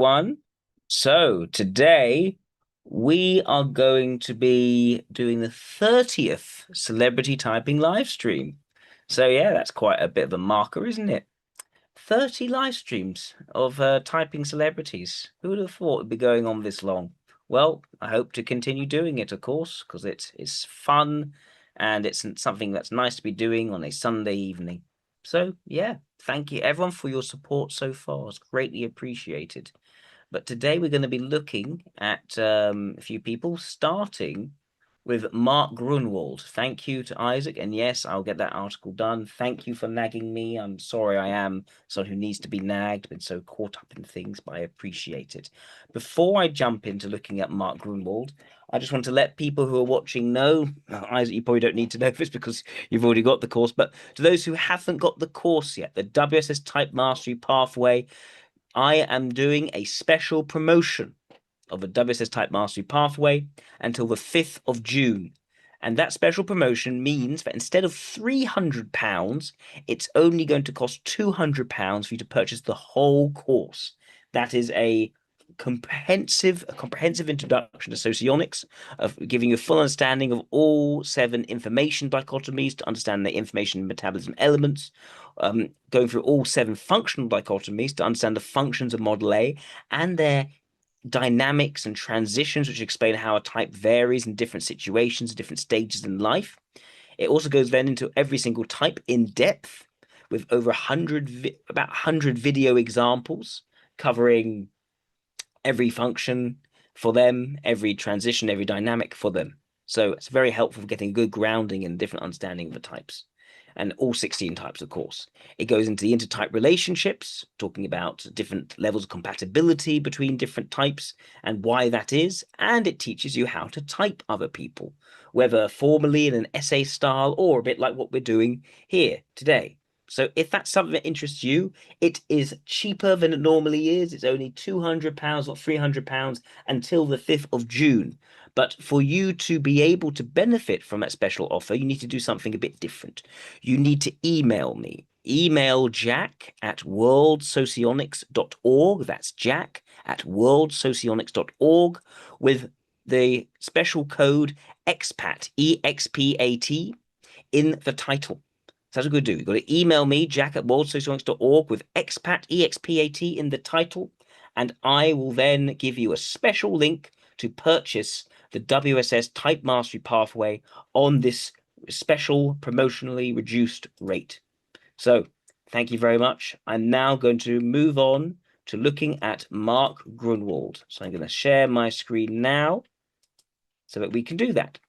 One. So today we are going to be doing the 30th celebrity typing live stream. So yeah, that's quite a bit of a marker, isn't it? 30 live streams of typing celebrities. Who would have thought it'd be going on this long? Well, I hope to continue doing it, of course, because it's fun and it's something that's nice to be doing on a Sunday evening. So yeah, thank you everyone for your support so far. It's greatly appreciated. But today we're going to be looking at a few people, starting with Mark Grunwald. Thank you to Isaac. And yes, I'll get that article done. Thank you for nagging me. I'm sorry I am someone who needs to be nagged, been so caught up in things, but I appreciate it. Before I jump into looking at Mark Grunwald, I just want to let people who are watching know, Isaac, you probably don't need to know this because you've already got the course, but to those who haven't got the course yet, the WSS Type Mastery Pathway, I am doing a special promotion of a WSS Type Mastery Pathway until the 5th of June. And that special promotion means that instead of £300, it's only going to cost £200 for you to purchase the whole course. That is a comprehensive introduction to socionics, of giving you a full understanding of all 7 information dichotomies to understand the information metabolism elements, going through all 7 functional dichotomies to understand the functions of model A and their dynamics and transitions, which explain how a type varies in different situations, different stages in life. It also goes then into every single type in depth with over about 100 video examples covering every function for them, every transition, every dynamic for them. So it's very helpful for getting good grounding and different understanding of the types, and all 16 types, of course. It goes into the intertype relationships, talking about different levels of compatibility between different types and why that is. And it teaches you how to type other people, whether formally in an essay style or a bit like what we're doing here today. So if that's something that interests you, it is cheaper than it normally is. It's only £200 or £300 until the 5th of June. But for you to be able to benefit from that special offer, you need to do something a bit different. You need to email me. Email jack@worldsocionics.org. That's jack@worldsocionics.org with the special code EXPAT, EXPAT, in the title. So that's what we're going to do. You've got to email me, jack@worldsocionics.org, with expat, EXPAT, in the title, and I will then give you a special link to purchase the WSS Type Mastery Pathway on this special promotionally reduced rate. So thank you very much. I'm now going to move on to looking at Mark Grunwald. So I'm going to share my screen now so that we can do that.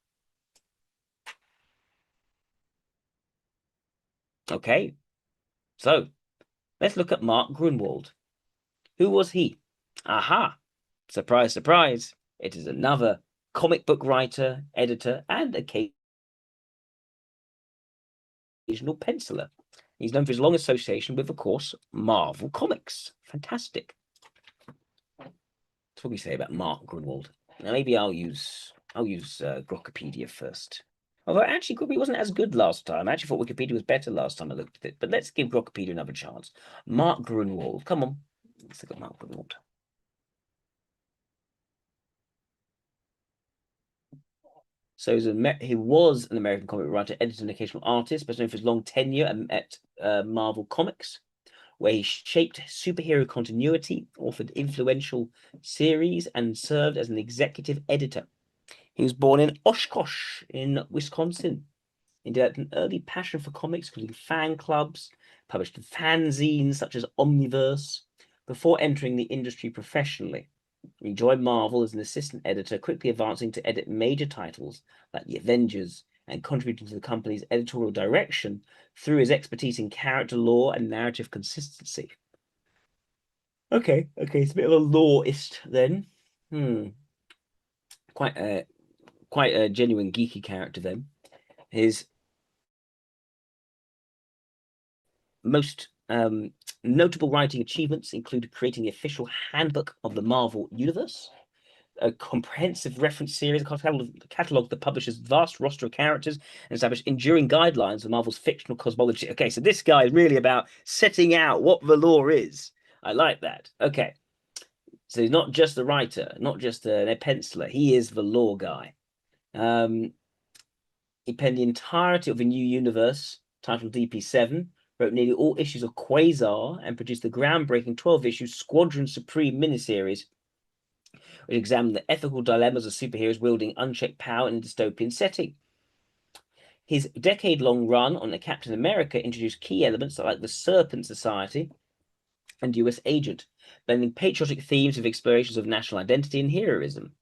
Okay, so let's look at Mark Grunwald. Who was he? Aha! Surprise, surprise. It is another comic book writer, editor, and occasional penciler. He's known for his long association with, of course, Marvel Comics. Fantastic. That's what we say about Mark Grunwald. Now maybe I'll use Grokpedia first. Although actually Wikipedia wasn't as good last time. I actually thought Wikipedia was better last time I looked at it. But let's give Grokpedia another chance. Mark Grunwald. Come on. Let's look at Mark Grunwald. So he was an American comic writer, editor, and occasional artist, best known for his long tenure at Marvel Comics, where he shaped superhero continuity, authored influential series, and served as an executive editor. He was born in Oshkosh in Wisconsin. He developed an early passion for comics, including fan clubs, published fanzines such as Omniverse, before entering the industry professionally. He joined Marvel as an assistant editor, quickly advancing to edit major titles like The Avengers and contributing to the company's editorial direction through his expertise in character lore and narrative consistency. Okay, it's a bit of a lawist then. Quite a genuine geeky character then. His most notable writing achievements include creating the official handbook of the Marvel Universe, a comprehensive reference series, a catalog that publishes vast roster of characters and established enduring guidelines for Marvel's fictional cosmology. Okay, so this guy is really about setting out what the lore is. I like that. Okay, So he's not just the writer, not just a penciler. He is the lore guy. Um, he penned the entirety of a new universe titled DP7, wrote nearly all issues of Quasar, and produced the groundbreaking 12-issue Squadron Supreme miniseries, which examined the ethical dilemmas of superheroes wielding unchecked power in a dystopian setting. His decade-long run on the Captain America introduced key elements like the Serpent Society and US Agent, blending patriotic themes with explorations of national identity and heroism.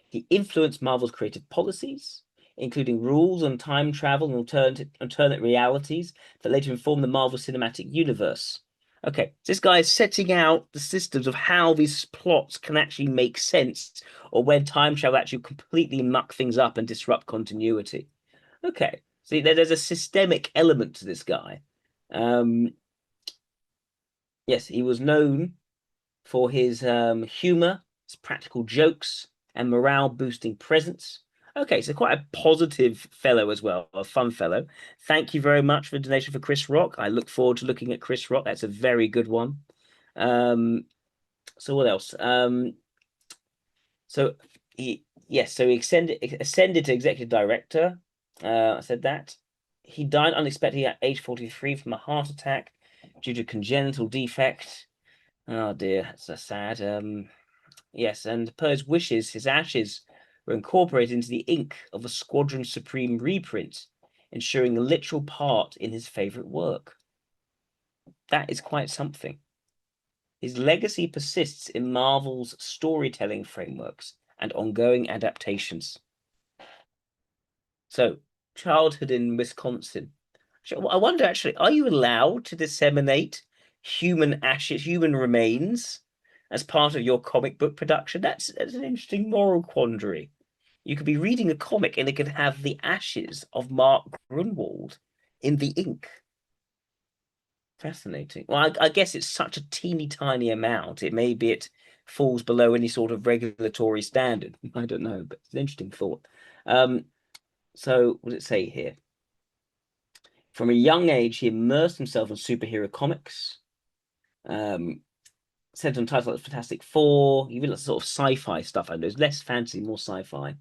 He influenced Marvel's creative policies, including rules on time travel and alternate realities that later informed the Marvel Cinematic Universe. Okay, this guy is setting out the systems of how these plots can actually make sense, or when time travel actually completely muck things up and disrupt continuity. Okay, see, there's a systemic element to this guy. Yes, he was known for his humor, his practical jokes, and morale-boosting presence. Okay, so quite a positive fellow as well, a fun fellow. Thank you very much for the donation for Chris Rock. I look forward to looking at Chris Rock. That's a very good one. So what else? So he ascended to executive director. I said that. He died unexpectedly at age 43 from a heart attack due to congenital defect. Oh dear, that's so sad. Yes, and per his wishes, his ashes were incorporated into the ink of a Squadron Supreme reprint, ensuring a literal part in his favorite work. That is quite something. His legacy persists in Marvel's storytelling frameworks and ongoing adaptations. So, childhood in Wisconsin. I wonder actually, are you allowed to disseminate human ashes, human remains as part of your comic book production? That's an interesting moral quandary. You could be reading a comic and it could have the ashes of Mark Grunwald in the ink. Fascinating. Well, I guess it's such a teeny tiny amount. It falls below any sort of regulatory standard. I don't know, but it's an interesting thought. So what does it say here? From a young age, he immersed himself in superhero comics. Centered on titles like Fantastic Four, even like sort of sci-fi stuff. I know it's less fantasy, more sci-fi.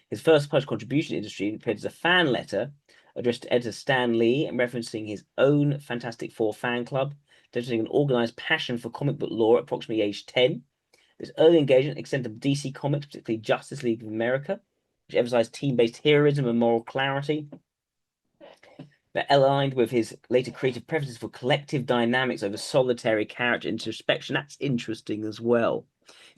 His first published contribution to the industry appeared as a fan letter addressed to editor Stan Lee and referencing his own Fantastic Four fan club, demonstrating an organized passion for comic book lore at approximately age 10. This early engagement extended to DC Comics, particularly Justice League of America, which emphasized team-based heroism and moral clarity, that aligned with his later creative preferences for collective dynamics over solitary character introspection. That's interesting as well.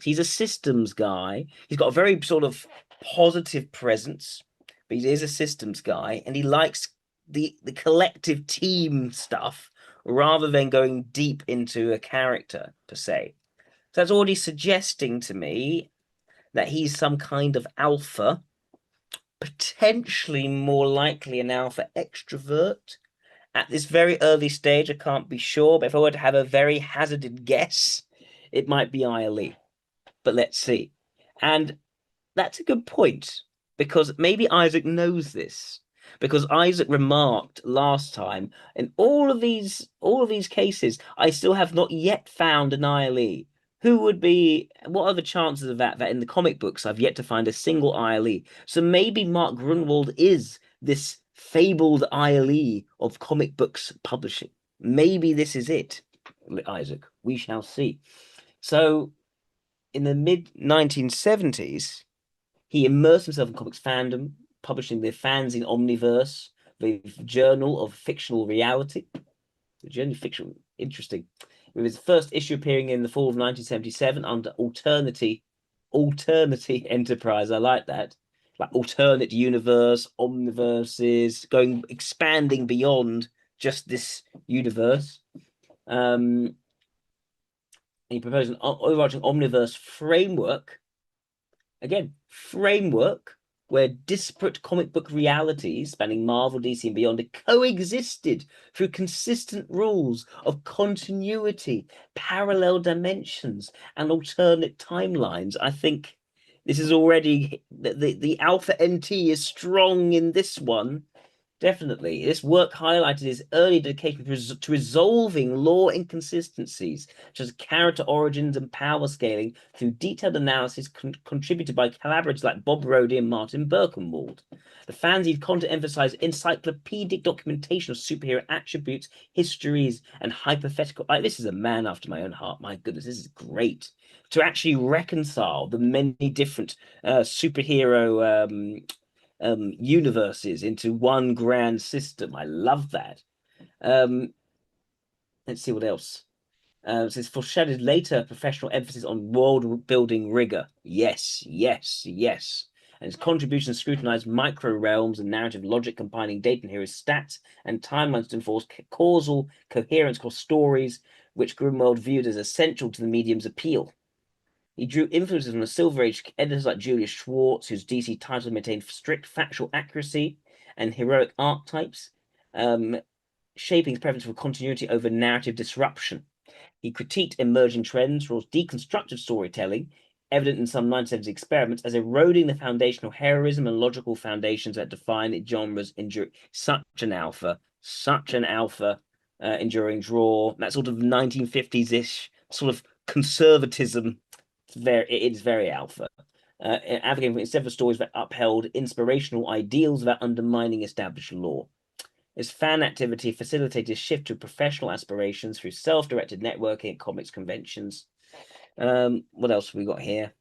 He's a systems guy. He's got a very sort of positive presence, but he is a systems guy, and he likes the collective team stuff rather than going deep into a character per se. So that's already suggesting to me that he's some kind of alpha, potentially more likely an alpha extrovert. At this very early stage, I can't be sure, but if I were to have a very hazarded guess, it might be ILE. But let's see. And that's a good point, because maybe Isaac knows this. Because Isaac remarked last time, in all of these cases, I still have not yet found an ILE. What are the chances of that in the comic books I've yet to find a single ILE? So maybe Mark Grunwald is this fabled ILE of comic books publishing. Maybe this is it, Isaac. We shall see. So in the mid 1970s, he immersed himself in comics fandom, publishing the fanzine Omniverse, the Journal of Fictional Reality. The Journal of Fiction, interesting. With his first issue appearing in the fall of 1977 under Alternity Enterprise. I like that. Like alternate universe, omniverses, expanding beyond just this universe. He proposed an overarching omniverse framework. Again, framework where disparate comic book realities spanning Marvel, DC, and beyond coexisted through consistent rules of continuity, parallel dimensions, and alternate timelines. I think this is already the Alpha NT is strong in this one. Definitely. This work highlighted his early dedication to resolving law inconsistencies, such as character origins and power scaling, through detailed analysis contributed by collaborators like Bob Rody and Martin Birkenwald. The fanzine content emphasized encyclopedic documentation of superhero attributes, histories, and hypothetical. This is a man after my own heart. My goodness, this is great. To actually reconcile the many different superhero universes into one grand system. I love that. Um, let's see what else. It says foreshadowed later professional emphasis on world building rigor. Yes, yes, yes. And his contributions scrutinized micro realms and narrative logic, combining data and heroes' stats and timelines to enforce causal coherence across stories, which Grimwald viewed as essential to the medium's appeal. He drew influences from the Silver Age editors like Julius Schwartz, whose DC titles maintained strict factual accuracy and heroic archetypes, um, shaping his preference for continuity over narrative disruption. He critiqued emerging trends towards deconstructive storytelling, evident in some 1970s experiments, as eroding the foundational heroism and logical foundations that define its genres. Such an alpha, enduring draw. That sort of 1950s-ish sort of conservatism. It's very alpha. Advocating for instead of stories that upheld inspirational ideals without undermining established law. His fan activity facilitated a shift to professional aspirations through self-directed networking at comics conventions. What else have we got here?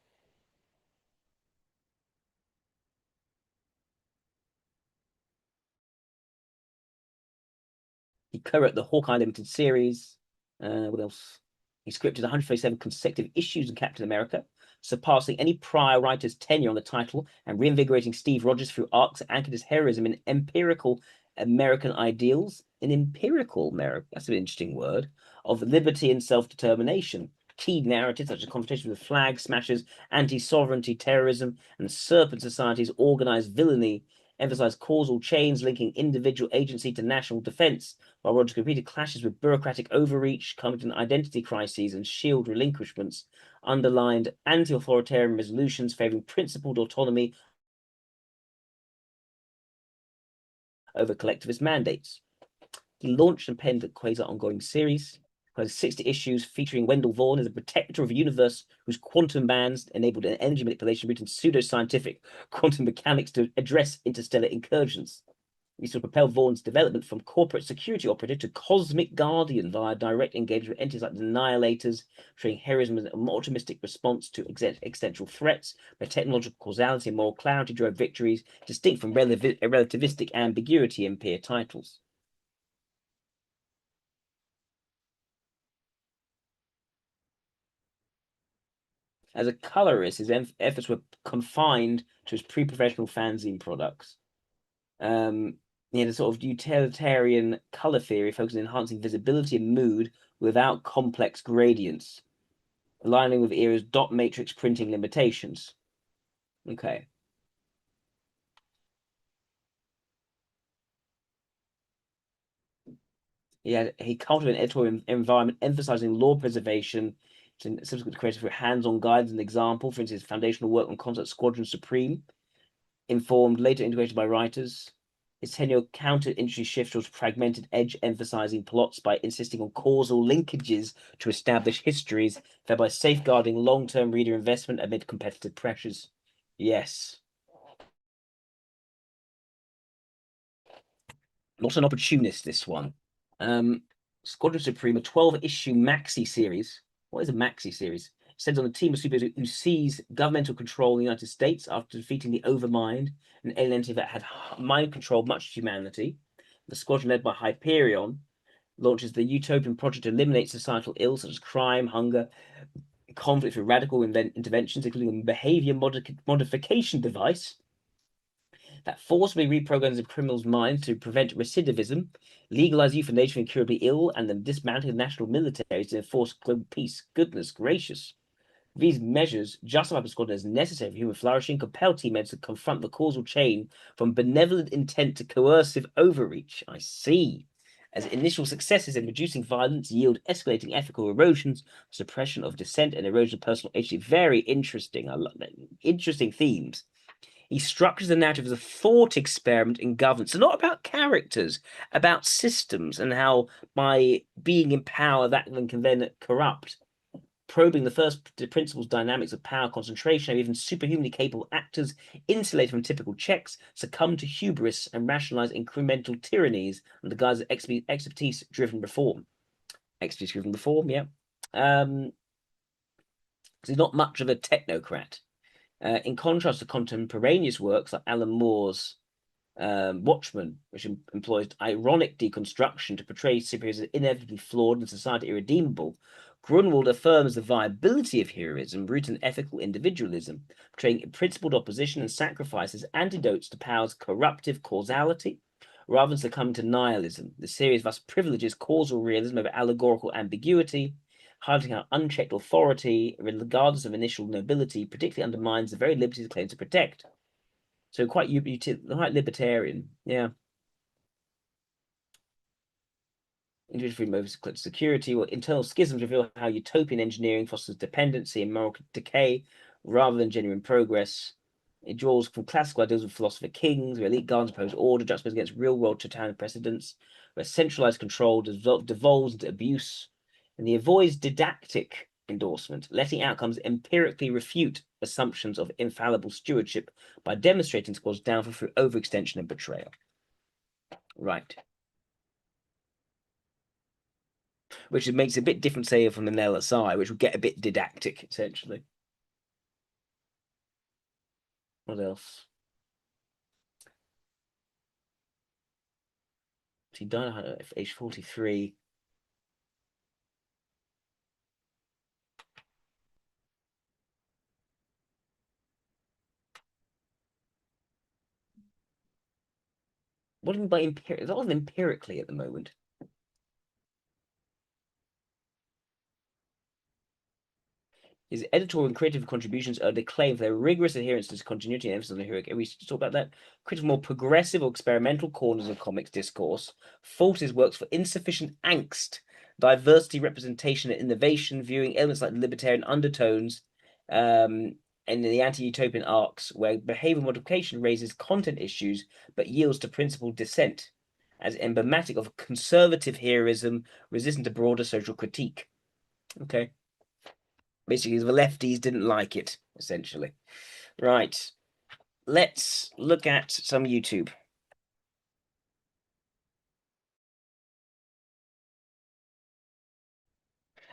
He co-wrote the Hawkeye Limited series. What else? He scripted 137 consecutive issues of Captain America, surpassing any prior writer's tenure on the title and reinvigorating Steve Rogers through arcs that anchored his heroism in empirical American ideals. In empirical America, that's an interesting word, of liberty and self-determination. Key narratives such as confrontation with flag smashers, anti-sovereignty terrorism, and serpent society's organized villainy emphasize causal chains linking individual agency to national defense, while Roger's repeated clashes with bureaucratic overreach, committing identity crises, and shield relinquishments underlined anti-authoritarian resolutions favoring principled autonomy over collectivist mandates. He launched and penned the Quasar ongoing series, has 60 issues featuring Wendell Vaughn as a protector of a universe whose quantum bands enabled an energy manipulation rooted in pseudoscientific quantum mechanics to address interstellar incursions. These would propel Vaughn's development from corporate security operative to cosmic guardian via direct engagement with entities like the Annihilators, showing heroism as an optimistic response to existential threats, where technological causality and moral clarity drove victories, distinct from relativistic ambiguity in peer titles. As a colorist, his efforts were confined to his pre-professional fanzine products. He had a sort of utilitarian color theory focused on enhancing visibility and mood without complex gradients, aligning with era's dot matrix printing limitations. Okay. He cultivated an editorial environment emphasizing law preservation, subsequent creative through hands-on guides and example. For instance, foundational work on concept Squadron Supreme, informed later integration by writers. His tenure countered industry shift towards fragmented edge, emphasizing plots by insisting on causal linkages to establish histories, thereby safeguarding long-term reader investment amid competitive pressures. Yes. Not an opportunist, this one. Um, Squadron Supreme, a 12-issue maxi series. What is a maxi series? It centers on a team of superheroes who seize governmental control in the United States after defeating the Overmind, an alien entity that had mind controlled much of humanity. The squadron, led by Hyperion, launches the utopian project to eliminate societal ills such as crime, hunger, conflict through radical interventions, including a behavior modification device that forcibly reprograms a criminal's mind to prevent recidivism, legalize euthanasia for incurably ill, and then dismantle the national militaries to enforce global peace. Goodness gracious. These measures justify the squadron as necessary for human flourishing, compel teammates to confront the causal chain from benevolent intent to coercive overreach. I see. As initial successes in reducing violence yield escalating ethical erosions, suppression of dissent, and erosion of personal agency. Very interesting. I love that. Interesting themes. He structures the narrative as a thought experiment in governance. So not about characters, about systems and how by being in power that can then corrupt. Probing the first principles dynamics of power concentration, how even superhumanly capable actors, insulated from typical checks, succumb to hubris and rationalize incremental tyrannies under the guise of expertise-driven reform. Expertise-driven reform, yeah. He's not much of a technocrat. In contrast to contemporaneous works like Alan Moore's Watchmen, which employs ironic deconstruction to portray superheroes as inevitably flawed and society irredeemable, Grunwald affirms the viability of heroism rooted in ethical individualism, portraying principled opposition and sacrifice as antidotes to power's corruptive causality, rather than succumb to nihilism. The series thus privileges causal realism over allegorical ambiguity, highlighting how unchecked authority, regardless of initial nobility, particularly undermines the very liberties it claims to protect. So quite libertarian, yeah. Individual freedom over security or internal schisms reveal how utopian engineering fosters dependency and moral decay rather than genuine progress. It draws from classical ideas of philosopher kings, where elite guards oppose order, juxtaposed against real-world totalitarian precedents, where centralized control devolves into abuse, and he avoids didactic endorsement, letting outcomes empirically refute assumptions of infallible stewardship by demonstrating squad's downfall through overextension and betrayal. Right. Which makes it a bit different, say, from an LSI, which would get a bit didactic, essentially. What else? He died at age 43. What do you mean by empiric? It's all empirically at the moment. His editorial and creative contributions are acclaimed for their rigorous adherence to continuity and emphasis on the heroic. We talk about that. Critical, more progressive or experimental corners of comics discourse. Fault his works for insufficient angst, diversity, representation, and innovation, viewing elements like libertarian undertones, and the anti-utopian arcs, where behavior modification raises content issues but yields to principled dissent, as emblematic of conservative heroism resistant to broader social critique. Okay. Basically, the lefties didn't like it, essentially. Right. Let's look at some YouTube.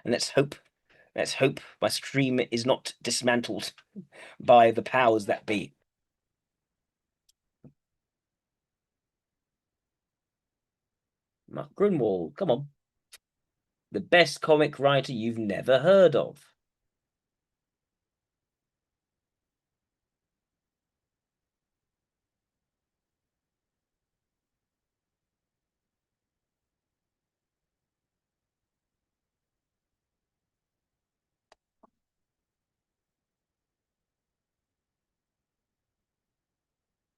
And let's hope my stream is not dismantled by the powers that be. Mark Grunwald, come on. The best comic writer you've never heard of.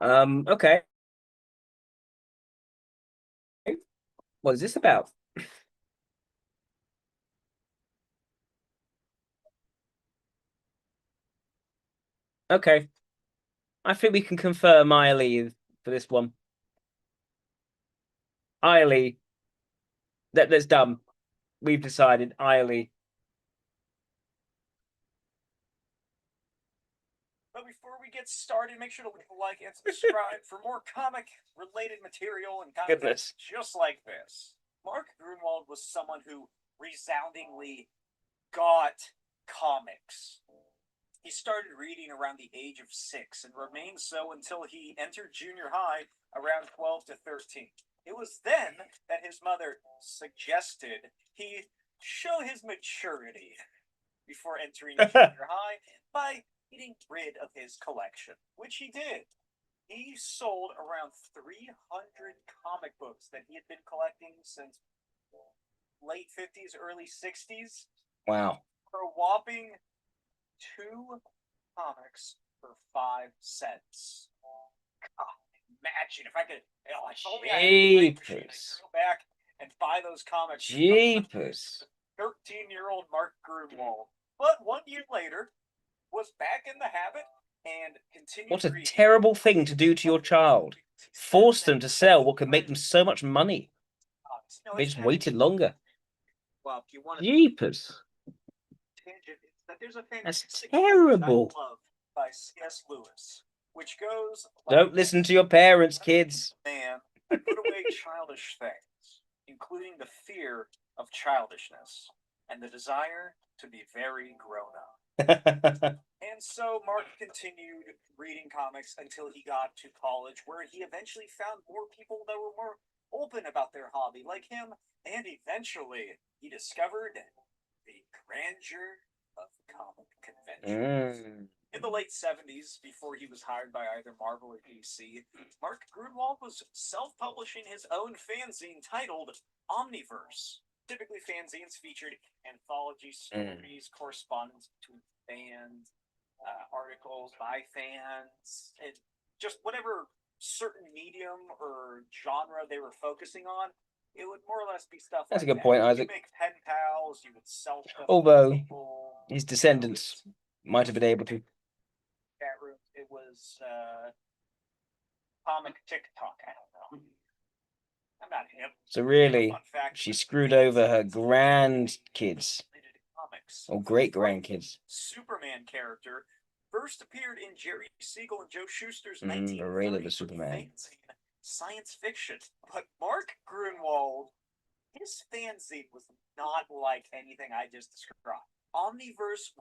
Okay. What is this about? Okay. I think we can confirm Iley for this one. Iley, that's dumb. We've decided Iley. But before we get started, make sure to leave a like and subscribe for more comic-related material and content just like this. Mark Grunwald was someone who resoundingly got comics. He started reading around the age of 6 and remained so until he entered junior high around 12 to 13. It was then that his mother suggested he show his maturity before entering junior high by getting rid of his collection, which he did. He sold around 300 comic books that he had been collecting since late 50s, early 60s. Wow. For a whopping 2 comics for 5 cents. God, imagine if I could. I go back and buy those comics. Jeepers. 13-year-old Mark Grunwald. But 1 year later, was back in the habit and continued What a reading. terrible thing to do to your child. Force them to sell what could make them so much money. No, They it's just kind of waited longer. well, if you want to Jeepers. tangent, it's that there's a That's fantastic terrible. book I love by C.S. Lewis, which goes like Don't listen to your parents, kids. man, I put away childish things, including the fear of childishness and the desire to be very grown up. And so Mark continued reading comics until he got to college, where he eventually found more people that were more open about their hobby, like him, and eventually he discovered the grandeur of comic conventions. In the late 70s, before he was hired by either Marvel or DC, Mark Grunwald was self-publishing his own fanzine titled Omniverse. Typically, fanzines featured anthology stories, correspondence between fans, articles by fans, and just whatever certain medium or genre they were focusing on. It would more or less be stuff. That's like a good point, Isaac. You make pen pals, you would sell stuff. Although his descendants might have been able to. Chat room. It was comic TikTok. I don't know. I'm not hip. So really, she screwed over her grandkids or great grandkids. Superman character first appeared in Jerry Siegel and Joe Shuster's The 1930 reign of the Superman. science fiction. But Mark Grunwald, his fanzine was not like anything I just described. Omniverse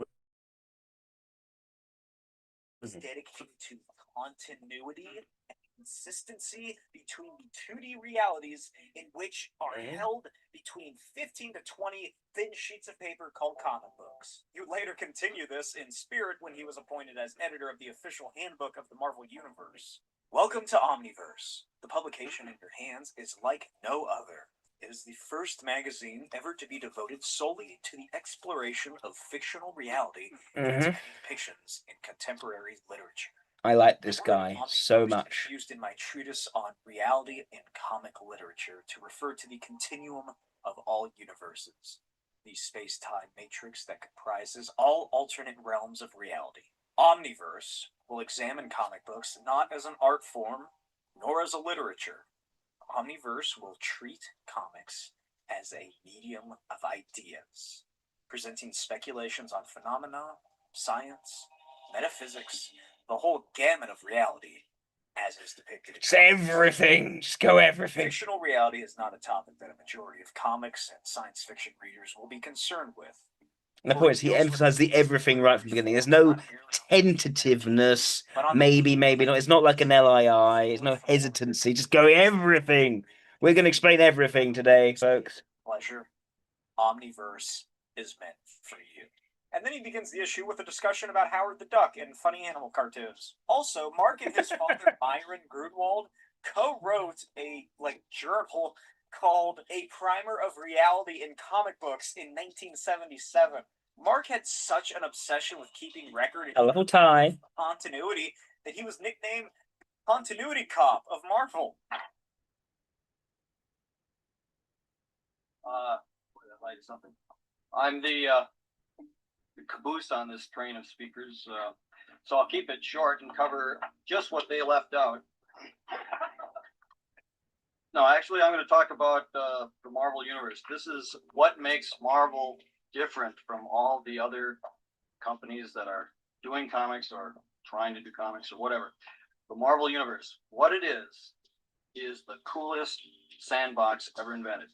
was dedicated to continuity and consistency between the 2D realities in which are held between 15 to 20 thin sheets of paper called comic books. He would later continue this in spirit when he was appointed as editor of the official handbook of the Marvel Universe. Welcome to Omniverse. The publication in your hands is like no other. It is the first magazine ever to be devoted solely to the exploration of fictional reality and its many depictions in contemporary literature. I like this guy so much. Used in my treatise on reality in comic literature to refer to the continuum of all universes, the space-time matrix that comprises all alternate realms of reality. Omniverse will examine comic books not as an art form, nor as a literature. Omniverse will treat comics as a medium of ideas, presenting speculations on phenomena, science, metaphysics, the whole gamut of reality, as is depicted in It's everything. Just go everything. Fictional reality is not a topic that a majority of comics and science fiction readers will be concerned with. And the point is, he emphasizes the everything right from the beginning. There's no tentativeness. Maybe, maybe not. It's not like an LII. It's no hesitancy. Just go everything. We're going to explain everything today, folks. Pleasure. Omniverse is meant for you. And then he begins the issue with a discussion about Howard the Duck and funny animal cartoons. Also, Mark and his father, Myron Grunwald, co-wrote a journal called A Primer of Reality in Comic Books in 1977. Mark had such an obsession with keeping record of continuity that he was nicknamed Continuity Cop of Marvel. Something. I'm the caboose on this train of speakers, so I'll keep it short and cover just what they left out. No, actually, I'm going to talk about the Marvel Universe. This is what makes Marvel different from all the other companies that are doing comics or trying to do comics or whatever. The Marvel Universe, what it is the coolest sandbox ever invented.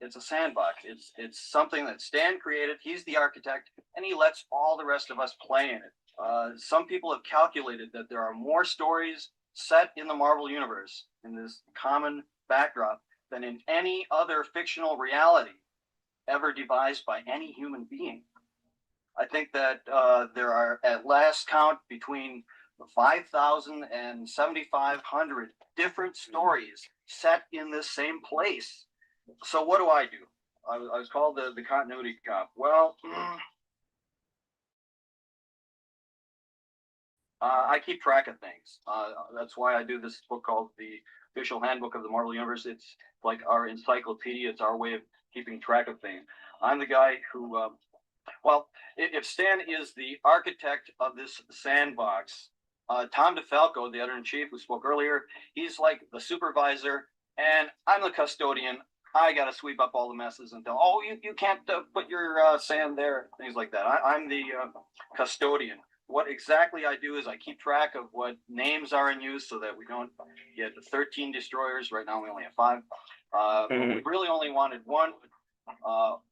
It's a sandbox. It's something that Stan created. He's the architect, and he lets all the rest of us play in it. Some people have calculated that there are more stories set in the Marvel Universe, in this common backdrop, than in any other fictional reality ever devised by any human being. I think that there are, at last count, between 5,000 and 7,500 different stories set in this same place. So what do? I was called the continuity cop. Well, I keep track of things. That's why I do this book called The Official Handbook of the Marvel Universe. It's like our encyclopedia. It's our way of keeping track of things. I'm the guy who Well, if Stan is the architect of this sandbox, Tom DeFalco, the editor-in-chief who spoke earlier, he's like the supervisor, and I'm the custodian. I got to sweep up all the messes and tell, oh, you can't put your sand there, things like that. I'm the custodian. What exactly I do is I keep track of what names are in use so that we don't get 13 destroyers. Right now we only have 5. We really only wanted 1.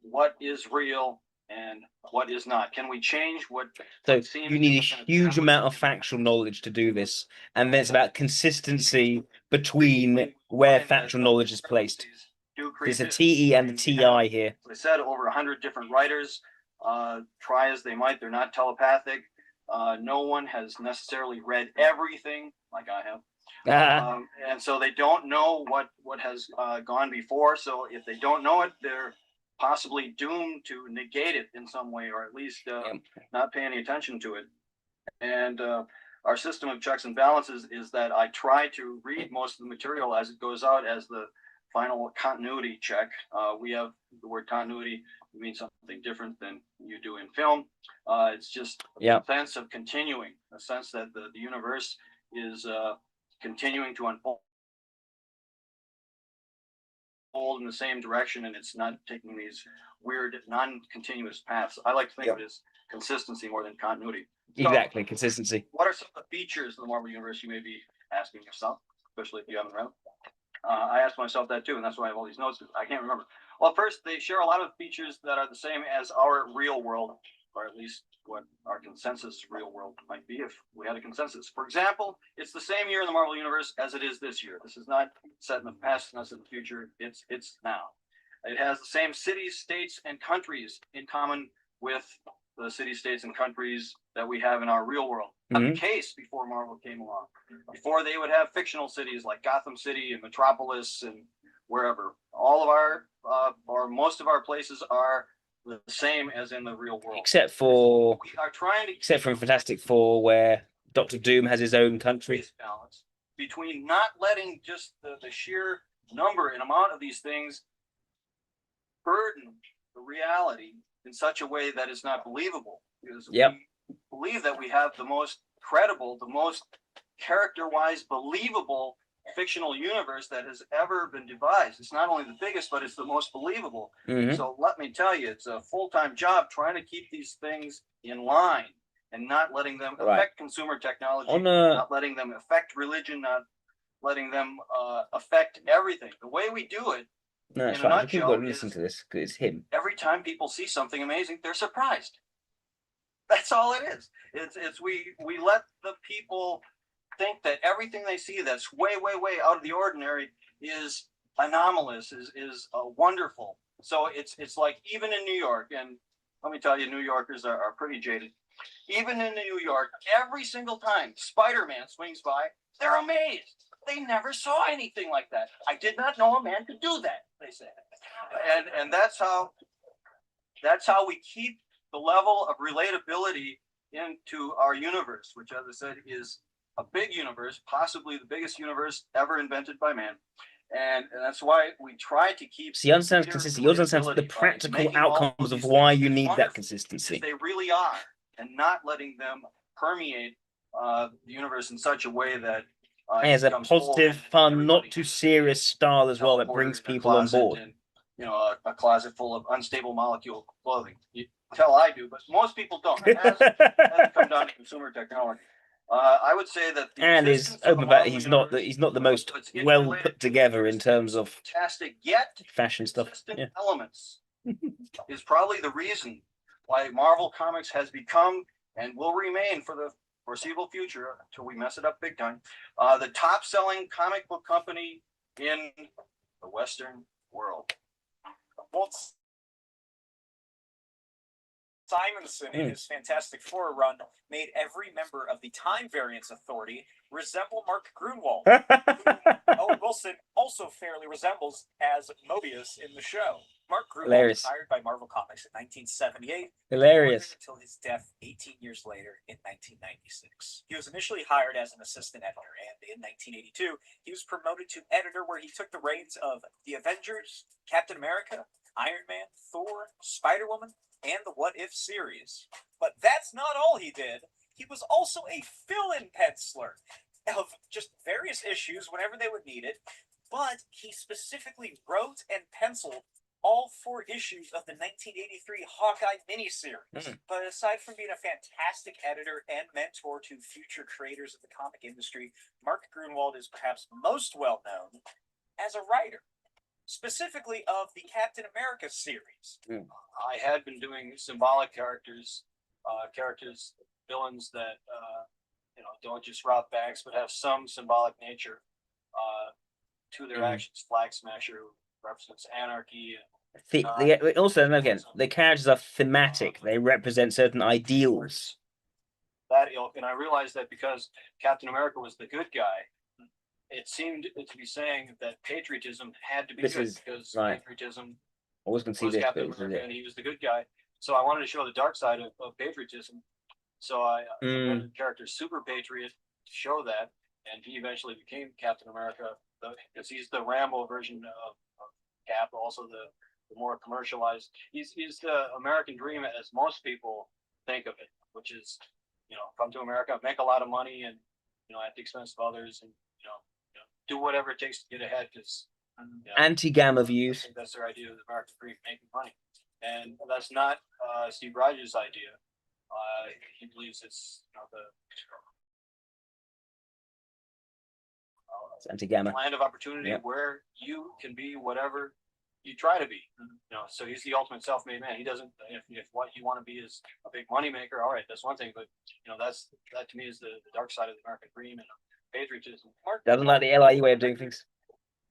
What is real and what is not? Can we change what? So you need a huge amount of factual knowledge to do this, and then it's about consistency between where factual knowledge is placed. There's a TE and a TI here. As I said, over 100 different writers. Try as they might, they're not telepathic. No one has necessarily read everything like I have. And so they don't know what has gone before. So if they don't know it, they're possibly doomed to negate it in some way, or at least not pay any attention to it. And our system of checks and balances is that I try to read most of the material as it goes out as the final continuity check. We have the word continuity means something different than you do in film. It's just a sense of continuing, a sense that the universe is continuing to unfold in the same direction, and it's not taking these weird non-continuous paths. I like to think of it as consistency more than continuity. Exactly, consistency. What are some of the features of the Marvel Universe, you may be asking yourself, especially if you haven't read? I asked myself that too, and that's why I have all these notes. I can't remember. Well, first, they share a lot of features that are the same as our real world, or at least what our consensus real world might be if we had a consensus. For example, it's the same year in the Marvel Universe as it is this year. This is not set in the past, not set in the future. It's now. It has the same cities, states, and countries in common with the cities, states, and countries that we have in our real world. Not the case before Marvel came along. Before, they would have fictional cities like Gotham City and Metropolis and wherever. All of our, or most of our places are the same as in the real world. Except for we are trying to except for Fantastic Four, where Doctor Doom has his own country. Balance between not letting just the sheer number and amount of these things burden the reality in such a way that it's not believable. Because we believe that we have the most credible, the most character-wise believable fictional universe that has ever been devised. It's not only the biggest, but it's the most believable. So let me tell you, it's a full-time job trying to keep these things in line and not letting them affect consumer technology, not letting them affect religion, not letting them affect everything. The way we do it, no, that's right. People got to listen to this because it's him. Every time people see something amazing, they're surprised. That's all it is. It's we let the people think that everything they see that's way out of the ordinary is anomalous, is wonderful. So it's like, even in New York, and let me tell you, New Yorkers are pretty jaded. Even in New York, every single time Spider-Man swings by, they're amazed. They never saw anything like that. I did not know a man could do that, they say. And that's how we keep the level of relatability into our universe, which, as I said, is a big universe, possibly the biggest universe ever invented by man. And that's why we try to keep. So you understand consistency. You also understand the practical outcomes of why you need that consistency. They really are, and not letting them permeate the universe in such a way that has a positive, fun, not too serious style as well that brings people on board. And, a closet full of unstable molecule clothing. You tell I do, but most people don't. It hasn't come down to consumer technology. I would say that and is open about he's not the most well put together in terms of fantastic yet fashion stuff. Elements is probably the reason why Marvel Comics has become and will remain for the foreseeable future until we mess it up big time, the top selling comic book company in the Western world. Walt Simonson, in his Fantastic Four run, made every member of the Time Variance Authority resemble Mark Grunwald, who Owen Wilson also fairly resembles as Mobius in the show. Mark Grunwald was hired by Marvel Comics in 1978. Hilarious. Until his death 18 years later in 1996. He was initially hired as an assistant editor, and in 1982, he was promoted to editor, where he took the reins of The Avengers, Captain America, Iron Man, Thor, Spider-Woman, and the What If series. But that's not all he did. He was also a fill-in penciler of just various issues whenever they would need it, but he specifically wrote and penciled all 4 issues of the 1983 Hawkeye miniseries. But aside from being a fantastic editor and mentor to future creators of the comic industry, Mark Gruenwald is perhaps most well known as a writer, specifically of the Captain America series. I had been doing symbolic characters, villains that don't just rob banks, but have some symbolic nature to their actions. Flag Smasher represents anarchy. Also, again, the characters are thematic. They represent certain ideals. That ilk, and I realized that because Captain America was the good guy, it seemed to be saying that patriotism had to be because patriotism I was going to see was this, Captain America, and he was the good guy. So I wanted to show the dark side of patriotism. So I made the character Super Patriot to show that, and he eventually became Captain America because he's the Rambo version of Cap, also the more commercialized. He's the American dream as most people think of it, which is come to America, make a lot of money, and at the expense of others, and do whatever it takes to get ahead. Because anti-gamma views. That's their idea of the American dream, making money, and that's not Steve Rogers' idea. He believes it's it's anti-gamma land of opportunity where you can be whatever you try to be. So he's the ultimate self-made man. He doesn't. If what you want to be is a big money maker, all right, that's one thing. But that to me is the dark side of the American dream and patriotism. Doesn't like the LIE way of doing things.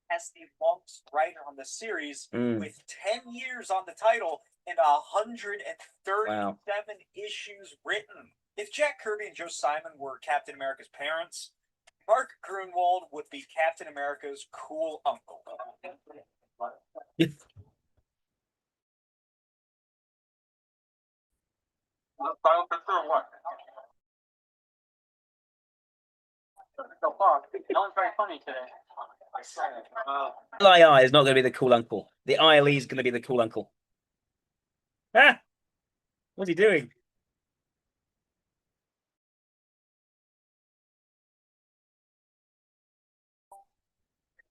As the longest writer on the series, with 10 years on the title and 137 issues written. If Jack Kirby and Joe Simon were Captain America's parents, Mark Gruenwald would be Captain America's cool uncle. No one's very funny today. LII is not going to be the cool uncle. The ILE is going to be the cool uncle. Ah! What's he doing? You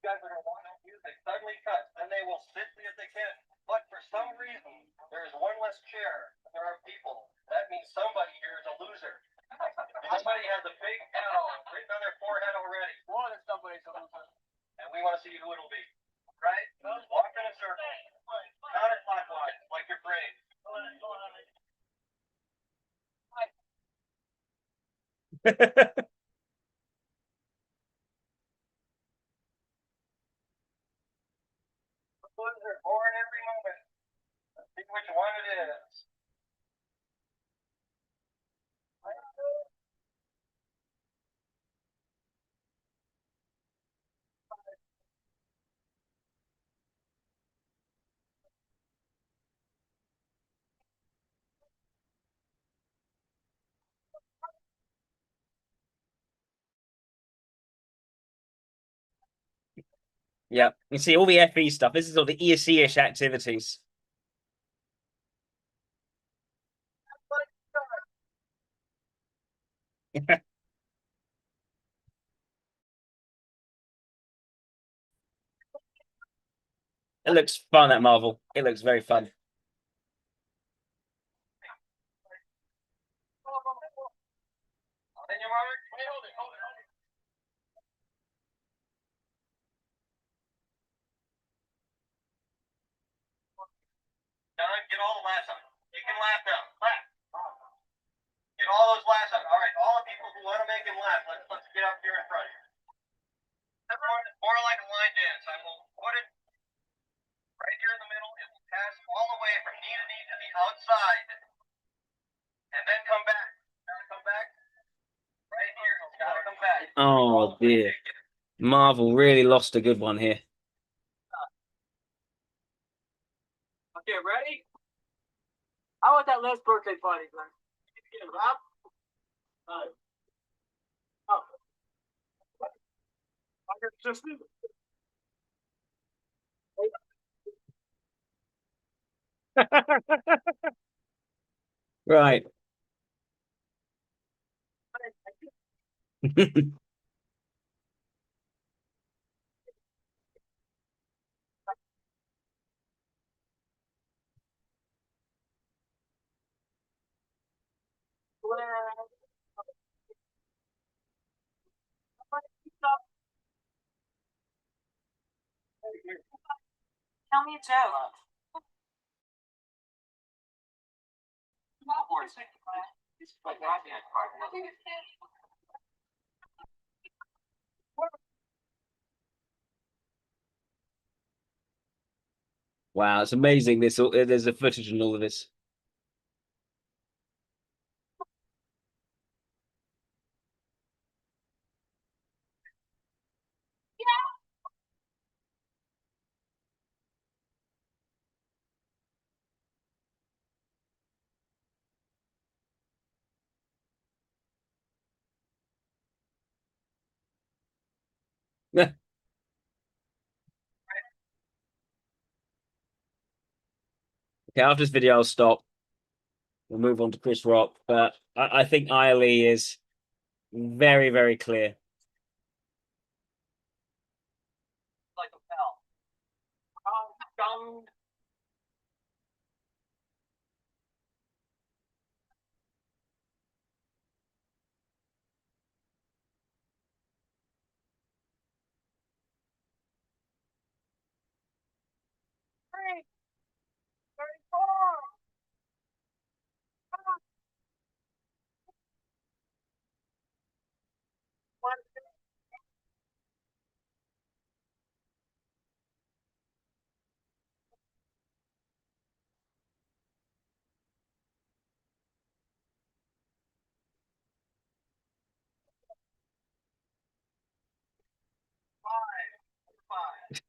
guys are going to want to use a suddenly cut, then they will sit if they can. But for some reason, there is one less chair. There are people. That means somebody here is a loser. Somebody has a big L written on their forehead already. One of somebody's a loser. And we want to see who it'll be. Right? Walk in a circle. Counterclockwise, like your brain. They're born every moment. Let's see which one it is. Yeah, you see all the FE stuff. This is all the ESC-ish activities. It looks fun at Marvel. It looks very fun. Get all the laughs out. You can laugh now. Laugh. Get all those laughs out. All right, all the people who want to make him laugh, let's get up here in front of you. More like a line dance. I will put it right here in the middle. It will pass all the way from knee to knee to the outside, and then come back. Come back. Right here. It's gotta come back. Oh dear. Marvel really lost a good one here. Okay, ready? How about that last birthday party, Glenn? Rob? Oh. Just Right. Tell me a joke. Wow, it's amazing. There's a footage and all of this. Okay, after this video, I'll stop. We'll move on to Chris Rock, but I think Lee is very, very clear. Like a bell. Dong, dong. Three, 34. One, five, five.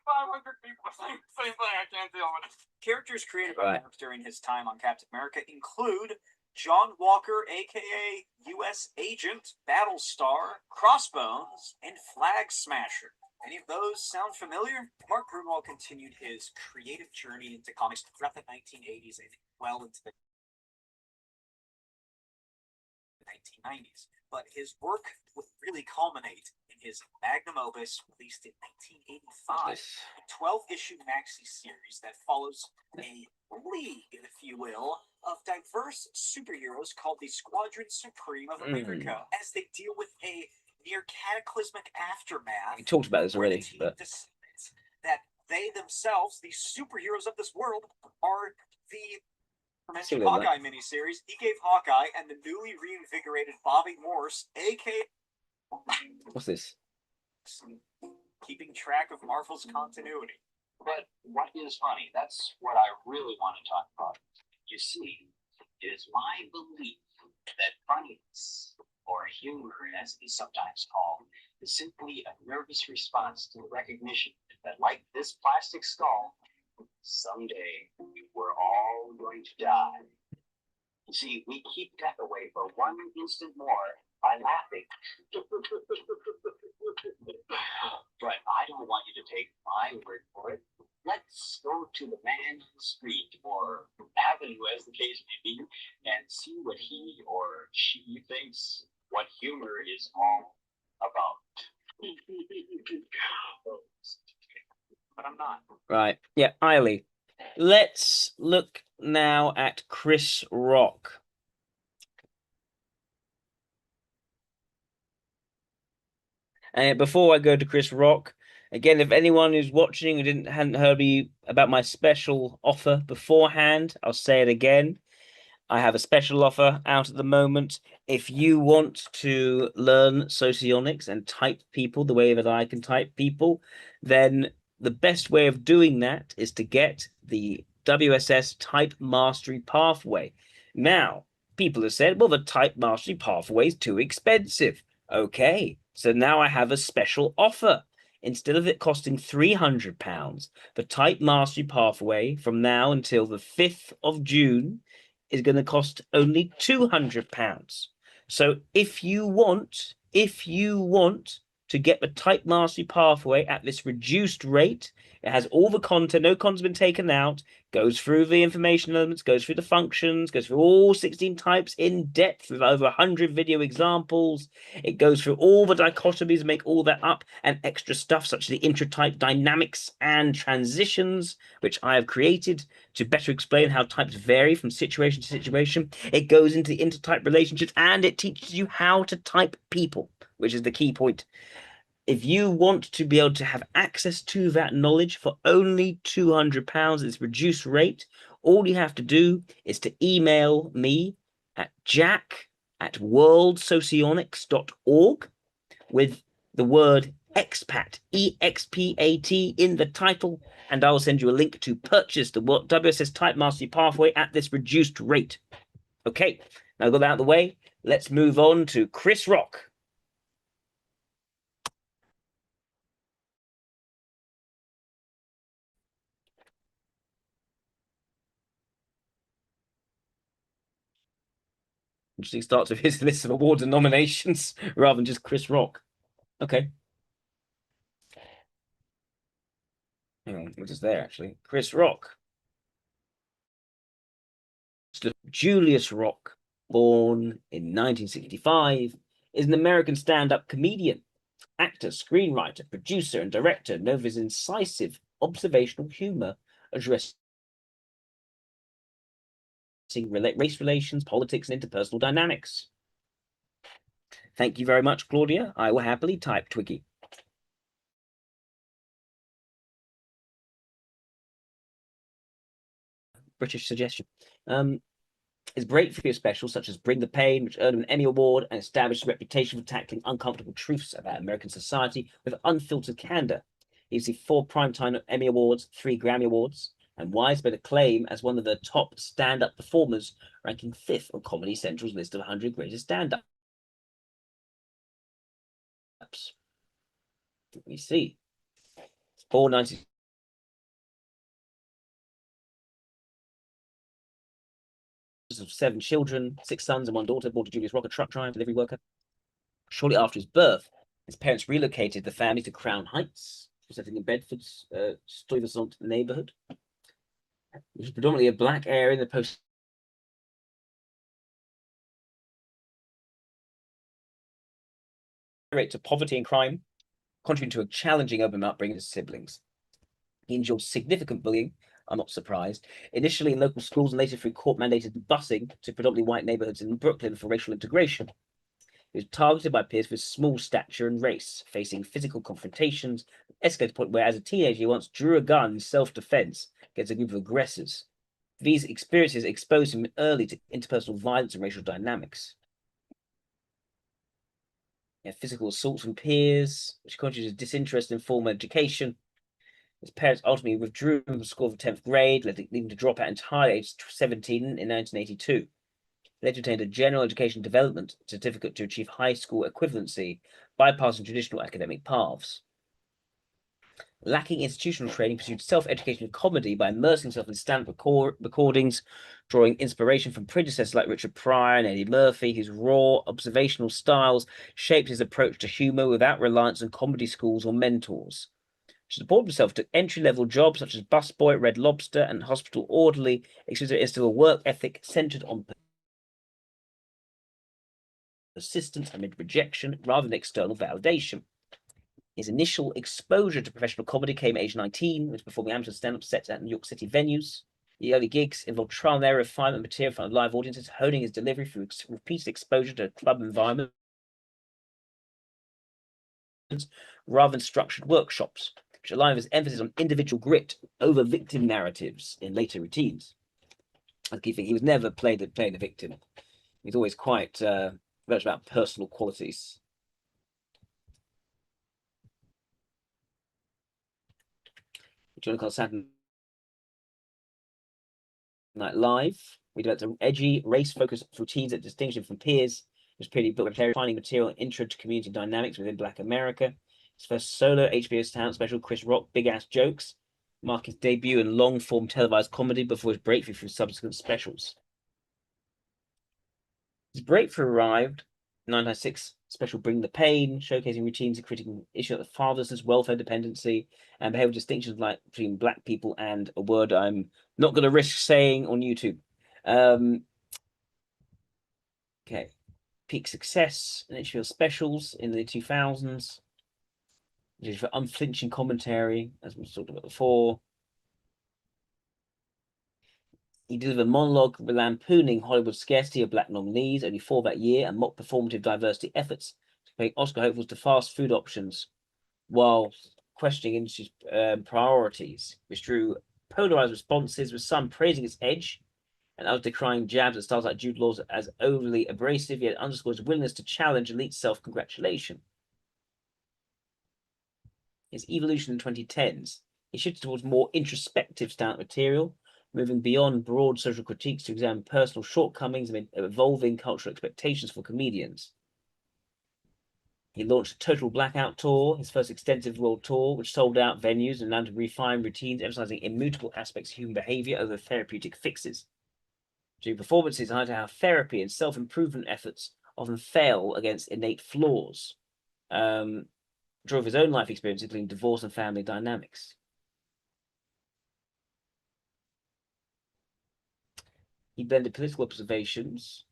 500 people saying the same thing. I can't deal with it. Characters created by Mark during his time on Captain America include John Walker, aka U.S. Agent, Battlestar, Crossbones, and Flag Smasher. Any of those sound familiar? Mark Grunwald continued his creative journey into comics throughout the 1980s and well into the 1990s, but his work would really culminate in his magnum opus released in 1985, a 12-issue maxi series that follows a league, if you will, of diverse superheroes called the Squadron Supreme of America as they deal with a near cataclysmic aftermath. We talked about this already, but that they themselves, the superheroes of this world, are the mentioned Hawkeye miniseries. He gave Hawkeye and the newly reinvigorated Bobby Morse, aka what's this? Keeping track of Marvel's continuity. But what is funny? That's what I really want to talk about. You see, it is my belief that funniness, or humor as it is sometimes called, is simply a nervous response to the recognition that, like this plastic skull, someday we're all going to die. You see, we keep death away for one instant more by laughing. But I don't want you to take my word for it. Let's go to the man in the street, or avenue as the case may be, and see what he or she thinks what humor is all about. But I'm not. Right. Yeah, Lee. Let's look now at Chris Rock. And before I go to Chris Rock, again, if anyone who's watching who hadn't heard me about my special offer beforehand, I'll say it again. I have a special offer out at the moment. If you want to learn socionics and type people the way that I can type people, then the best way of doing that is to get the WSS Type Mastery Pathway. Now, people have said, well, the Type Mastery Pathway is too expensive. Okay, so now I have a special offer. instead of it costing £300, the Type Mastery Pathway from now until the 5th of June is going to cost only £200. So if you want to get the Type Mastery Pathway at this reduced rate, it has all the content, no content's been taken out, goes through the information elements, goes through the functions, goes through all 16 types in depth with over 100 video examples. It goes through all the dichotomies, make all that up, and extra stuff such as the intra-type dynamics and transitions, which I have created to better explain how types vary from situation to situation. It goes into the intertype relationships, and it teaches you how to type people, which is the key point. If you want to be able to have access to that knowledge for only £200, it's reduced rate, all you have to do is to email me at jack@worldsocionics.org with the word expat, EXPAT, in the title, and I will send you a link to purchase the WSS Type Mastery Pathway at this reduced rate. Okay, now got that out of the way, let's move on to Chris Rock. Interesting starts with his list of awards and nominations rather than just Chris Rock. Okay. Hang on, which is there actually? Chris Rock. Julius Rock, born in 1965, is an American stand-up comedian, actor, screenwriter, producer, and director known for his incisive observational humor addressing race relations, politics, and interpersonal dynamics. Thank you very much, Claudia. I will happily type Twiggy. British suggestion. Is breakthrough specials such as Bring the Pain, which earned him an Emmy Award and established a reputation for tackling uncomfortable truths about American society with unfiltered candor. He received 4 Primetime Emmy Awards, 3 Grammy Awards, and widespread acclaim as one of the top stand-up performers, ranking 5th on Comedy Central's list of 100 greatest stand-ups. Let me see. Born 19... of 7 children, 6 sons and 1 daughter, born to Julius Rock, a truck driver, delivery worker. Shortly after his birth, his parents relocated the family to Crown Heights, settling in Bedford's Stuyvesant neighborhood, which is predominantly a black area in the post rate to poverty and crime, contributing to a challenging urban upbringing of his siblings. He endured significant bullying, I'm not surprised, initially in local schools and later through court-mandated busing to predominantly white neighborhoods in Brooklyn for racial integration. He was targeted by peers for his small stature and race, facing physical confrontations, escalated to the point where, as a teenager, he once drew a gun in self-defense against a group of aggressors. These experiences exposed him early to interpersonal violence and racial dynamics. He had physical assaults from peers, which contributed to disinterest in formal education. His parents ultimately withdrew from school for 10th grade, leading to drop out entirely at age 17 in 1982. Later obtained a general education development certificate to achieve high school equivalency, bypassing traditional academic paths. Lacking institutional training, pursued self-education in comedy by immersing himself in stand-up recordings, drawing inspiration from predecessors like Richard Pryor and Eddie Murphy, whose raw observational styles shaped his approach to humor without reliance on comedy schools or mentors. To support himself, took entry-level jobs such as busboy, Red Lobster, and hospital orderly, expected to instill a work ethic centered on persistence amid rejection rather than external validation. His initial exposure to professional comedy came at age 19, which performing amateur stand-up sets at New York City venues. The early gigs involved trial and error, refinement material in front of live audiences, honing his delivery through repeated exposure to club environment rather than structured workshops, which align with his emphasis on individual grit over victim narratives in later routines. That's the key thing. He was never playing the victim. He's always quite much about personal qualities. John Cole Saturday Night Live. We developed edgy, race-focused routines that distinguished him from peers. It was pretty book finding material and intro to community dynamics within Black America. His first solo HBO talent special, Chris Rock, Big Ass Jokes, marked his debut in long-form televised comedy before his breakthrough through subsequent specials. His breakthrough arrived in 1996 special Bring the Pain, showcasing routines and critiquing issues like fatherlessness, welfare dependency, and behavioral distinctions like between black people and a word I'm not going to risk saying on YouTube. Okay. Peak success in HBO specials in the 2000s, which is for unflinching commentary, as we talked about before. He delivered a monologue lampooning Hollywood's scarcity of black nominees, only 4 that year, and mocked performative diversity efforts to make Oscar hopefuls to fast food options while questioning industry's priorities, which drew polarized responses, with some praising its edge and others decrying jabs at stars like Jude Law as overly abrasive, yet underscores willingness to challenge elite self-congratulation. His evolution in 2010s, he shifted towards more introspective stand-up material, moving beyond broad social critiques to examine personal shortcomings and evolving cultural expectations for comedians. He launched a Total Blackout Tour, his first extensive world tour, which sold out venues and allowed him to refine routines, emphasizing immutable aspects of human behavior over therapeutic fixes. During performances, highlighted how therapy and self-improvement efforts often fail against innate flaws. Drove his own life experience, including divorce and family dynamics. He blended political observations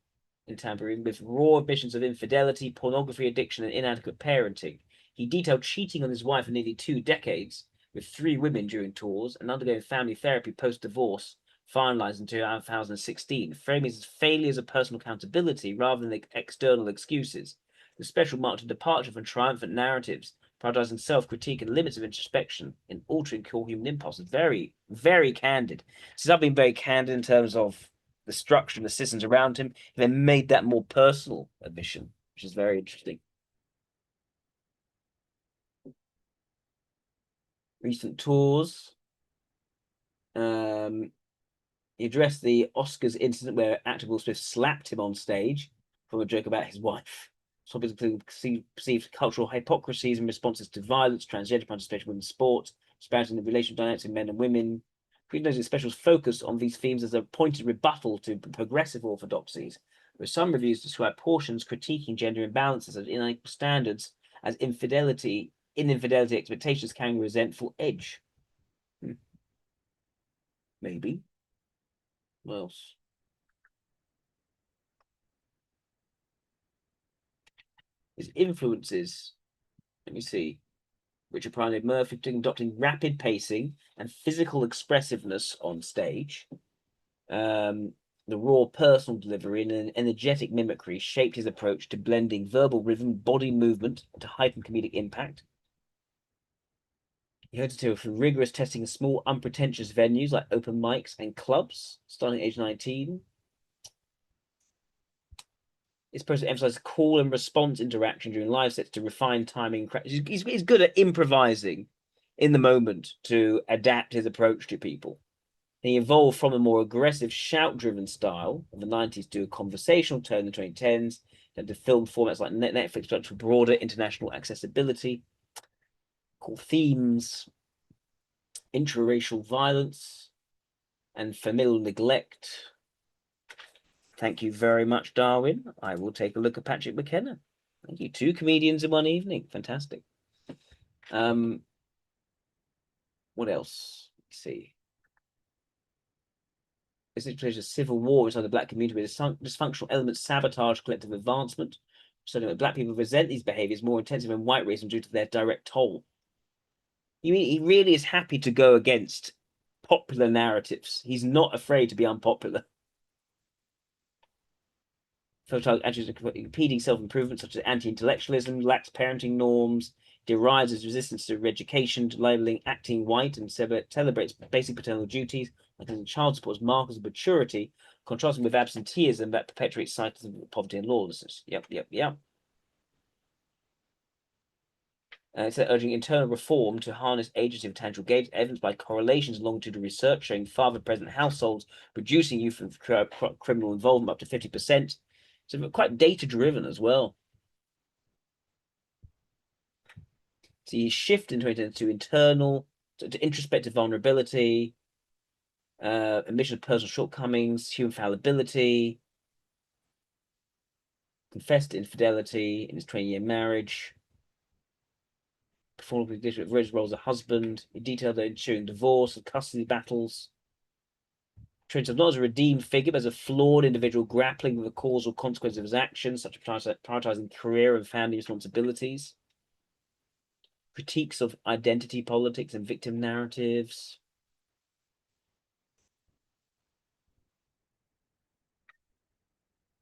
in Tambourine with raw admissions of infidelity, pornography addiction, and inadequate parenting. He detailed cheating on his wife for nearly 2 decades, with 3 women during tours, and undergoing family therapy post-divorce, finalized in 2016, framing his failures of personal accountability rather than external excuses. The special marked a departure from triumphant narratives, prioritizing self-critique and limits of introspection in altering core human impulses. Very, very candid. Since I've been very candid in terms of the structure and the systems around him, they made that more personal admission, which is very interesting. Recent tours. He addressed the Oscars incident where actor Will Smith slapped him on stage from a joke about his wife. Topics include perceived cultural hypocrisies in responses to violence, transgender participation in sports, disparity in the relational dynamics of men and women. Green noted special focus on these themes as a pointed rebuttal to progressive orthodoxies, where some reviews describe portions critiquing gender imbalances and unequal standards as infidelity expectations carrying a resentful edge. Maybe. What else? His influences, let me see. Richard Pryor Murphy adopting rapid pacing and physical expressiveness on stage. The raw personal delivery and an energetic mimicry shaped his approach to blending verbal rhythm, body movement to heighten comedic impact. He had to do for rigorous testing in small, unpretentious venues like open mics and clubs, starting at age 19. It's supposed to emphasize call and response interaction during live sets to refine timing. He's good at improvising in the moment to adapt his approach to people. And he evolved from a more aggressive, shout-driven style of the 90s to a conversational tone in the 2010s, and to film formats like Netflix, but for broader international accessibility. Core themes, intraracial violence, and familial neglect. Thank you very much, Darwin. I will take a look at Patrick McKenna. Thank you. 2 comedians in one evening. Fantastic. What else? Let's see. This is a civil war inside the black community where dysfunctional elements sabotage collective advancement. So that black people resent these behaviors more intensely than white racism due to their direct toll. You mean he really is happy to go against popular narratives? He's not afraid to be unpopular. Impeding self-improvement, such as anti-intellectualism, lax parenting norms, derides his resistance to education, to labeling acting white, and celebrates basic paternal duties, like child support as markers of maturity, contrasting with absenteeism that perpetuates cycles of poverty and lawlessness. Yep. It's urging internal reform to harness agency of tangible gains, evidenced by correlations and longitudinal research showing father-present households reducing youth and criminal involvement up to 50%. So quite data-driven as well. So you shift into internal, to introspective vulnerability, admission of personal shortcomings, human fallibility, confessed infidelity in his 20-year marriage, performed with various roles as a husband. He detailed the ensuing divorce and custody battles. Trains him not as a redeemed figure, but as a flawed individual grappling with the causal consequences of his actions, such as prioritizing career and family responsibilities. Critiques of identity politics and victim narratives.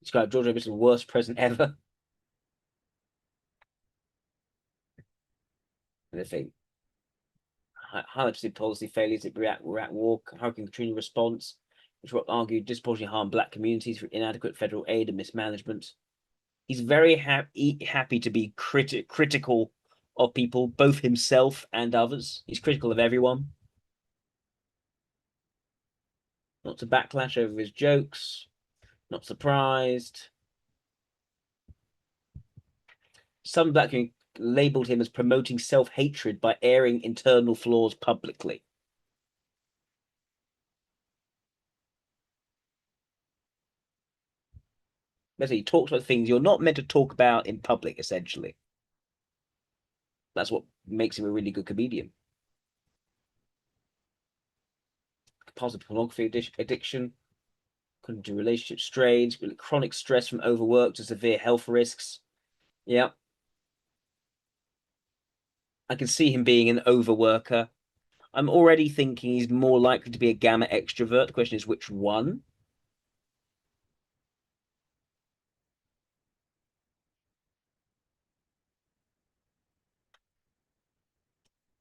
Described George Bush's worst president ever. And they think highlights policy failures at Iraq War, Hurricane Katrina response, which argued disproportionately harm black communities through inadequate federal aid and mismanagement. He's very happy to be critical of people, both himself and others. He's critical of everyone. Not to backlash over his jokes. Not surprised. Some black community labeled him as promoting self-hatred by airing internal flaws publicly. Basically, he talks about things you're not meant to talk about in public, essentially. That's what makes him a really good comedian. Compulsive pornography addiction, to relationship strains, chronic stress from overwork to severe health risks. Yeah. I can see him being an overworker. I'm already thinking he's more likely to be a gamma extrovert. The question is which one?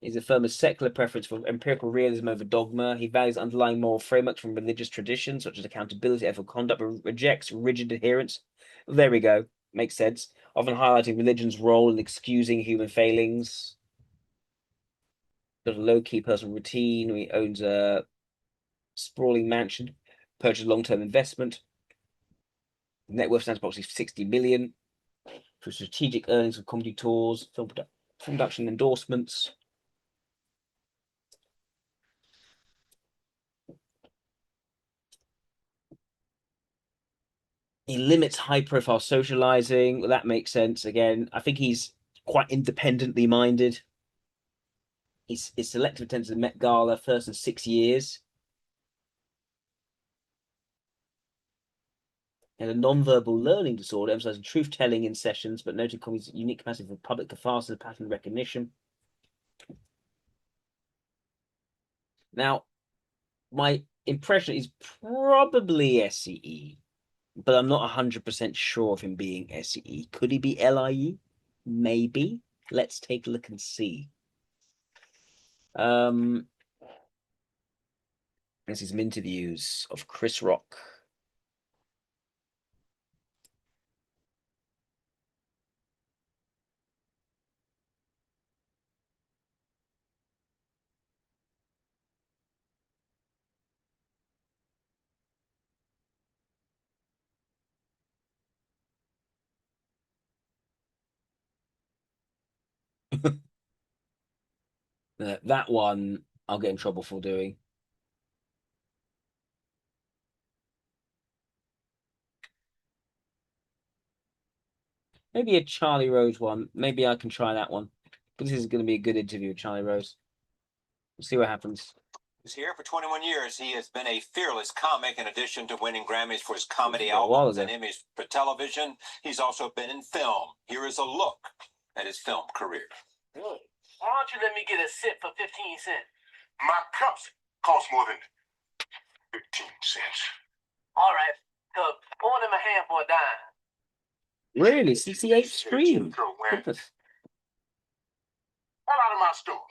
He's affirms a secular preference for empirical realism over dogma. He values underlying moral frameworks from religious traditions, such as accountability, ethical conduct, but rejects rigid adherence. There we go. Makes sense. Often highlighting religion's role in excusing human failings. Got a low-key personal routine. He owns a sprawling mansion, purchased long-term investment. Net worth stands approximately 60 million. For strategic earnings of comedy tours, film production endorsements. He limits high-profile socializing. Well, that makes sense. Again, I think he's quite independently minded. He's selective attendance at the Met Gala first in 6 years. He had a non-verbal learning disorder, emphasizing truth-telling in sessions, but noted comedy's unique capacity for public catharsis and pattern recognition. Now, my impression is probably SCE, but I'm not 100% sure of him being SCE. Could he be LIE? Maybe. Let's take a look and see. This is some interviews of Chris Rock. That one I'll get in trouble for doing. Maybe a Charlie Rose one. Maybe I can try that one. But this is going to be a good interview with Charlie Rose. We'll see what happens. He's here for 21 years. He has been a fearless comic in addition to winning Grammys for his comedy albums and Emmys for television. He's also been in film. Here is a look at his film career. Why don't you let me get a sip for 15 cents? My cups cost more than 15 cents. All right, so pour them a hand for a dime. Really? 68 stream? Hell out of my store.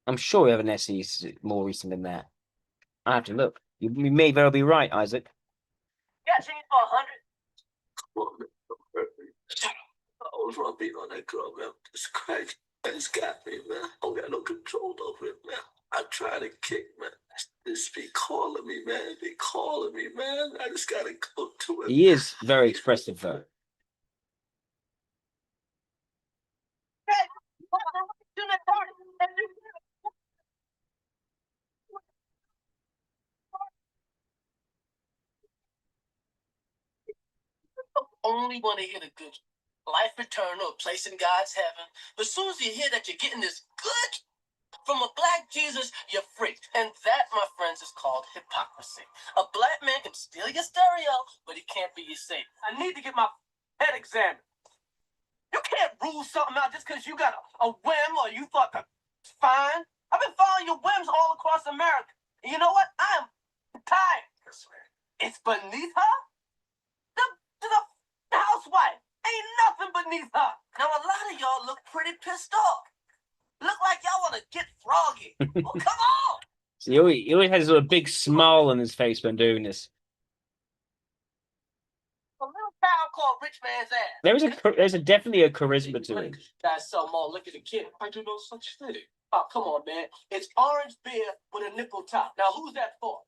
I'm sure we have an SE more recent than that. I have to look. You may very well be right, Isaac. Got change for 100? I was running on that girl, man. This crack, it's got me, man. I don't got no control over it, man. I try to kick, man. This be calling me, man. Be calling me, man. I just gotta go to it. He is very expressive, though. only want to hear the good life eternal, place in God's heaven. But as soon as you hear that you're getting this good from a black Jesus, you're freaked. And that, my friends, is called hypocrisy. A black man can steal your stereo, but he can't be your savior. I need to get my head examined. You can't rule something out just because you got a whim or you thought it's fine. I've been following your whims all across America. And you know what? I am tired. It's beneath her? The housewife. Ain't nothing beneath her. Now, a lot of y'all look pretty pissed off. Look like y'all want to get froggy. Well, come on. So he always has a big smile on his face when doing this. A little town called Rich Man's Ass. There's definitely a charisma to him. Guys sell more liquor to kid. I do no such thing. Oh, come on, man. It's orange beer with a nickel top. Now, who's that for?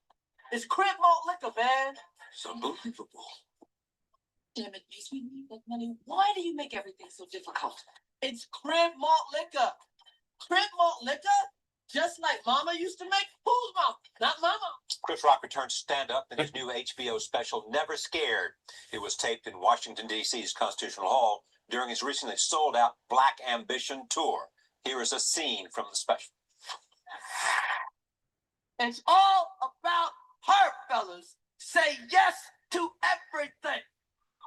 It's crib malt liquor, man. It's unbelievable. Damn it, Mace, we need that money. Why do you make everything so difficult? It's crib malt liquor. Crib malt liquor? Just like Mama used to make? Who's Mama? Not Mama. Chris Rock returns stand-up in his new HBO special, Never Scared. It was taped in Washington, D.C.'s Constitutional Hall during his recently sold-out Black Ambition tour. Here is a scene from the special. It's all about her, fellas. Say yes to everything.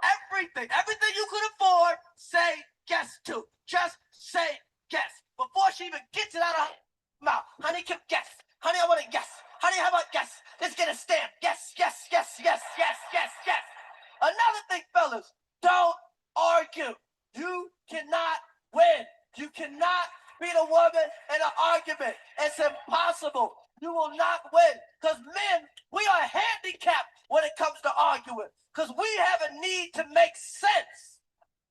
Everything. Everything you could afford, say yes to. Just say yes. Before she even gets it out of her mouth. Honey, yes. Honey, I want a yes. Honey, how about yes? Let's get a stamp. Yes, yes, yes, yes, yes, yes, yes. Another thing, fellas, don't argue. You cannot win. You cannot beat a woman in an argument. It's impossible. You will not win. Because men, we are handicapped when it comes to arguing. Because we have a need to make sense.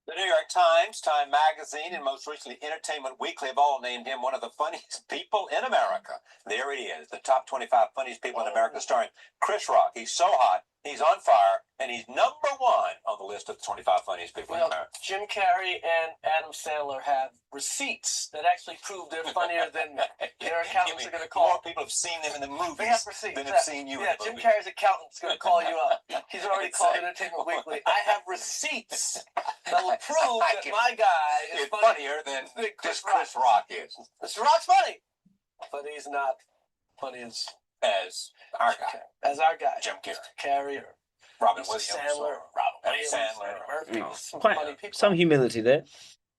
The New York Times, Time Magazine, and most recently Entertainment Weekly have all named him one of the funniest people in America. There it is, the top 25 funniest people in America, starring Chris Rock. He's so hot, he's on fire, and he's #1 on the list of the 25 funniest people in America. Jim Carrey and Adam Sandler have receipts that actually prove they're funnier than their accountants are going to call. More people have seen them in the movies They have receipts than have seen you in the Jim movie. Carrey's accountant's going to call you up. He's already called Entertainment Weekly. I have receipts that will prove that my guy is funnier than Chris Rock is. Mr. Rock's funny, but he's not funny as our guy. As our guy, Jim Carrey or Robin Williams, Sandler, Murphy. Funny people. Some humility there.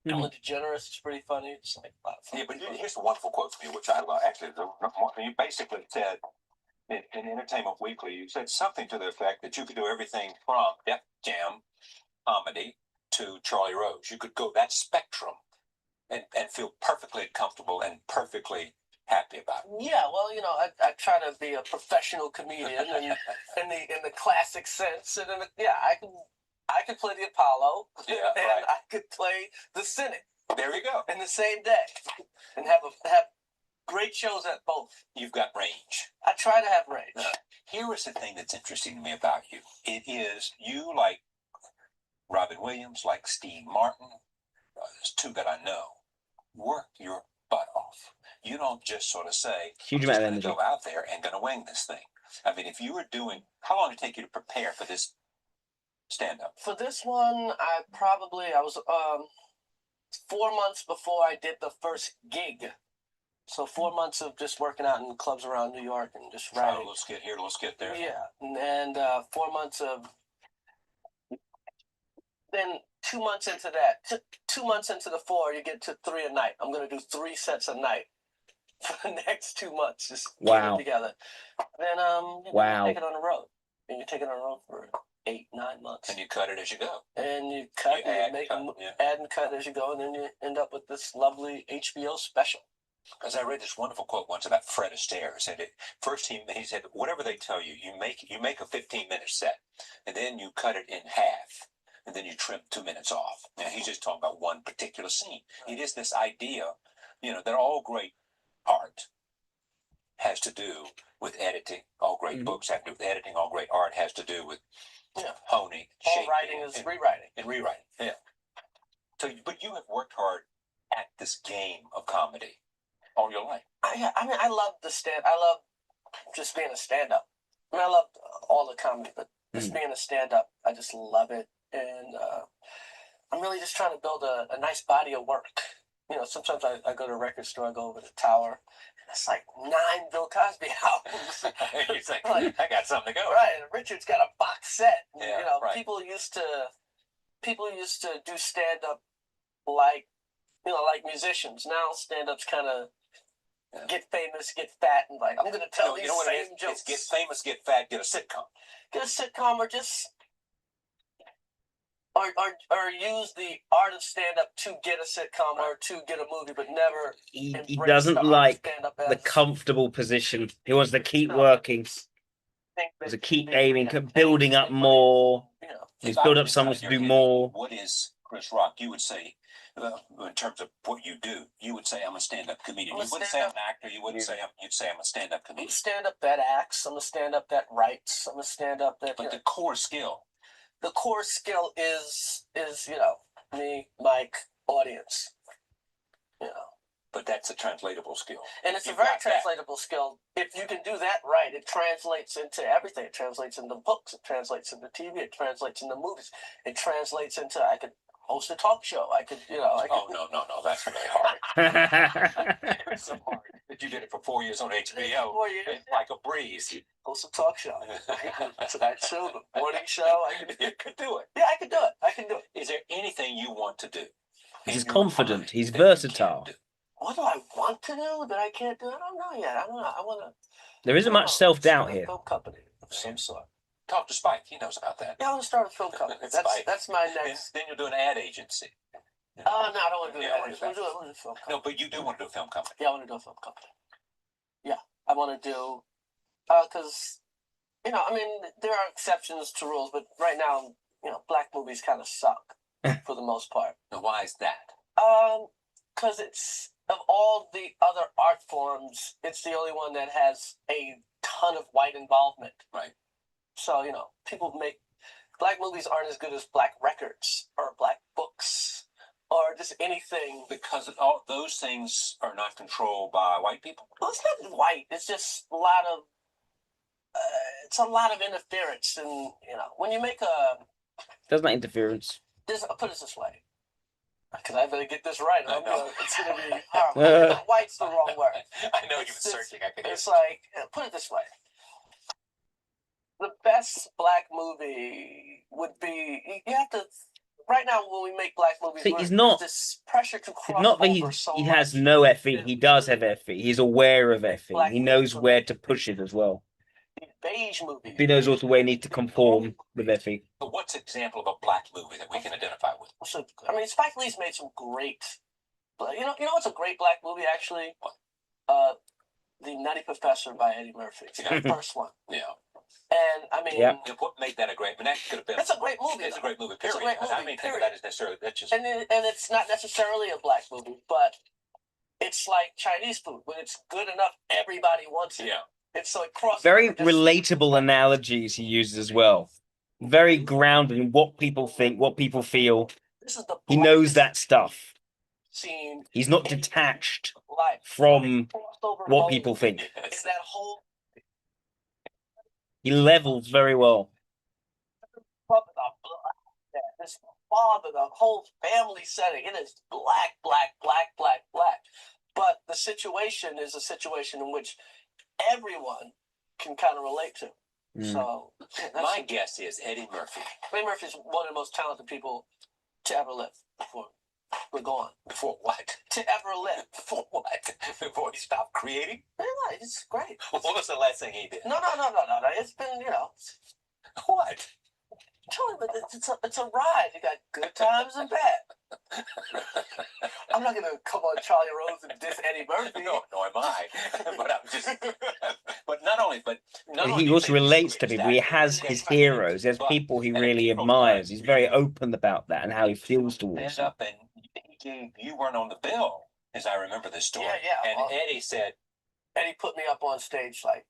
Ellen DeGeneres is pretty funny. It's like a lot of fun. Yeah, but here's a wonderful quote from you, which I love. Actually, you basically said in Entertainment Weekly, you said something to the effect that you could do everything from Def Jam comedy to Charlie Rose. You could go that spectrum and feel perfectly comfortable and perfectly happy about it. Yeah, well, I try to be a professional comedian and in the classic sense, and I could play the Apollo, Yeah, and right. I could play the Senate There you go. in the same day, and have great shows at both. You've got range. I try to have range. Here is the thing that's interesting to me about you. It is you, like Robin Williams, like Steve Martin, there's two that I know, work your butt off. You don't just sort of say, Huge I'm amount just of going to energy. go out there and going to wing this thing. I mean, if you were doing, how long did it take you to prepare for this stand-up? For this one, I was 4 months before I did the first gig. So 4 months of just working out in clubs around New York and just writing. So let's get here, let's get there. Yeah, and 4 months of. Then 2 months into that, 2 months into the 4, you get to 3 a night. I'm going to do 3 sets a night for the next 2 months. Just keep it together. Then you take it on the road. And you take it on the road for 8, 9 months. And you cut it as you go. And you cut, You add, make cut, add and cut as you go, and then you end up with this lovely HBO special. Because I read this wonderful quote once about Fred Astaire. First he said, whatever they tell you, you make a 15-minute set, and then you cut it in half, and then you trim 2 minutes off. Now he's just talking about one particular scene. It is this idea, that all great art has to do with editing. All great books have to do with editing. All great art has to do with honing, All shaping, writing is rewriting. and rewriting. Yeah. So, but you have worked hard at this game of comedy all your life. I love I love just being a stand-up. I love all the comedy, but just being a stand-up, I just love it. and I'm really just trying to build a nice body of work. You know, sometimes I go to a record store, I go over the tower, and it's like 9 Bill Cosby albums. You think, I got something to go. Right, and Richard's got a box set. Yeah, you know, right. people used to do stand up like, you know, like musicians. Now stand ups kind of get famous, get fat, and like, I'm gonna tell these what it same is? jokes. It's get famous, get fat, get a sitcom. Get a sitcom, or just or use the art of stand up to get a sitcom or to get a movie, but never. He embrace doesn't the art of like stand-up the as comfortable position. He wants to keep working, thing that to keep they aiming, create. building up more. You know, He's If I built were up to someone inside to your do head, more. What is Chris Rock? You would say, in terms of what you do, you would say I'm a stand-up comedian. I'm a You wouldn't say I'm an stand-up- actor. You wouldn't say you'd say I'm a stand-up I'm a comedian. stand-up that acts. I'm a stand-up that writes. I'm a stand-up that. But the core skill, The core skill is you know, me, Mike, audience. You know, but that's a translatable skill. and it's a You've very got that. translatable skill. If you can do that right, it translates into everything. It translates into books. It translates into TV. It translates into movies. It translates into I could host a talk show. I could, you know. Oh no, that's really hard. It's so hard that you did it for 4 years on HBO. 4 years, It's like a breeze. host a talk show. Tonight show, the morning show. You could do it. Yeah, I can do it. I can do it. Is there anything you want to do? He's in your confident. mind He's that you can't versatile. do? What do I want to do that I can't do? I don't know yet. I don't know. I want to. There isn't much self-doubt here. Film company of some sort. Talk to Spike. He knows about that. Yeah, I want to start a film company. Spike. That's my next. Then you'll do an ad agency. Oh no, I don't want to do Yeah, that. I I want to want to do a film company. No, but you do want to do a film company. Yeah, I want to do a film company. Yeah, I want to do because you know, I mean, there are exceptions to rules, but right now, you know, black movies kind of suck for the most part. Now, why is that? Because it's of all the other art forms, it's the only one that has a ton of white involvement. Right. So, you know, people make black movies aren't as good as black records or black books or just anything. Because all those things are not controlled by white people. Well, it's not white. It's just a lot of. It's a lot of interference, and you know, when you make a. Doesn't that interference? I'll put it this way, because I better get this right. I know. It's gonna be horrible. White's the wrong word. I know you've been searching. I can hear. It's like, put it this way. The best black movie would be, you have to, right now when we make black movies, See, he's not- there's this pressure to cross Not that over so he much. has no FE. He does have FE. He's aware of FE. He knows where to push it as well. These beige movies. He knows also where he needs to conform with FE. So what's an example of a black movie that we can identify with? So, I mean, Spike Lee's made some great, you know what's a great black movie actually? The Nutty Professor by Eddie Murphy. Yeah. The first one. Yeah. And I mean, Yeah. What made that a great? But that could have been. it's a great movie. It's a great movie. It's a Period. great I movie, mean, think of period. that as necessarily. That's just. And it's not necessarily a black movie, but it's like Chinese food. When it's good enough, everybody wants it. Yeah. It's so it crosses. Very just- relatable analogies he uses as well. Very grounded in what people think, what people feel. This is the He knows that stuff. scene. He's not detached Life from crossover what mode people think. in that whole He levels very well. this father, the whole family setting. It is black, black, black, black, black. But the situation is a situation in which everyone can kind of relate to. So My guess is Eddie Murphy. Eddie Murphy is one of the most talented people to ever live before we're gone. Before what? To ever live. Before what? Before he stopped creating? Yeah, it's great. What was the last thing he did? No. It's been, you know. What? Totally, but it's a ride. You got good times and bad. I'm not gonna come on Charlie Rose and diss Eddie Murphy. No, am I? But I'm just. But not only. He also relates to people. He has his heroes. He has people he really admires. He's very open about that and how he feels towards Stand them. up and you weren't on the bill, as I remember this story. Yeah. And Well, Eddie said, Eddie put me up on stage like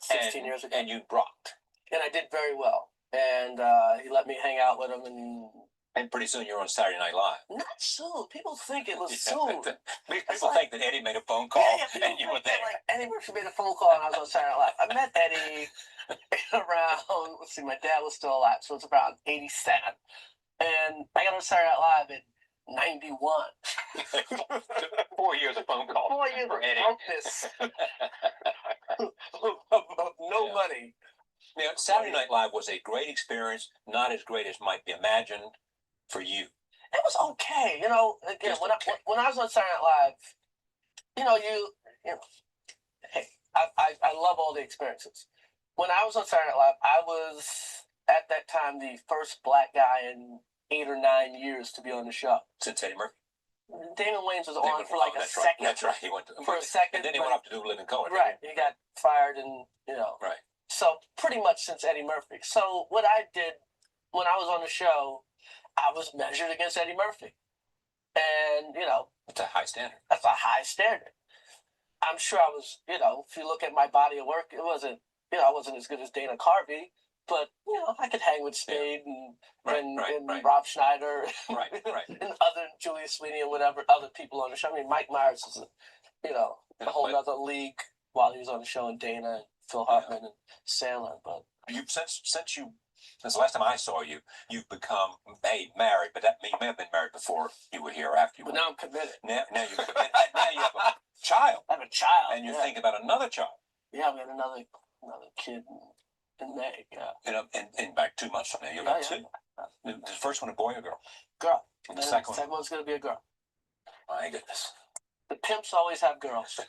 16 years ago, and you rocked. and I did very well. And he let me hang out with him, and And pretty soon you're on Saturday Night Live. Not soon. People think it was Yeah, soon. People think that Eddie made a phone call people and you were think there. that, like, Eddie Murphy made a phone call and I was on Saturday Night Live. I met Eddie around, let's see, my dad was still alive, so it's around 87. And I got on Saturday Night Live in 91. 4 years of phone calls. 4 years for of Eddie. brokenness. No Yeah. money. Now, Saturday Night Live was a great experience, not as great as might be imagined for you. It was okay, you know. Again, Just when okay. I was on Saturday Night Live, you know, hey, I love all the experiences. When I was on Saturday Night Live, I was at that time the first black guy in 8 or 9 years to be on the show. Since Eddie Murphy. Damon Wayans was They on went- for like oh, a that's second. Right. That's right. He went to, For a second, and then he but- went off to do Living Color. Right. He got fired, and you know. Right. So pretty much since Eddie Murphy. So what I did when I was on the show, I was measured against Eddie Murphy, and you know, It's a high standard. that's a high standard. I'm sure I was, you know, if you look at my body of work, it wasn't, you know, I wasn't as good as Dana Carvey, but you know, I could hang with Spade and Right, and, right, and right. Rob Schneider, Right, right. and other Julius Sweeney and whatever other people on the show. I mean, Mike Myers is, you know, a Yeah, whole but- other league while he was on the show, and Dana, and Phil Hartman, and Sandler. But Since the last time I saw you, you've become married, but you may have been married before you were here or after you but were. now I'm committed. Now you now you have a child, I have a child, and you're yeah. thinking about another child. Yeah, we had another kid in May. Yeah, In about 2 months from now, you'll have two. The first one a boy or girl? girl. And And the second one? one's gonna be a girl. My goodness. The pimps always have girls.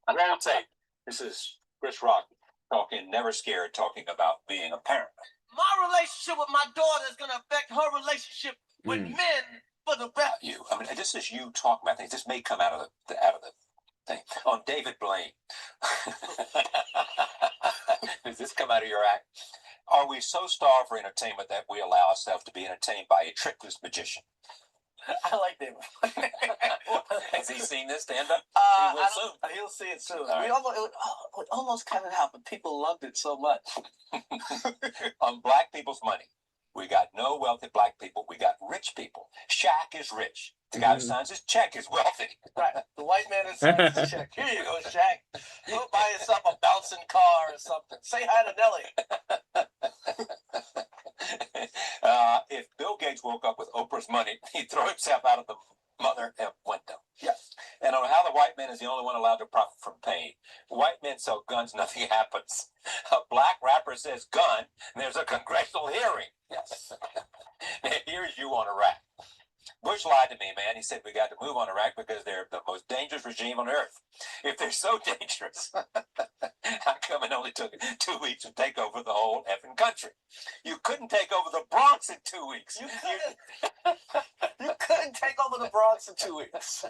Roll tape. This is Chris Rock talking, never scared, talking about being a parent. My relationship with my daughter is gonna affect her relationship with men for the better. You. I mean, this is you talking about things. This may come out of the thing. On David Blaine. Does this come out of your act? Are we so starved for entertainment that we allow ourselves to be entertained by a trickless magician? I like David. Has he seen this stand up? I He will don't- soon. He'll see it soon. All right. We almost cut it out, but people loved it so much. On black people's money, we got no wealthy black people. We got rich people. Shaq is rich. The guy who signs his check is wealthy. Right. The white man is signing the check. Here you go, Shaq. Go buy yourself a bouncing car or something. Say hi to Nelly. If Bill Gates woke up with Oprah's money, he'd throw himself out of the mother window. Yes. And on how the white man is the only one allowed to profit from pain. White men sell guns, nothing happens. A black rapper says gun, and there's a congressional hearing. Yes. And here's you on Iraq. Bush lied to me, man. He said we got to move on Iraq because they're the most dangerous regime on earth. If they're so dangerous, how come it only took 2 weeks to take over the whole effing country? You couldn't take over the Bronx in 2 weeks. You couldn't take over the Bronx in 2 weeks.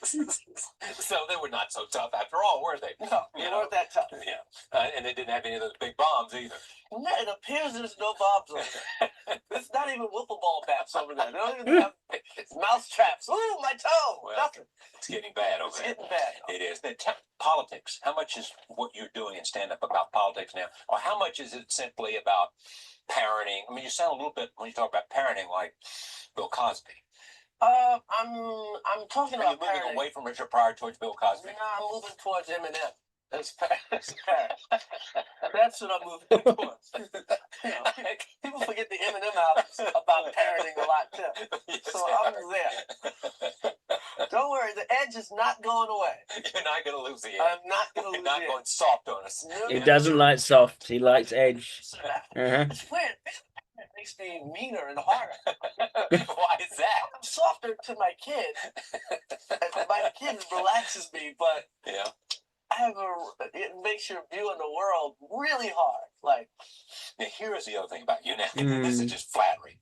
So they were not so tough after all, were they? No, they weren't that tough. Yeah. And they didn't have any of those big bombs either. No, it appears there's no bombs over there. There's not even wiffle ball bats over there. They don't even have mouse traps. Ooh, my toe. Well, Nothing. It's getting bad over It's there. getting bad. It is. Politics. How much is what you're doing in stand-up about politics now? Or how much is it simply about parenting? I mean, you sound a little bit, when you talk about parenting, like Bill Cosby. I'm talking Are you about moving parenting. away from Richard Pryor towards Bill Cosby? No, I'm moving towards Eminem. That's parents. That's what I'm moving towards. You know, people forget the Eminem albums about parenting a lot too. Yes, So they I'm are. there. Don't worry, the edge is not going away. You're not going to lose the edge. I'm not going to You're lose not the going edge. soft on us. No, He doesn't like soft. He likes edge. Uh-huh. It's weird. It makes me meaner and harder. Why is that? I'm softer to my kid. My kid relaxes me, but Yeah. it makes your view in the world really hard. Like, Now, here is the other thing about you now. This is just flattery.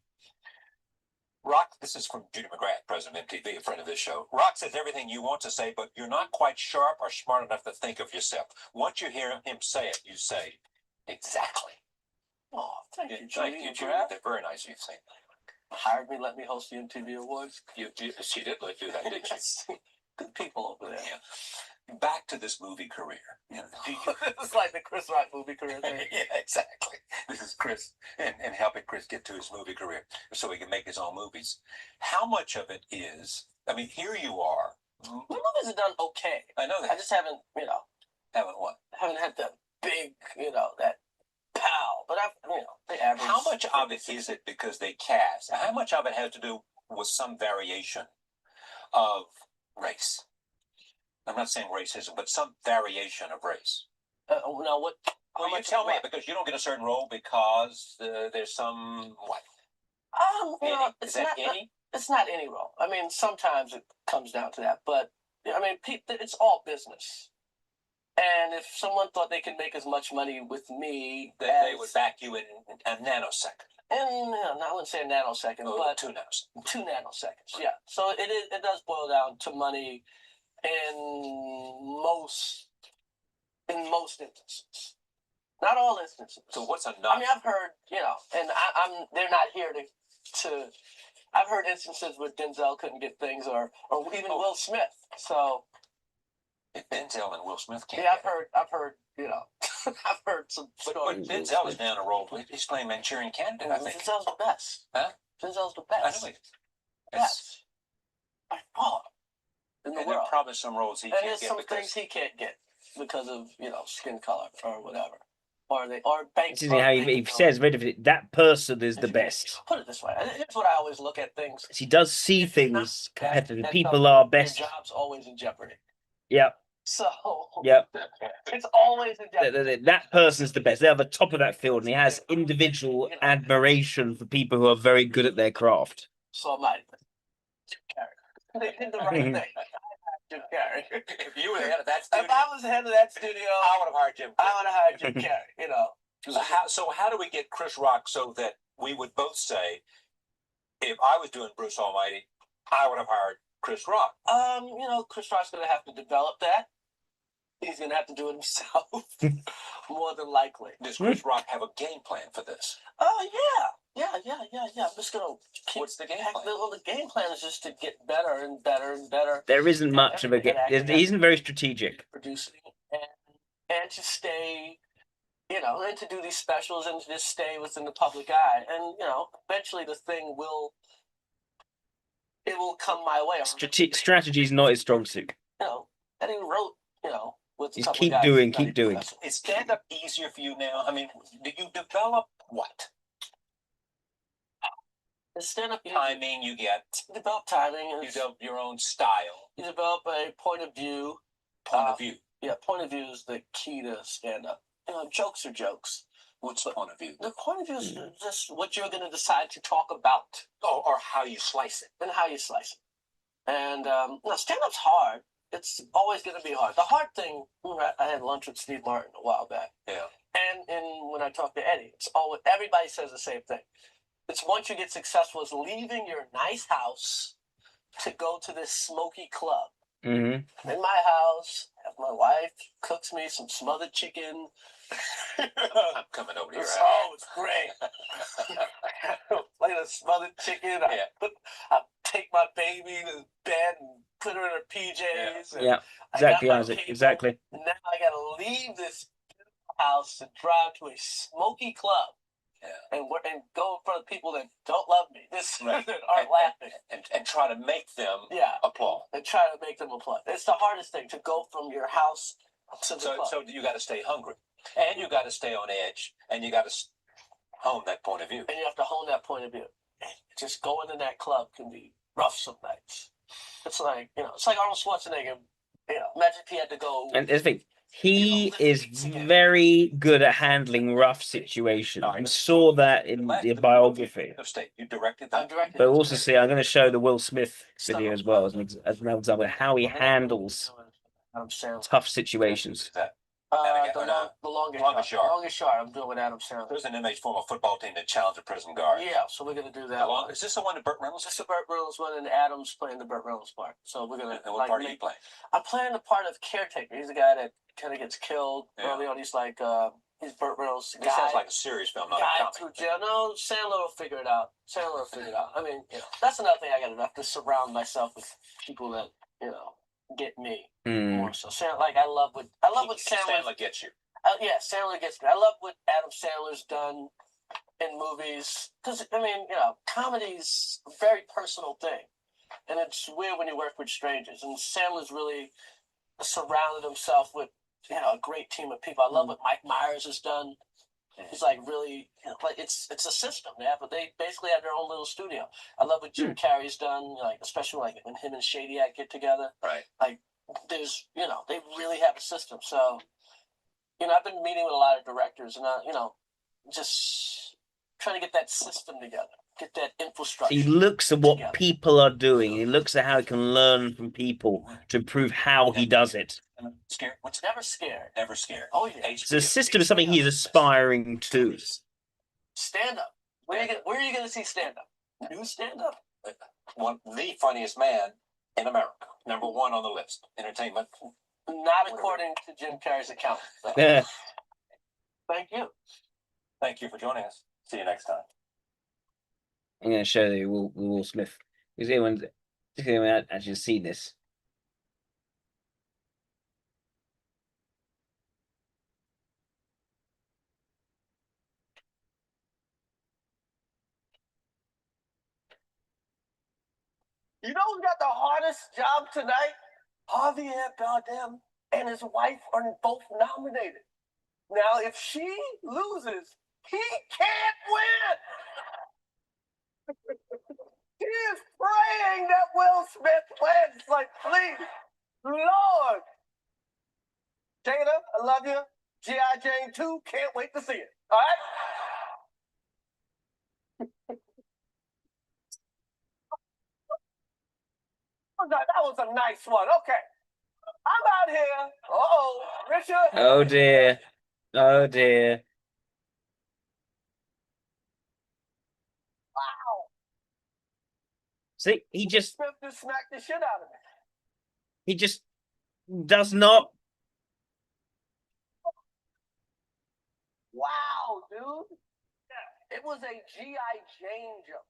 Rock, this is from Judy McGrath, president of MTV, a friend of this show. Rock says everything you want to say, but you're not quite sharp or smart enough to think of yourself. Once you hear him say it, you say, exactly. oh, thank you, Thank Julie. you, Judy. They're very nice of you to say that. Hired me, let me host the MTV Awards. She did let you do that, didn't she? Good people over there. Yeah. back to this movie career. You know, do you, It's like the Chris Rock movie career thing. yeah, exactly. This is Chris and helping Chris get to his movie career so he can make his own movies. How much of it is? I mean, here you are. My movies have done okay. I know that. I just haven't, Haven't what? haven't had the big, that pow. But I've, the average. How much of it is it because they cast? How much of it has to do with some variation of race? I'm not saying racism, but some variation of race. Now what? Well, you tell me, because you don't get a certain role because there's some what? It's Is that not. any? It's not any role. I mean, sometimes it comes down to that, but I mean, it's all business. And if someone thought they could make as much money with me, They would back you in a nanosecond. And I wouldn't say a nanosecond, but 2 nanoseconds. 2 nanoseconds. Yeah. So it does boil down to money in most instances. Not all instances. So what's enough? I mean, I've heard, and they're not here to. I've heard instances where Denzel couldn't get things, or even Will Smith. So. If Denzel and Will Smith can't. Yeah, I've heard, I've heard some stories. But Denzel is down the road. He's playing Manchurian Candidate, I think. Denzel's the best. Huh? Denzel's the I best. know he is. Best. By far. In the And world. there are probably some roles he and can't there's get some because things he can't get because of, skin color or whatever. Or bank. It's interesting how he says very different. That person is the best. Put it this way. Here's what I always look at things. He does see things competitively. And People are best. Your job's always in jeopardy. Yep. So. Yep. It's always in jeopardy. That person's the best. They're the top of that field, and he has individual admiration for people who are very good at their craft. So am I. Jim Carrey. They did the right thing. Jim Carrey. If you were the head of that studio, if I was the head of that studio, I would have hired Jim. I would have hired Jim Carrey. So how do we get Chris Rock so that we would both say, if I was doing Bruce Almighty, I would have hired Chris Rock? Chris Rock's going to have to develop that. He's going to have to do it himself, more than likely. Does Chris Rock have a game plan for this? Oh, yeah. I'm just going to keep... What's the game plan? Well, the game plan is just to get better and better and better. There isn't much of a game. He isn't very strategic. Producing and to stay, and to do these specials and to just stay within the public eye. And, eventually the thing will come my way. Strategy is not his strong suit. And he wrote, with just keep doing. Is stand-up easier for you now? I mean, do you develop what? The stand-up timing, you develop timing. You develop your own style. You develop a point of view. Yeah, point of view is the key to stand-up. Jokes are jokes. What's the point of view? The point of view is just what you're going to decide to talk about. Or how you slice it. And how you slice it. And stand-up's hard. It's always going to be hard. The hard thing, I had lunch with Steve Martin a while back. Yeah. And when I talked to Eddie, it's always, everybody says the same thing. It's once you get successful, it's leaving your nice house to go to this smoky club. Mm-hmm. I'm in my house, have my wife cooks me some smothered chicken. I'm coming over to your house. Oh, it's great. Like a smothered chicken. I take my baby to bed and put her in her PJs. Yeah, exactly, Isaac. Exactly. And now I got to leave this house and drive to a smoky club. Yeah. And go in front of people that don't love me, that aren't laughing, and try to make them applaud. And try to make them applaud. It's the hardest thing to go from your house to the club. So you got to stay hungry, and you got to stay on edge, and you got to hone that point of view. And you have to hone that point of view. And just going in that club can be rough some nights. It's like it's like Arnold Schwarzenegger. Imagine if he had to go. And the thing. He is very good at handling rough situations. I saw that in the biography. You directed that? But also see, I'm going to show the Will Smith video as well as an example of how he handles tough situations. The longest yard. I'm doing with Adam Sandler. There's an MH former football team that challenged the prison guard. Yeah, so we're gonna do that. Is this the one that Burt Reynolds? This is the Burt Reynolds one, and Adam's playing the Burt Reynolds part. So we're gonna. And what part are you playing? I'm playing the part of caretaker. He's the guy that kind of gets killed early on. He's like he's Burt Reynolds. This sounds like a serious film, not a comic. Through jail. No, Sandler will figure it out. I mean, that's another thing I got to do. I have to surround myself with people that get me Hmm. more so. Like I love what Sandler gets you. Yeah, Sandler gets me. I love what Adam Sandler's done in movies because I mean, comedy's a very personal thing, and it's weird when you work with strangers. And Sandler's really surrounded himself with a great team of people. I love what Mike Myers has done. He's like really like it's a system. They basically have their own little studio. I love what Jim Carrey's done, like especially like when him and Shadyac get together. Right. Like there's they really have a system. So I've been meeting with a lot of directors and just trying to get that system together, get that infrastructure. He looks at what together. people are doing. He looks at how he can learn from people to improve how he does it. Scared? What's Never scared. Never scared. Oh yeah. So the system is something he's aspiring to. Stand up. Where are you gonna see stand up? New stand up. The funniest man in America. Number one on the list. Entertainment. Not according to Jim Carrey's account. So. Yeah. Thank you. Thank you for joining us. See you next time. I'm going to show you Will Smith. Because anyone actually seen this. You know who got the hardest job tonight? Javier Bardem and his wife are both nominated. Now, if she loses, he can't win. He is praying that Will Smith wins. Like, please, Lord. Jada, I love you. G.I. Jane 2, can't wait to see it. All right? That was a nice one. Okay. I'm out here. Uh-oh. Richard. Oh dear. Oh dear. Wow. See, he just Smith just smacked the shit out of me. he just does not. Wow, dude. It was a G.I. Jane jump.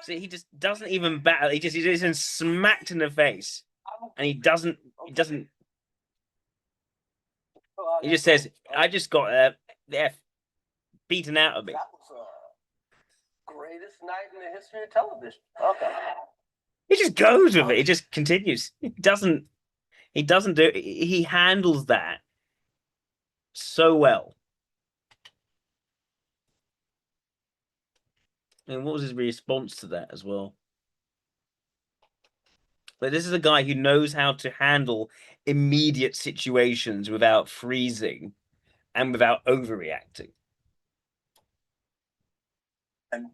See, he just doesn't even battle. He's just smacked in the face, and he doesn't. He just says, "I just got the F beaten out of me." That was greatest night in the history of television. Okay. He just goes with it. He just continues. He doesn't do. He handles that so well. And what was his response to that as well? But this is a guy who knows how to handle immediate situations without freezing and without overreacting. And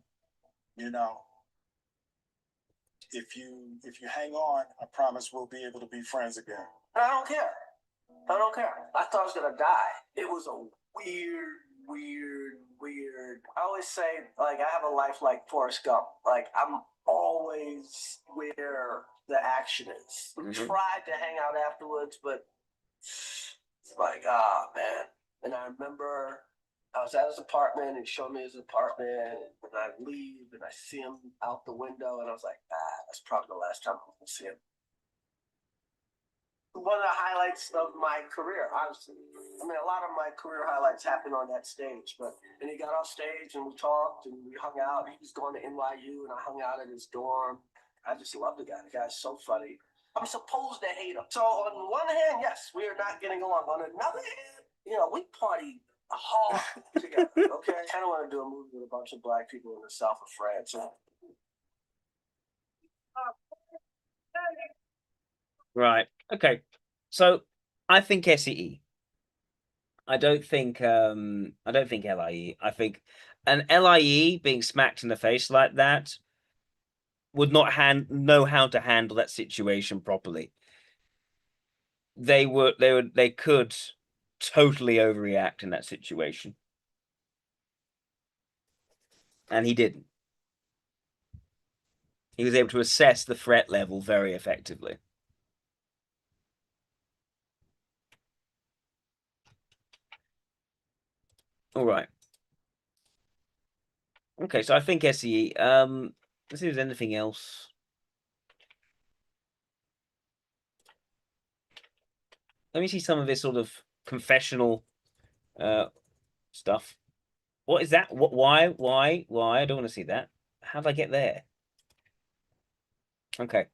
if you hang on, I promise we'll be able to be friends again. I don't care. I thought I was gonna die. It was a weird. I always say, like, I have a life like Forrest Gump. Like, I'm always where the action is. We tried to hang out afterwards, but it's like, man. And I remember I was at his apartment, and he showed me his apartment, and I leave, and I see him out the window, and I was like, that's probably the last time I'm gonna see him. One of the highlights of my career, honestly. I mean, a lot of my career highlights happened on that stage, but then he got off stage and we talked and we hung out. He was going to NYU and I hung out at his dorm. I just love the guy. The guy's so funny. I'm supposed to hate him. So on one hand, yes, we are not getting along. On another hand, we party hard together, okay? I kind of want to do a movie with a bunch of black people in the south of France. Right. Okay. So I think SEE. I don't think LIE. I think an LIE being smacked in the face like that would not know how to handle that situation properly. They could totally overreact in that situation. And he didn't. He was able to assess the threat level very effectively. All right. Okay, so I think SEE. Let's see if there's anything else. Let me see some of this sort of confessional stuff. What is that? What? Why? I don't want to see that. How do I get there? Okay.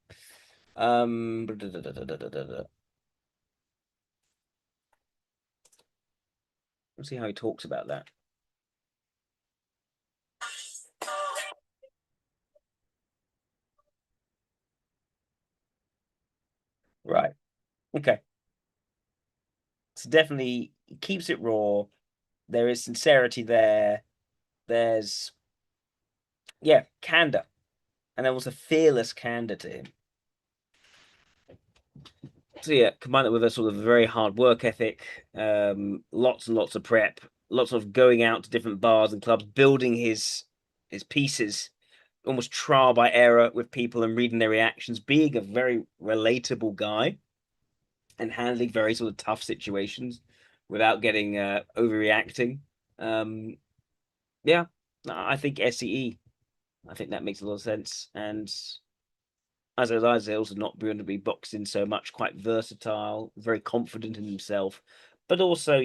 Let's see how he talks about that. Right. Okay. So definitely he keeps it raw. There is sincerity there. There's candor. And there was a fearless candor to him. So yeah, combine it with a sort of very hard work ethic, lots and lots of prep, lots of going out to different bars and clubs, building his pieces, almost trial by error with people and reading their reactions, being a very relatable guy and handling very sort of tough situations without getting overreacting. Yeah, I think SEE. I think that makes a lot of sense. And as Eliza also not going to be boxing so much, quite versatile, very confident in himself, but also,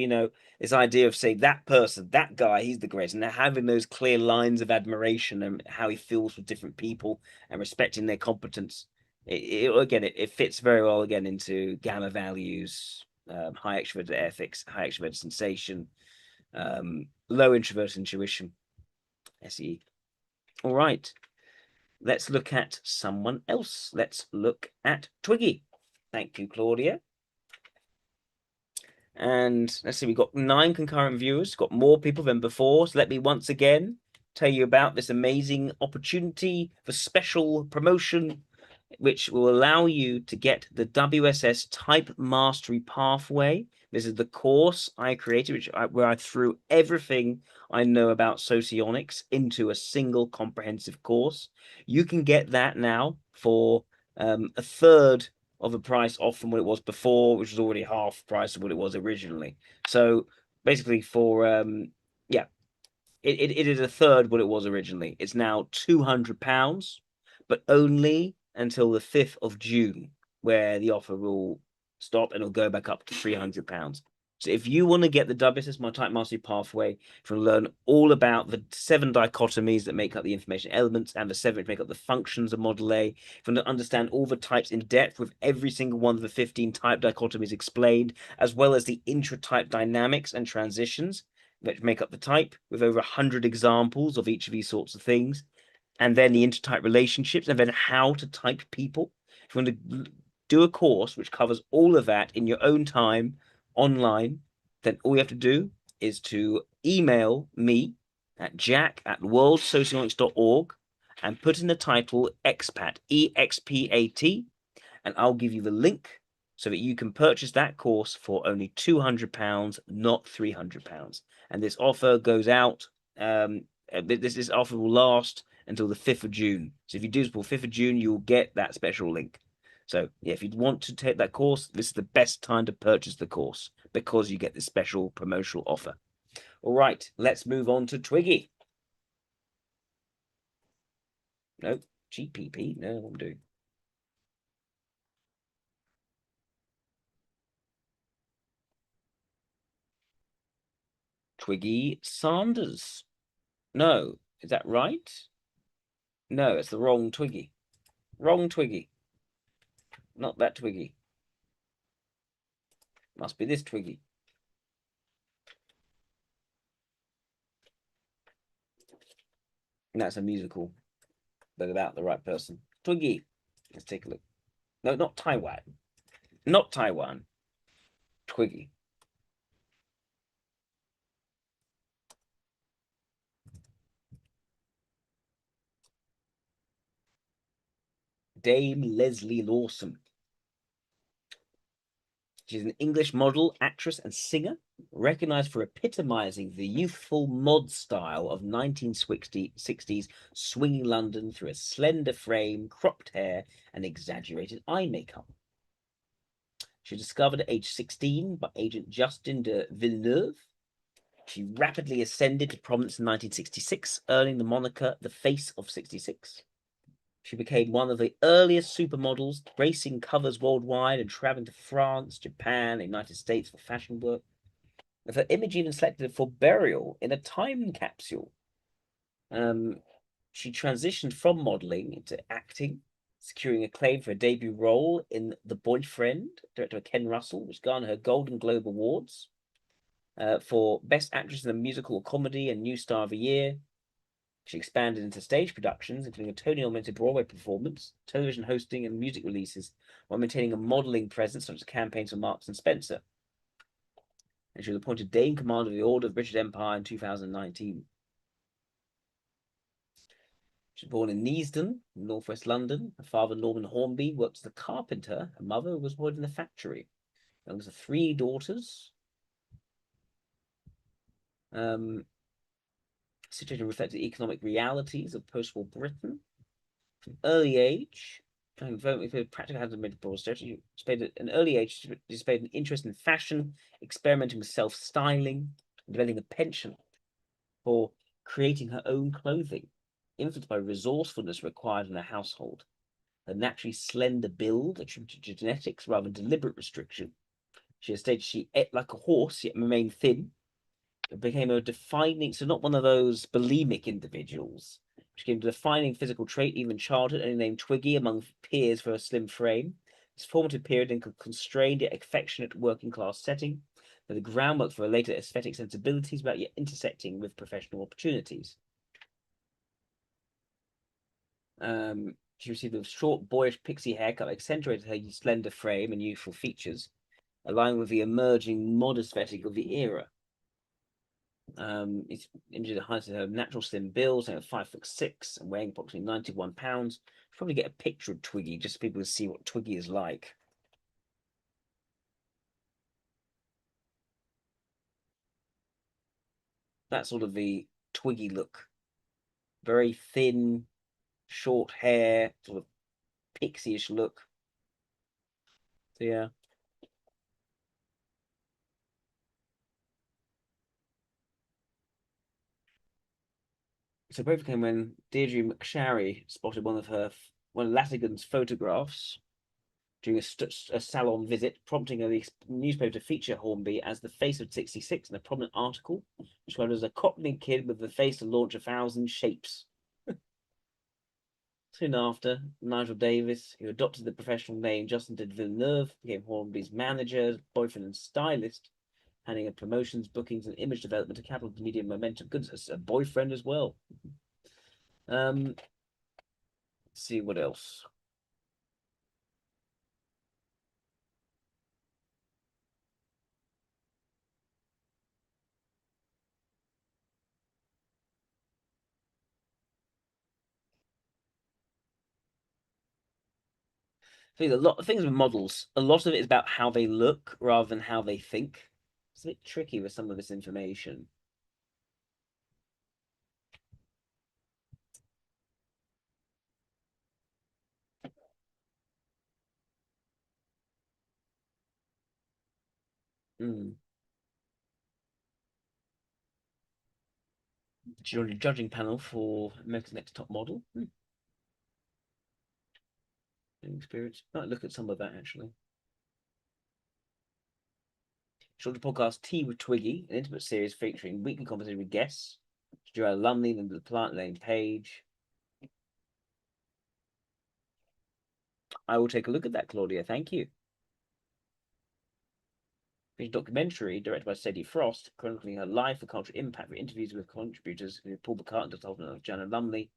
this idea of saying that person, that guy, he's the greatest, and having those clear lines of admiration and how he feels for different people and respecting their competence. It fits very well again into gamma values, high extroverted ethics, high extroverted sensation, low introverted intuition. SE. All right. Let's look at someone else. Let's look at Twiggy. Thank you, Claudia. And let's see, we've got 9 concurrent viewers, got more people than before. So let me once again tell you about this amazing opportunity for special promotion, which will allow you to get the WSS Type Mastery Pathway. This is the course I created, where I threw everything I know about socionics into a single comprehensive course. You can get that now for a third of the price off from what it was before, which was already half price of what it was originally. So basically for it is a third what it was originally. It's now £200, but only until the 5th of June, where the offer will stop and it'll go back up to £300. So if you want to get the WSS My Type Mastery Pathway, if you want to learn all about the 7 dichotomies that make up the information elements and the 7 which make up the functions of Model A, if you want to understand all the types in depth with every single one of the 15 type dichotomies explained, as well as the intra-type dynamics and transitions that make up the type, with over 100 examples of each of these sorts of things, and then the intertype relationships, and then how to type people. If you want to do a course which covers all of that in your own time online, then all you have to do is to email me at jack@worldsocionics.org and put in the title expat, EXPAT, and I'll give you the link so that you can purchase that course for only £200, not £300. And this offer goes out. This offer will last until the 5th of June. So if you do this before 5th of June, you'll get that special link. So yeah, if you want to take that course, this is the best time to purchase the course because you get this special promotional offer. All right, let's move on to Twiggy. No, GPP. No, I'm doing. Twiggy Sanders. No, is that right? No, it's the wrong Twiggy. Wrong Twiggy. Not that Twiggy. Must be this Twiggy. And that's a musical, but about the right person. Twiggy. Let's take a look. No, not Taiwan. Not Taiwan. Twiggy. Dame Leslie Lawson. She's an English model, actress, and singer, recognized for epitomizing the youthful mod style of 1960s swinging London through a slender frame, cropped hair, and exaggerated eye makeup. She was discovered at age 16 by agent Justin de Villeneuve. She rapidly ascended to prominence in 1966, earning the moniker the Face of 66. She became one of the earliest supermodels, racing covers worldwide and traveling to France, Japan, and the United States for fashion work. With her image even selected for burial in a time capsule. She transitioned from modeling into acting, securing acclaim for a debut role in The Boyfriend, directed by Ken Russell, which garnered her Golden Globe Awards for Best Actress in a Musical or Comedy and New Star of the Year. She expanded into stage productions, including a Tony-nominated Broadway performance, television hosting, and music releases, while maintaining a modeling presence such as campaigns for Marks and Spencer. And she was appointed Dame Commander of the Order of British Empire in 2019. She was born in Neasden, northwest London. Her father, Norman Hornby, worked as a carpenter. Her mother was employed in the factory. Youngest of 3 daughters. Situation reflected the economic realities of post-war Britain. From early age, practical hands made broad stage. She displayed at an early age. She displayed an interest in fashion, experimenting with self-styling, and developing a penchant for creating her own clothing, influenced by resourcefulness required in her household. Her naturally slender build attributed to genetics rather than deliberate restriction. She has stated she ate like a horse, yet remained thin. It became a defining, so not one of those bulimic individuals. She became a defining physical trait, even childhood, only named Twiggy among peers for her slim frame. This formative period in a constrained yet affectionate working class setting, with the groundwork for her later aesthetic sensibilities, about yet intersecting with professional opportunities. She received a short, boyish pixie haircut that accentuated her slender frame and youthful features, aligning with the emerging mod aesthetic of the era. It's images that highlighted her natural slim build, saying 5'6" and weighing approximately 91 pounds. Probably get a picture of Twiggy just so people can see what Twiggy is like. That's sort of the Twiggy look. Very thin, short hair, sort of pixie-ish look. So yeah. So both came when Deirdre McSharry spotted one of Latigan's photographs during a salon visit, prompting a newspaper to feature Hornby as the face of 66 in a prominent article, described as a Cockney kid with the face to launch 1,000 shapes. Soon after, Nigel Davis, who adopted the professional name Justin de Villeneuve, became Hornby's manager, boyfriend, and stylist, handling her promotions, bookings, and image development to capital media momentum. Good as a boyfriend as well. Let's see what else. So a lot of things with models, a lot of it is about how they look rather than how they think. It's a bit tricky with some of this information. Judging panel for America's Next Top Model. Experience. Might look at some of that actually. Shorter podcast Tea with Twiggy, an intimate series featuring weekly conversation with guests. Joanna Lumley and the Plant Lane Page. I will take a look at that, Claudia. Thank you. A documentary directed by Sadie Frost, chronicling her life and cultural impact with interviews with contributors Paul Bacart and Dr. Joanna Lumley.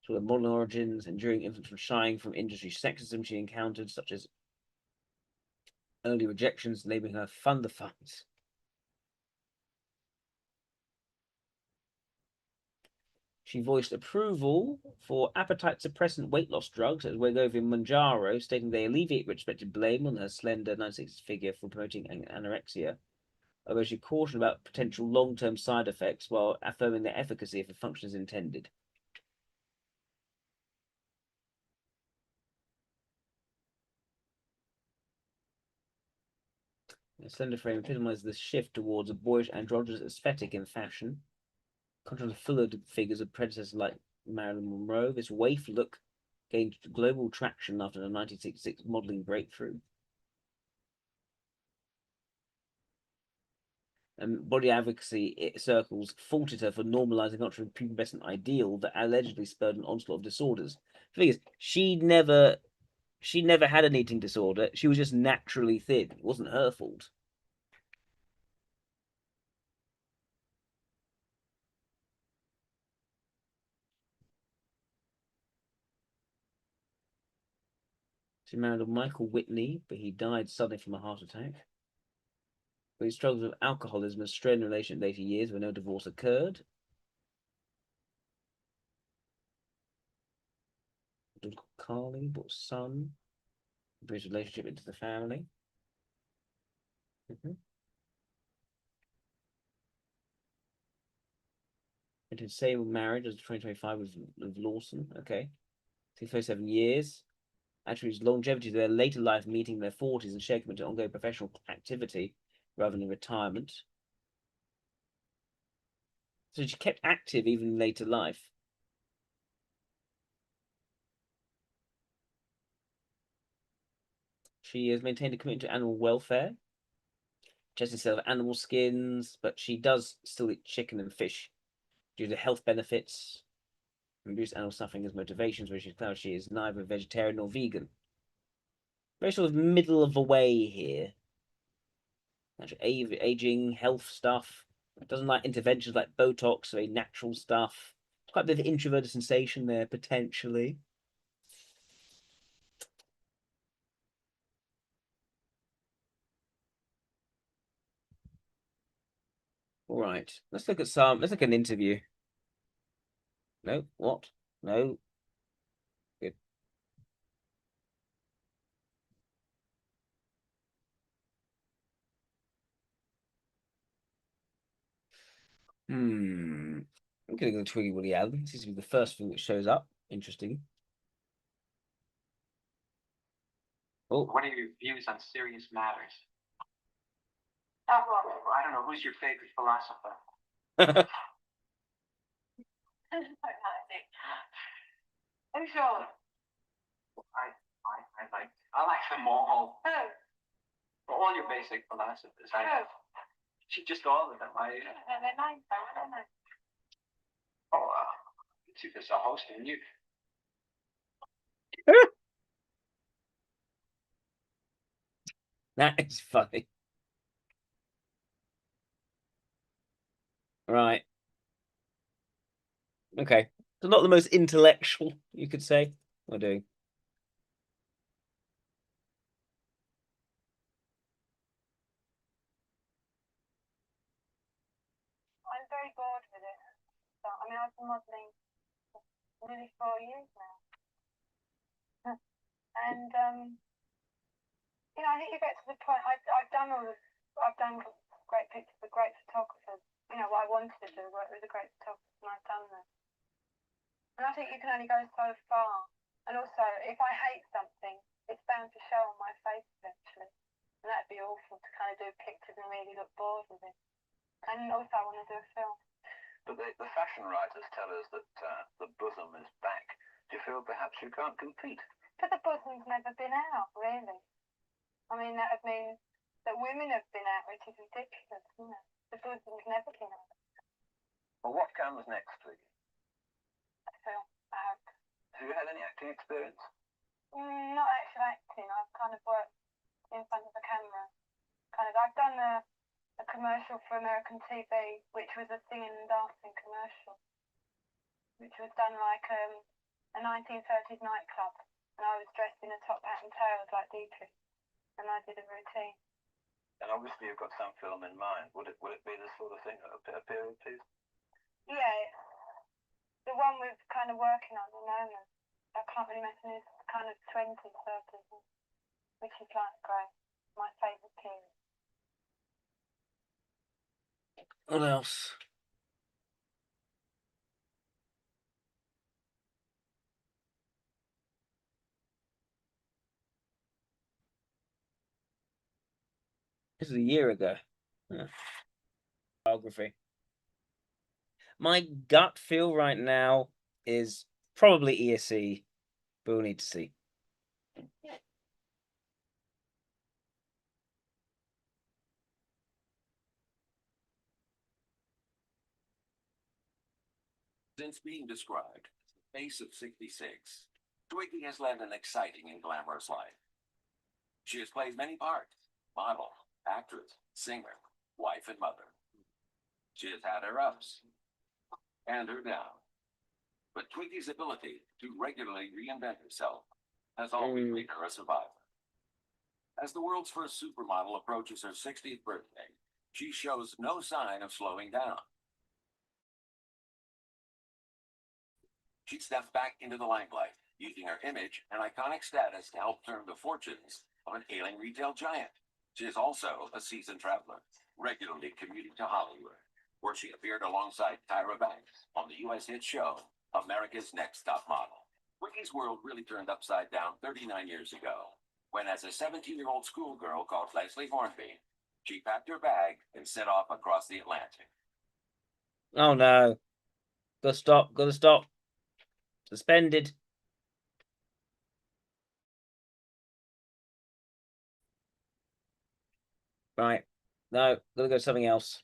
Sort of modern origins, enduring influence from shying from industry sexism she encountered, such as early rejections, labeling her fund the funds. She voiced approval for appetite suppressant weight loss drugs as Wegovy and Manjaro, stating they alleviate retrospective blame on her slender 96 figure for promoting anorexia, although she cautioned about potential long-term side effects while affirming their efficacy if the function is intended. The slender frame epitomizes the shift towards a boyish androgynous aesthetic in fashion, contrast to fuller figures of predecessors like Marilyn Monroe. This waif look gained global traction after the 1966 modeling breakthrough. And body advocacy circles faulted her for normalizing not a prepubescent ideal that allegedly spurred an onslaught of disorders. The thing is, she never had an eating disorder. She was just naturally thin. It wasn't her fault. She married Michael Whitney, but he died suddenly from a heart attack. But he struggled with alcoholism and strained relation in later years where no divorce occurred. Carly, but son, brings relationship into the family. Into the same marriage as 2025 with Lawson. Okay. 37 years. Actually, his longevity to their later life, meeting in their 40s and shaking into ongoing professional activity rather than retirement. So she kept active even in later life. She has maintained a commitment to animal welfare. She doesn't sell animal skins, but she does still eat chicken and fish due to health benefits. Reduce animal suffering as motivations, where she's clear she is neither vegetarian nor vegan. Very sort of middle of the way here. Actually, aging, health stuff. Doesn't like interventions like Botox, very natural stuff. Quite a bit of introverted sensation there, potentially. All right, let's look at an interview. No, what? No. Good. I'm gonna go Twiggy Woody Allen. This is the first thing that shows up. Interesting. Oh, What are your views on serious matters? Not wrong. I don't know. Who's your favorite philosopher? I'm sure. I like them all. Oh, All your basic philosophers. oh. Just all of them. They're nice, aren't they? Oh, see if there's a host in you. that is funny. Right. Okay. So not the most intellectual, you could say, we're doing. I'm very bored with it. So, I mean, I've been modelling for nearly 4 years now. And, I think you get to the point, I've done great pictures with great photographers. What I wanted to do, work with a great photographer, and I've done that. And I think you can only go so far. And also, if I hate something, it's bound to show on my face eventually. And that'd be awful to kind of do pictures and really look bored with it. And also, I want to do a film. But the fashion writers tell us that the bosom is back. Do you feel perhaps you can't compete? But the bosom's never been out, really. I mean, that would mean that women have been out, which is ridiculous, isn't it? The bosom's never been out. Well, what comes next for you? A film, I hope. Have you had any acting experience? Not actual acting. I've kind of worked in front of the camera. I've done a commercial for American TV, which was a singing and dancing commercial, which was done like a 1930s nightclub, and I was dressed in a top hat and tails like Dietrich, and I did a routine. And obviously you've got some film in mind. Would it be this sort of thing, a period piece? Yeah, it's the one we're kind of working on at the moment. I can't really mention it's kind of 20s, 30s, which is like great. My favourite period. What else? This is a year ago. Biography. My gut feel right now is probably ESC. But we'll need to see. Since being described as the face of 66, Twiggy has led an exciting and glamorous life. She has played many parts: model, actress, singer, wife, and mother. She has had her ups and her downs. But Twiggy's ability to regularly reinvent herself has always made her a survivor. As the world's first supermodel approaches her 60th birthday, she shows no sign of slowing down. She steps back into the limelight, using her image and iconic status to help turn the fortunes of an ailing retail giant. She is also a seasoned traveler, regularly commuting to Hollywood, where she appeared alongside Tyra Banks on the U.S. hit show America's Next Top Model. Twiggy's world really turned upside down 39 years ago, when as a 17-year-old schoolgirl called Leslie Hornby, she packed her bag and set off across the Atlantic. Oh no. Gotta stop, gotta stop. Suspended. Right. No, gotta go to something else.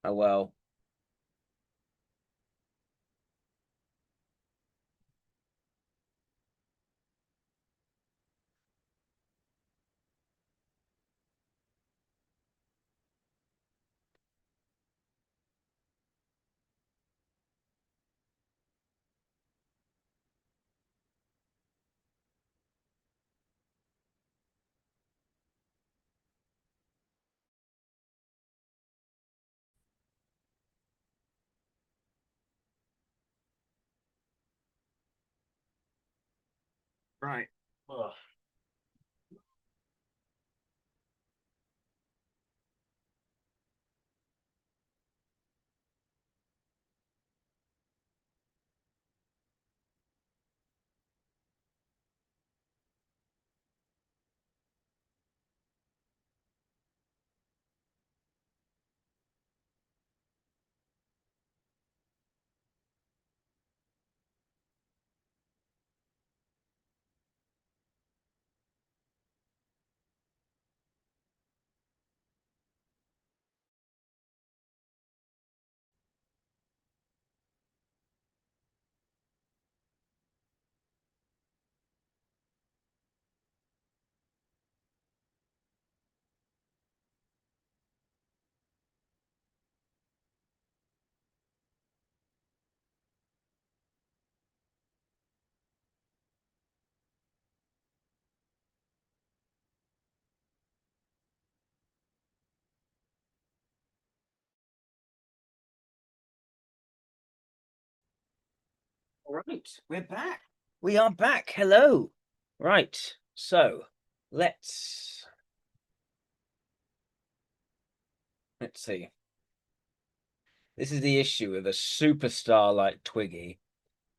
Oh well. Right. Ugh. All right, we're back. We are back. Hello. Right. So let's see. This is the issue with a superstar like Twiggy.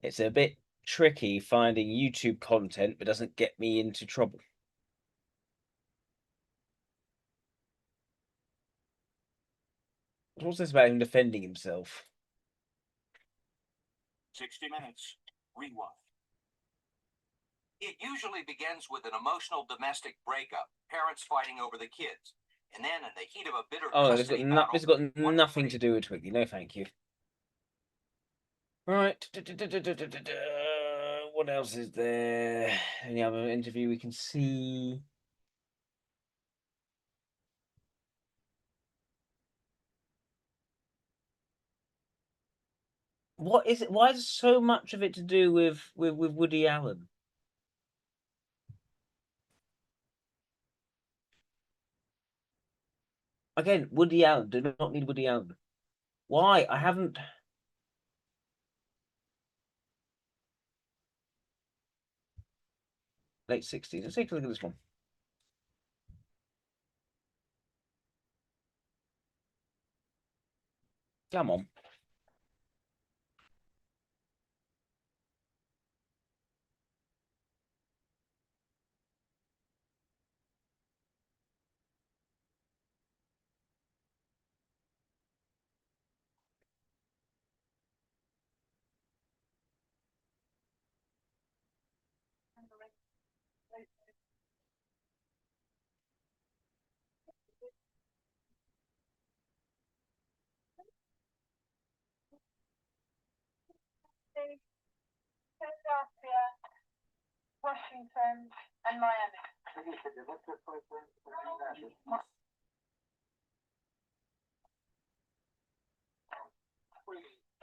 It's a bit tricky finding YouTube content but doesn't get me into trouble. What's this about him defending himself? 60 minutes. Rewind. It usually begins with an emotional domestic breakup, parents fighting over the kids, and then in the heat of a bitter Oh, custody battle, this has got nothing to do with Twiggy. No, thank you. Right. What else is there? Any other interview we can see? What is it? Why is so much of it to do with Woody Allen? Again, Woody Allen. Do not need Woody Allen. Why? I haven't. Late 60s. Let's take a look at this one. Come on. Philadelphia, Washington, and Miami.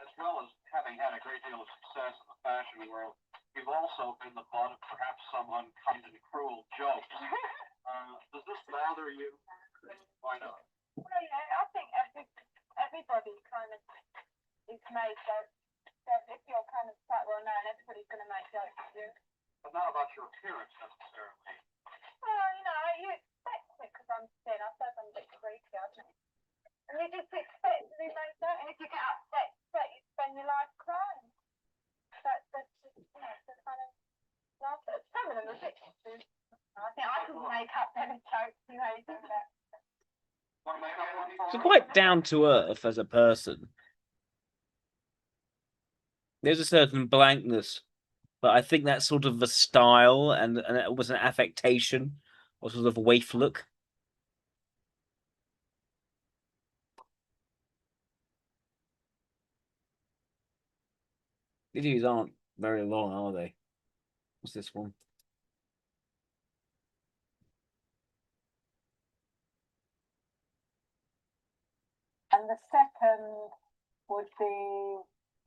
As well as having had a great deal of success in the fashion world, you've also been the butt of perhaps some unkind and cruel jokes. Does this bother you? Why not? Well, I think everybody kind of is made jokes. So if you're kind of quite well known, everybody's going to make jokes of you. But not about your appearance necessarily. Well, you expect it because I'm thin. I suppose I'm a bit freaky, I think. And you just expect to be made that. And if you get upset, you spend your life crying. That's just, the kind of laugh at. Some of them are a bit too. I think I could make up better jokes, you do that. She's quite down to earth as a person. There's a certain blankness, but I think that's sort of a style and it was an affectation or sort of waif look. Videos aren't very long, are they? What's this one? And the second would be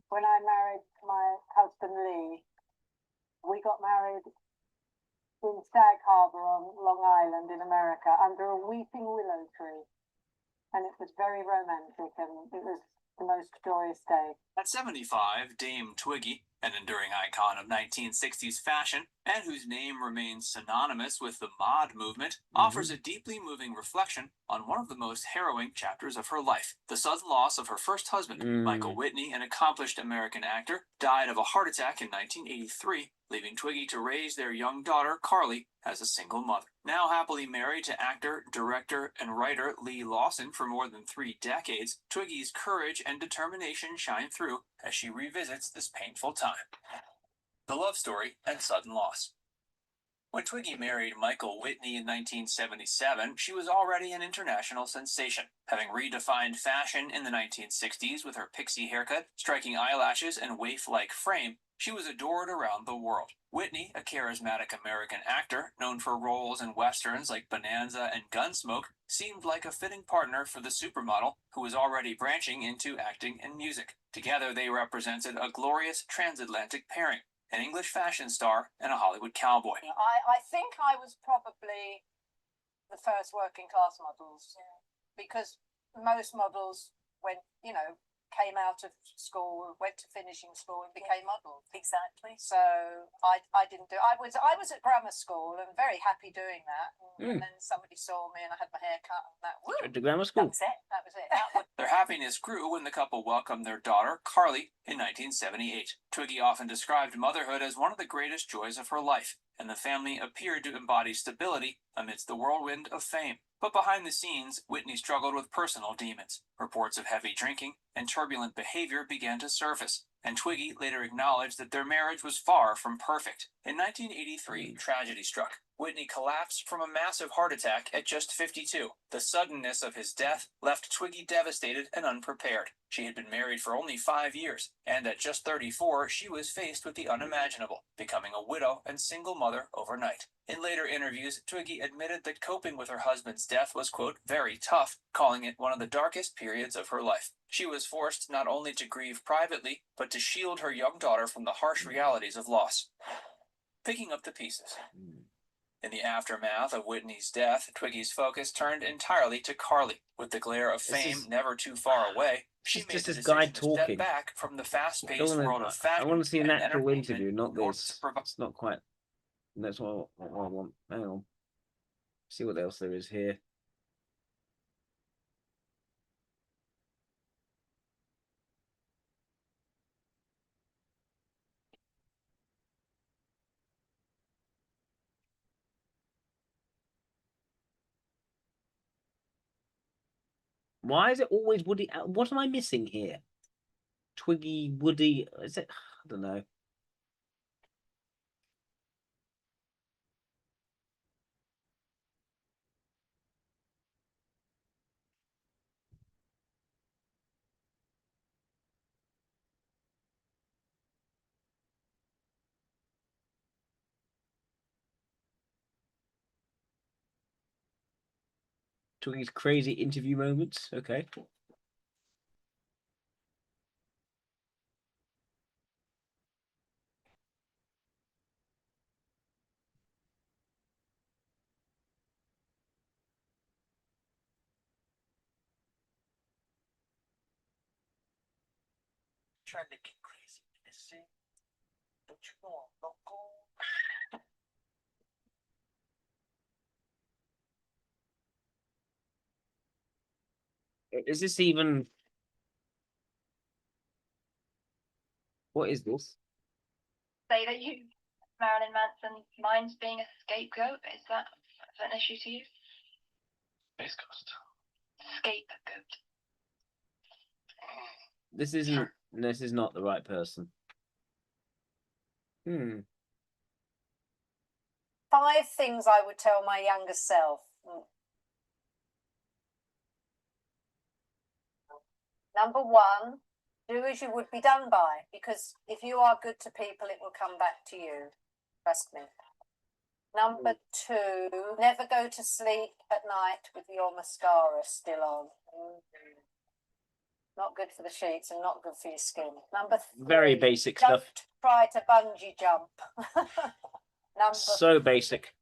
when I married my husband Lee. We got married in Stag Harbor on Long Island in America under a weeping willow tree. And it was very romantic and it was the most joyous day. At 75, Dame Twiggy, an enduring icon of 1960s fashion, and whose name remains synonymous with the mod movement, offers a deeply moving reflection on one of the most harrowing chapters of her life. The sudden loss of her first husband, Michael Whitney, an accomplished American actor, died of a heart attack in 1983, leaving Twiggy to raise their young daughter, Carly, as a single mother. Now happily married to actor, director, and writer Lee Lawson for more than 3 decades, Twiggy's courage and determination shine through as she revisits this painful time. The love story and sudden loss. When Twiggy married Michael Whitney in 1977, she was already an international sensation, having redefined fashion in the 1960s with her pixie haircut, striking eyelashes, and waif-like frame. She was adored around the world. Whitney, a charismatic American actor known for roles in westerns like Bonanza and Gunsmoke, seemed like a fitting partner for the supermodel who was already branching into acting and music. Together, they represented a glorious transatlantic pairing, an English fashion star and a Hollywood cowboy. I think I was probably the first working class models because most models went, came out of school, went to finishing school and became models. Exactly. So I didn't do I was at grammar school and very happy doing that. And then somebody saw me and I had my hair cut and that To grammar school. That was it. Their happiness grew when the couple welcomed their daughter, Carly, in 1978. Twiggy often described motherhood as one of the greatest joys of her life, and the family appeared to embody stability amidst the whirlwind of fame. But behind the scenes, Whitney struggled with personal demons. Reports of heavy drinking and turbulent behavior began to surface, and Twiggy later acknowledged that their marriage was far from perfect. In 1983, tragedy struck. Whitney collapsed from a massive heart attack at just 52. The suddenness of his death left Twiggy devastated and unprepared. She had been married for only 5 years, and at just 34, she was faced with the unimaginable, becoming a widow and single mother overnight. In later interviews, Twiggy admitted that coping with her husband's death was, quote, very tough, calling it one of the darkest periods of her life. She was forced not only to grieve privately, but to shield her young daughter from the harsh realities of loss. Picking up the pieces. In the aftermath of Whitney's death, Twiggy's focus turned entirely to Carly. With the glare of fame never too far away, she made the decision to step back from the fast-paced world of fashion. I want to see an and actual entertainment interview, not in order this. to provide It's not quite. That's what I want. Hang on. See what else there is here. Why is it always Woody? What am I missing here? Twiggy, Woody. Is it? I don't know. Talking these crazy interview moments. Okay. Trying to get crazy. See? Don't you know I'm local? Is this even? What is this? Say that you, Marilyn Manson, minds being a scapegoat. Is that an issue to you? Space Ghost. Scapegoat. This isn't. This is not the right person. 5 things I would tell my younger self. Number 1, do as you would be done by, because if you are good to people, it will come back to you. Trust me. Number 2, never go to sleep at night with your mascara still on. Not good for the sheets and not good for your skin. Number 3, Very basic don't stuff. try to bungee jump. Number So basic.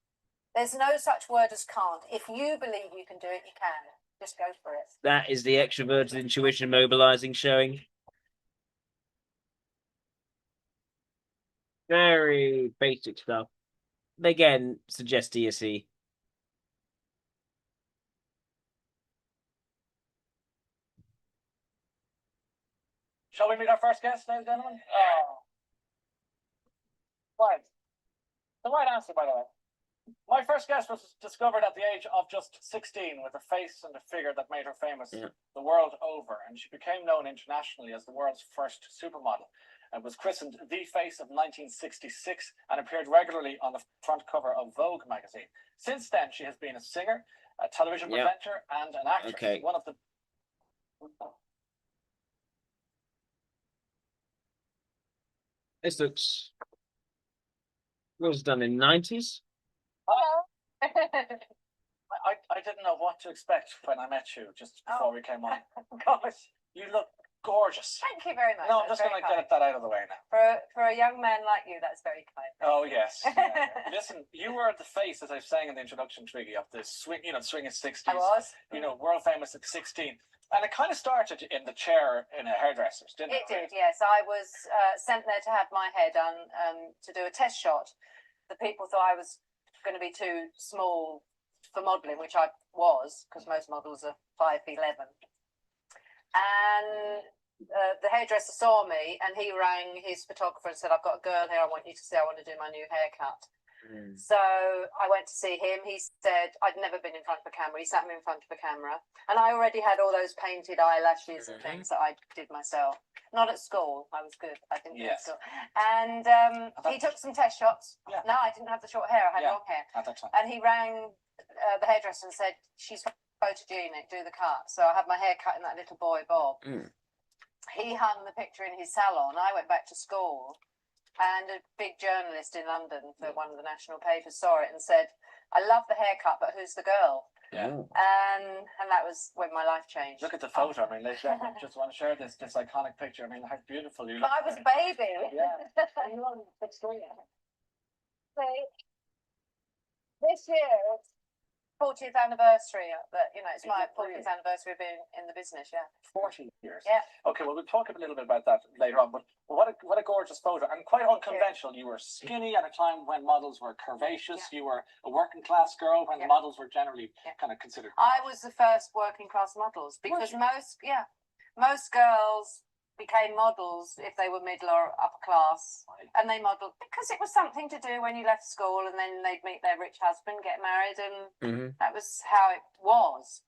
There's no such word as can't. If you believe you can do it, you can. Just go for it. That is the extroverted intuition mobilizing showing. Very basic stuff. Again, suggest DSE. Shall we meet our first guest, ladies and gentlemen? Right. The right answer, by the way. My first guest was discovered at the age of just 16 with a face and a figure that made her famous the world over, and she became known internationally as the world's first supermodel. It was christened The Face of 1966 and appeared regularly on the front cover of Vogue magazine. Since then, she has been a singer, a television presenter, and an actress. Okay. One of the This looks was done in the 90s. I didn't know what to expect when I met you just before we came on. Gosh, you look gorgeous. Thank you very much. No, I'm just going to get that out of the way now. For a young man like you, that's very kind. Oh yes. Yeah. Listen, you were the face, as I was saying in the introduction, Twiggy, of the swing, swinging 60s. I was. World famous at 16. And it kind of started in the chair in a hairdresser's, didn't it? It did, yes. I was sent there to have my hair done to do a test shot. The people thought I was going to be too small for modelling, which I was, because most models are 5'11". And the hairdresser saw me and he rang his photographer and said, I've got a girl here, I want you to see, I want to do my new haircut. So I went to see him. He said I'd never been in front of a camera. He sat me in front of a camera, and I already had all those painted eyelashes and things that I did myself. Not at school. I was good. I didn't do it at school. And he took some test shots. Yeah. No, I didn't have the short hair. I had long hair. At that time. And he rang the hairdresser and said, she's photogenic, do the cut. So I had my hair cut in that little boy bob. He hung the picture in his salon. I went back to school, and a big journalist in London for one of the national papers saw it and said, I love the haircut, but who's the girl? Yeah. And that was when my life changed. Look at the photo. I mean, ladies and gentlemen, just want to share this iconic picture. I mean, how beautiful you look. But I was a baby. Yeah. You were on the big screen. This year, it's 40th anniversary. But it's my 40th anniversary of being in the business. Yeah. 40 years. Yeah. Okay, well, we'll talk a little bit about that later on. But what a gorgeous photo, and quite unconventional. You were skinny at a time when models were curvaceous. You were a working class girl when models were generally kind of considered. I was the first working class models because most girls became models if they were middle or upper class, and they modelled because it was something to do when you left school, and then they'd meet their rich husband, get married, and that was how it was.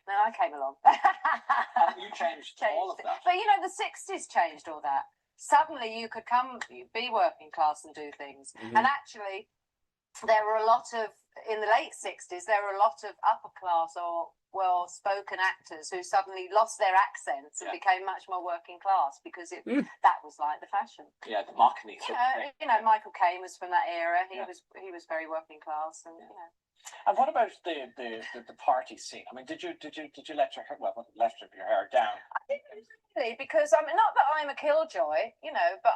Then I came along. And you changed all of that. But the 60s changed all that. Suddenly you could be working class and do things. And actually, there were a lot of, in the late 60s, there were a lot of upper class or well-spoken actors who suddenly lost their accents and Yeah. became much more working class because Mm. that was like the fashion. Yeah, the Mockney. Sort of thing. You know, Michael Caine was from that era. He Yeah. was very working class, and you know. And what about the party scene? I mean, did you let your hair, well, not let your hair down? I think really, because I mean, not that I'm a killjoy, you know, but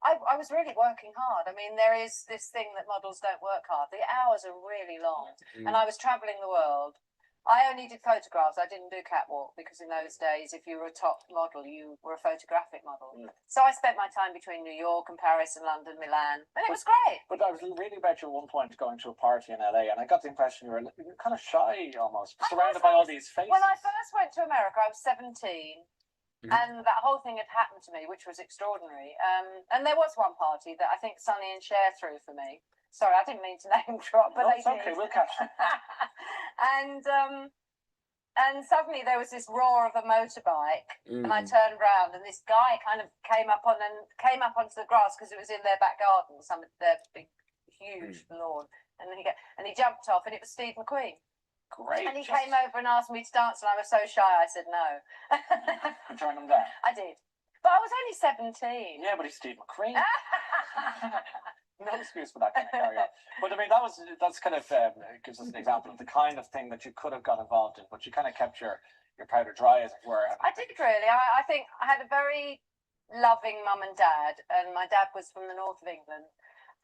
I was really working hard. I mean, there is this thing that models don't work hard. The hours are really long, and I was traveling the world. I only did photographs. I didn't do catwalk because in those days, if you were a top model, you were a photographic model. Mm. So I spent my time between New York and Paris and London, Milan, and it was great. But I was reading about you at one point going to a party in LA, and I got the impression you were kind of shy almost, surrounded by all these faces. When I first went to America, I was 17. And that whole thing had happened to me, which was extraordinary. And there was one party that I think Sonny and Cher threw for me. Sorry, I didn't mean to name drop, but No, they it's okay, did. we'll catch it. And suddenly there was this roar of a motorbike, and I turned round, and this guy kind of came up onto the grass because it was in their back garden, some of their big, huge lawn, and he jumped off, and it was Steve McQueen. Great. And he came over and asked me to dance, and I was so shy, I said no. You turned him down. I did. But I was only 17. Yeah, but he's Steve McQueen. No excuse for that kind of carry on. But I mean, that's kind of gives us an example of the kind of thing that you could have got involved in, but you kind of kept your powder dry, as it were. I did really. I think I had a very loving mum and dad, and my dad was from the north of England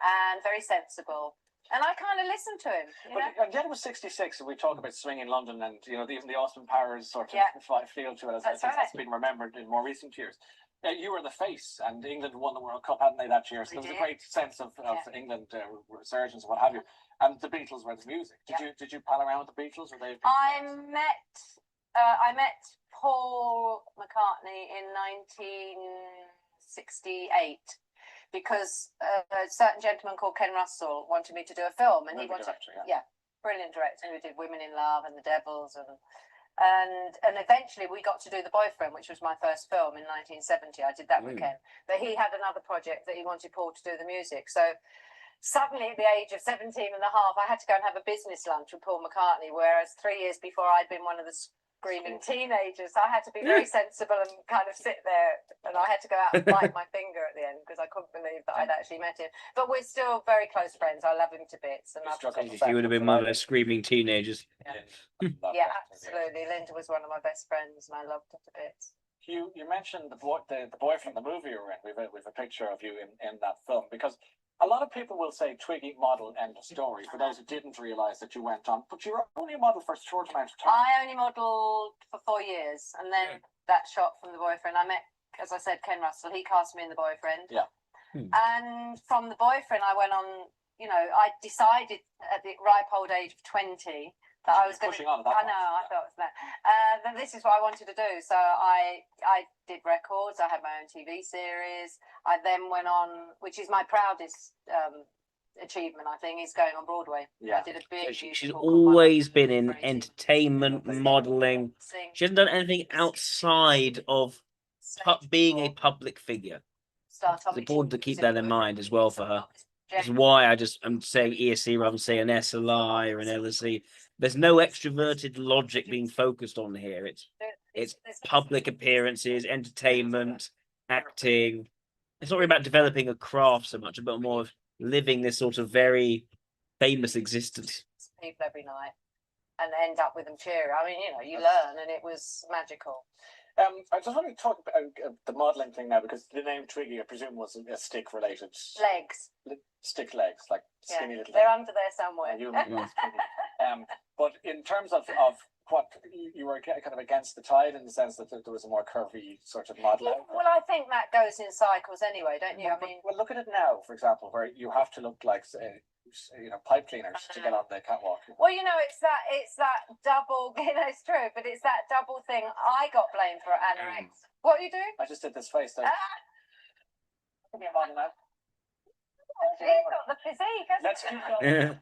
and very sensible. And I kind of listened to him, you know. And yet it was 66, and we talk about swing in London, and you know, even the Austin Powers sort of feel to it, as I think that's been remembered in more recent years. You were the face, and England won the World Cup, hadn't they, that year? So there was a great sense of England resurgence and what have you. And the Beatles were the music. Did you pal around with the Beatles? Or they? I met Paul McCartney in 1968. Because a certain gentleman called Ken Russell wanted me to do a film, and he wanted, brilliant director who did Women in Love and The Devils, and eventually we got to do The Boyfriend, which was my first film in 1970. I did that with Ken, but he had another project that he wanted Paul to do the music. So suddenly, at the age of 17 and a half, I had to go and have a business lunch with Paul McCartney, whereas 3 years before I'd been one of the screaming teenagers. I had to be very sensible and kind of sit there, and I had to go out and bite my finger at the end because I couldn't believe that I'd actually met him. But we're still very close friends. I love him to bits. And you would have been one of those screaming teenagers. Yeah, absolutely. Linda was one of my best friends, and I loved her to bits. You mentioned the boyfriend, the movie you were in. We've a picture of you in that film, because a lot of people will say Twiggy model, end of story, for those who didn't realise that you went on. But you were only a model for a short amount of time. I only modelled for 4 years, and then that shot from The Boyfriend, I met, as I said, Ken Russell. He cast me in The Boyfriend. Yeah. And from The Boyfriend, I went on, you know, I decided at the ripe old age of 20 that I was going to. I know, I thought it was that. That this is what I wanted to do. So I did records. I had my own TV series. I then went on, which is my proudest achievement, I think, is going on Broadway. I did a big. So she's always been in entertainment, modelling. She hasn't done anything outside of being a public figure. It's important to keep that in mind as well for her. This is why I'm saying ESC rather than say an SLI or an LSE. There's no extroverted logic being focused on here. It's public appearances, entertainment, acting. It's not really about developing a craft so much, but more of living this sort of very famous existence. People every night and end up with them cheering. I mean, you know, you learn, and it was magical. I just want to talk about the modelling thing now, because the name Twiggy, I presume, was a stick related. Legs. Stick legs, like skinny little. They're under there somewhere. But in terms of what you were kind of against the tide, in the sense that there was a more curvy sort of modelling. Well, I think that goes in cycles anyway, don't you? Well, look at it now, for example, where you have to look like, pipe cleaners to get on the catwalk. Well, you know, it's that double. You know, it's true, but it's that double thing. I got blamed for anorexia. What are you doing? I just did this face. Though. Be a model now. He's got the physique, hasn't Let's keep going.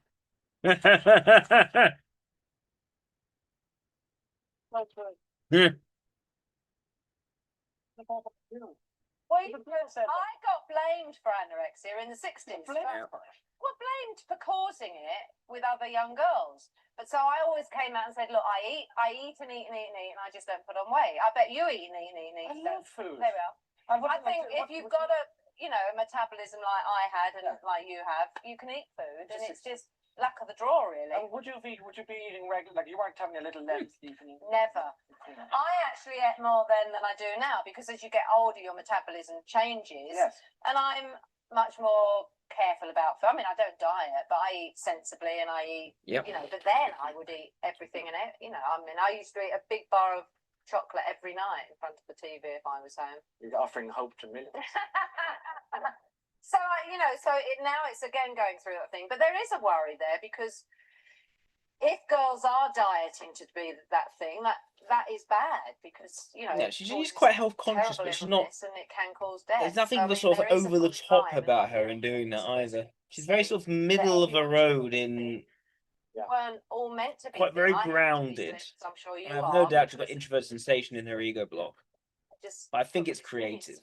Well, I got blamed for anorexia in the 60s. were blamed for causing it with other young girls. But so I always came out and said, look, I eat and eat and eat and eat, and I just don't put on weight. I bet you eat and eat and eat and eat. I love food. There we are. I think if you've got a, you know, a metabolism like I had and like you have, you can eat food, and it's just luck of the draw, really. And would you be eating regular? Like you weren't having a little length evening? Never. I actually ate more then than I do now, because as you get older, your metabolism changes. Yes. And I'm much more careful about food. I mean, I don't diet, but I eat sensibly, and I eat, you know, but then I would eat everything, and you know, I mean, I used to eat a big bar of chocolate every night in front of the TV if I was home. You're offering hope to millions. So, you know, now it's again going through that thing, but there is a worry there, because if girls are dieting to be that thing, that is bad, because, you know, she's quite health conscious, but she's not. And it can cause death. There's nothing sort of over the top about her in doing that either. She's very sort of middle of the road in. Weren't all meant to be. Quite very grounded. I'm sure you I have are. no doubt she's got introvert sensation in her ego block. But I think it's creative.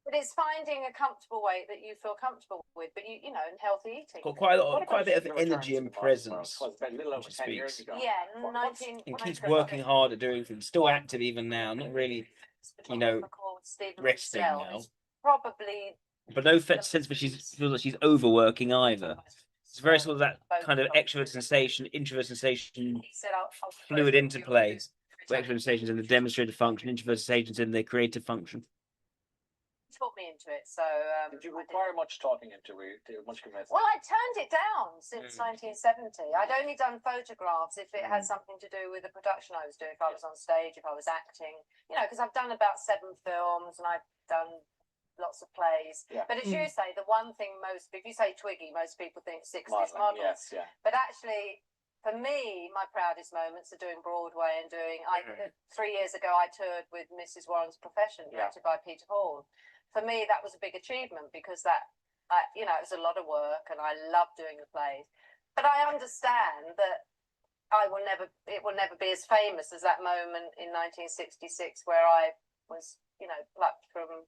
But it's finding a comfortable weight that you feel comfortable with, but you know, and healthy eating. Got quite a bit of energy and presence. A little over 10 years ago. Yeah, 19. And keeps working hard at doing things. Still active even now. Not really, you know, resting now. Probably. But no sense that she feels like she's overworking either. It's very sort of that kind of extrovert sensation, introvert sensation, fluid interplay. Extrovert sensations in the demonstrated function, introvert sensations in the creative function. Talk me into it. So did you require much talking into it? Much convincing? Well, I turned it down since 1970. I'd only done photographs if it had something to do with the production I was doing, if I was on stage, if I was acting, you know, because I've done about 7 films and I've done lots of plays. But as you say, the one thing if you say Twiggy, most people think 60s models. Yes, yeah. But actually, for me, my proudest moments are doing Broadway and doing. 3 years ago, I toured with Mrs. Warren's Profession, directed by Peter Hall. For me, that was a big achievement, because you know, it was a lot of work, and I love doing the plays. But I understand that it will never be as famous as that moment in 1966 where I was, you know, plucked from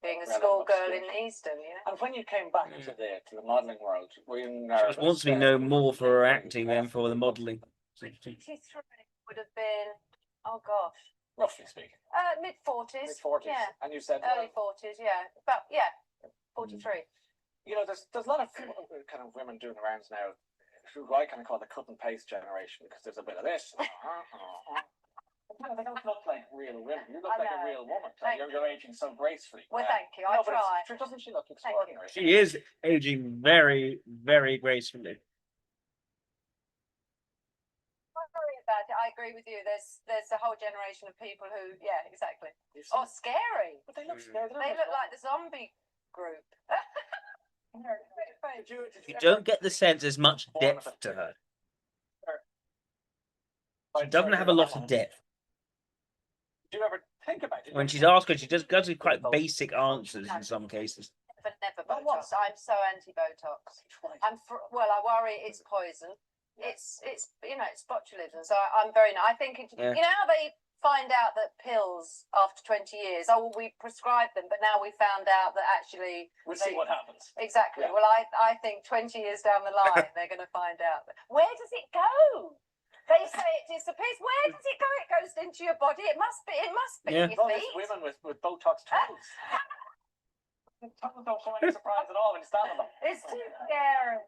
being a schoolgirl in Easton. You know. And when you came back to the modelling world, were you nervous? She wants to be known more for her acting than for the modelling. 23 would have been, oh gosh. Roughly speaking. Mid-40s. Mid-40s. Yeah. And you said early 40s, yeah. But yeah, 43. You know, there's a lot of kind of women doing the rounds now, who I kind of call the cut and paste generation, because there's a bit of this. They don't look like real women. You look like a real woman. You're aging so gracefully. Well, thank you. I try. Doesn't she look extraordinary? She is aging very, very gracefully. About it. I agree with you. There's a whole generation of people who, yeah, exactly. Oh, scary. But they look scary. They look like the zombie group. You don't get the sense there's much depth to her. She doesn't have a lot of depth. Do you ever think about it? When she's asked her, she just gives you quite basic answers in some cases. But never Botox. I'm so anti-Botox. Well, I worry it's poison. It's you know, it's botulism. So I'm very. I think you know how they find out that pills after 20 years. Oh, well, we prescribed them, but now we found out that actually we'll see what happens. Exactly. Yeah. Well, I think 20 years down the line they're going to find out. Where does it go? They say it disappears. Where does it go? It goes into your body. It must be. Yeah. Your feet. Women with Botox toes. Toes don't show any surprise at all when you stand on them. It's too scary.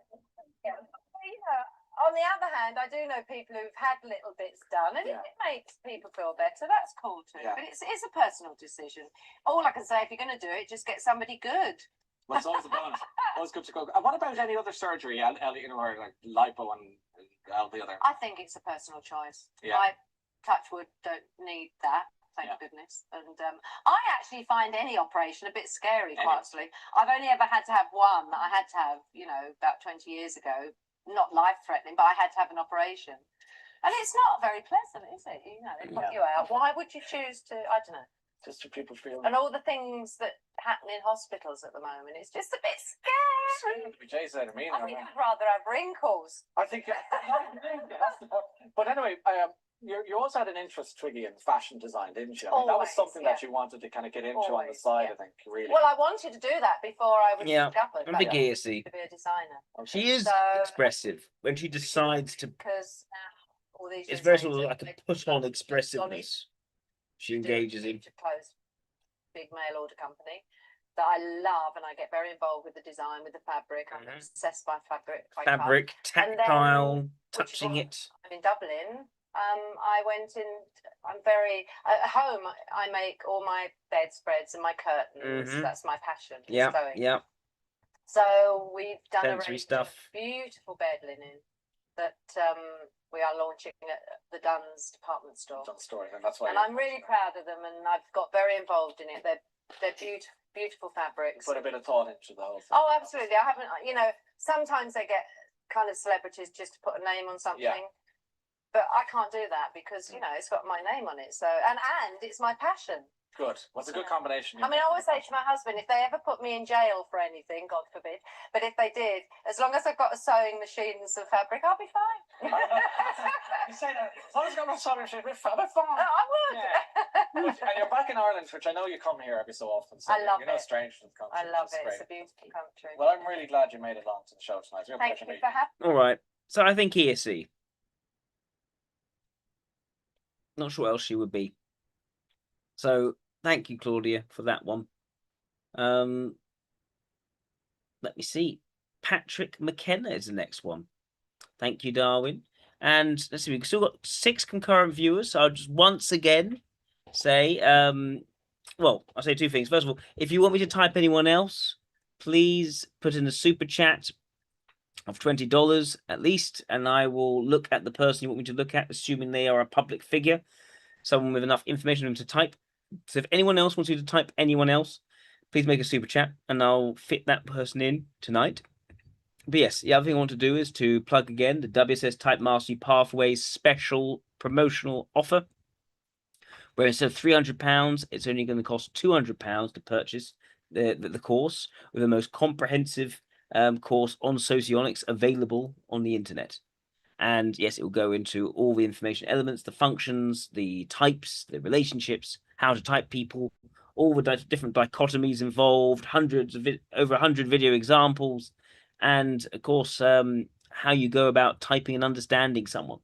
Yeah. You know. On the other hand, I do know people who've had little bits done, and if it makes people feel better, that's cool too. But it's a personal decision. All I can say, if you're going to do it, just get somebody good. Well, it's always a balance. Always good to go. And what about any other surgery, Ellie, you know, or like lipo and all the other? I think it's a personal choice. Yeah. I, touch wood, don't need that. Thank goodness. And I actually find any operation a bit scary, quite honestly. I've only ever had to have one that I had to have, you know, about 20 years ago. Not life-threatening, but I had to have an operation. And it's not very pleasant, is it? You know, they put you out. Why would you choose to, I don't know. Just to people feel. And all the things that happen in hospitals at the moment, it's just a bit scary. I mean, I'd rather have wrinkles. I think, but anyway, You also had an interest, Twiggy, in fashion design, didn't you? I mean, that was Always, something yeah. that you wanted to kind of get into on the Always, side, yeah. I think, really. Well, I wanted to do that before I was Yeah, discovered. I'm big to ESC. be a designer. She is So- expressive when she decides to. Because all these It's years very sort of later, like a they- put-on expressiveness she engages in. To close big mail order company that I love, and I get very involved with the design, with the fabric. I'm obsessed by fabric. by cut. Fabric, And then, tactile, which is touching what it. I'm in Dublin. I went in. I'm very at home. I make all my bedspreads and my curtains. Mhm. That's my passion. Yeah, sewing. yeah. So we've done a Sensory range stuff. of beautiful bed linen that we are launching at the Dunn's department store. Done story, and that's why. And I'm really proud of them, and I've got very involved in it. They're beautiful, beautiful fabrics. Put a bit of thought into the whole thing. Oh, absolutely. I haven't. You know, sometimes they get kind of celebrities just to put a name on something. Yeah. But I can't do that because you know it's got my name on it. So and it's my passion. Good. What's a good combination? I mean, I always say to my husband, if they ever put me in jail for anything, God forbid, but if they did, as long as I've got a sewing machine and some fabric, I'll be fine. You say that. As long as I've got my sewing machine, I'll be fine. I would. Yeah. And you're back in Ireland, which I know you come here every so often. So I love you're no it. strange to the country. I love which is it. It's great. a beautiful country. Well, I'm really glad you made it along to the show tonight. It's a real Thank pleasure you meeting for having me. All right. So I think ESC. Not sure what else she would be. So thank you, Claudia, for that one. Let me see. Patrick McKenna is the next one. Thank you, Darwin. And let's see, we've still got 6 concurrent viewers. So I'll just once again say, well, I'll say 2 things. First of all, if you want me to type anyone else, please put in a super chat of $20 at least, and I will look at the person you want me to look at, assuming they are a public figure, someone with enough information for them to type. So if anyone else wants you to type anyone else, please make a super chat, and I'll fit that person in tonight. But yes, the other thing I want to do is to plug again the WSS Type Mastery Pathways special promotional offer, where instead of £300, it's only going to cost £200 to purchase the course, with the most comprehensive course on socionics available on the internet. And yes, it will go into all the information elements, the functions, the types, the relationships, how to type people, all the different dichotomies involved, over 100 video examples, and of course, how you go about typing and understanding someone.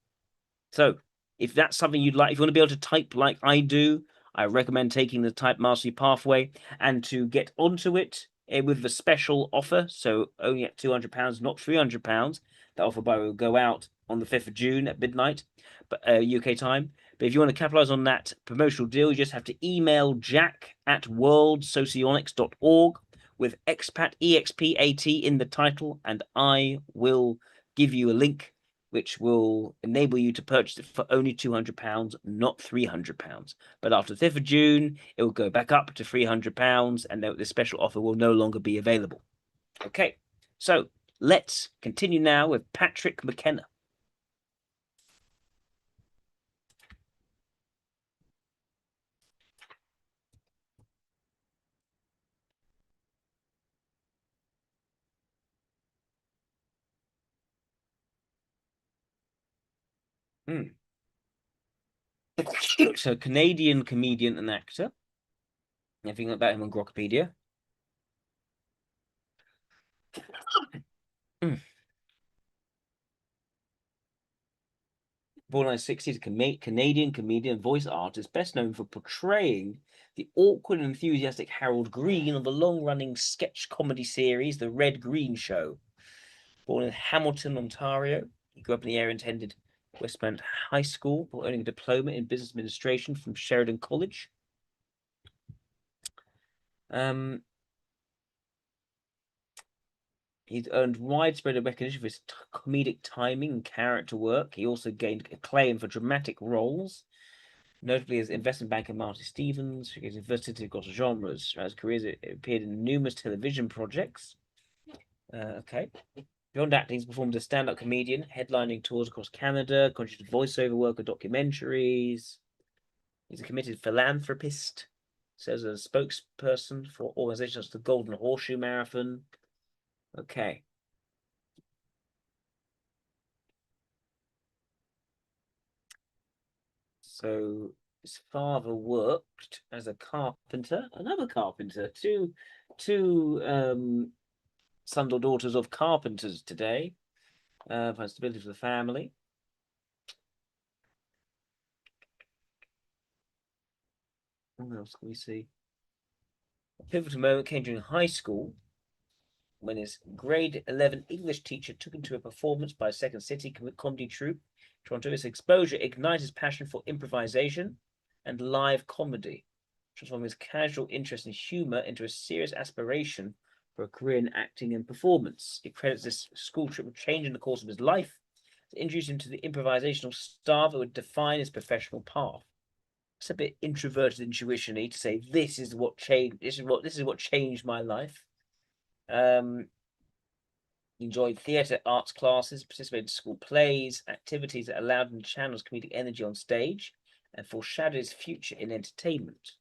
So if that's something you'd like, if you want to be able to type like I do, I recommend taking the Type Mastery Pathway, and to get onto it with the special offer, so only at £200, not £300. That offer will go out on the 5th of June at midnight, but UK time. But if you want to capitalize on that promotional deal, you just have to email jack@worldsocionics.org with expat, EXPAT in the title, and I will give you a link which will enable you to purchase it for only £200, not £300. But after the 5th of June, it will go back up to £300, and the special offer will no longer be available. Okay, so let's continue now with Patrick McKenna. So, Canadian comedian and actor. Everything about him on Grokpedia. Born in the 1960s, Canadian comedian, voice artist, best known for portraying the awkward and enthusiastic Harold Green on the long-running sketch comedy series The Red Green Show. Born in Hamilton, Ontario, he grew up in the area and attended Westmount High School, while earning a diploma in business administration from Sheridan College. He's earned widespread recognition for his comedic timing and character work. He also gained acclaim for dramatic roles, notably as investment banker Marty Stevens, who has versatility across genres. Throughout his career, he appeared in numerous television projects. Okay. Beyond acting, he's performed as a stand-up comedian, headlining tours across Canada, contributed voiceover work on documentaries. He's a committed philanthropist, serves as a spokesperson for organizations such as the Golden Horseshoe Marathon. Okay. So his father worked as a carpenter, another carpenter, two sons or daughters of carpenters today. Find stability for the family. What else can we see? A pivotal moment came during high school when his grade 11 English teacher took him to a performance by a Second City comedy troupe. Toronto. His exposure ignited his passion for improvisation and live comedy, transforming his casual interest in humor into a serious aspiration for a career in acting and performance. He credits this school trip with changing the course of his life to introduce him to the improvisational style that would define his professional path. It's a bit introverted intuition-y to say this is what changed. This is what changed my life. He enjoyed theatre arts classes, participated in school plays, activities that allowed him to channel his comedic energy on stage and foreshadowed his future in entertainment.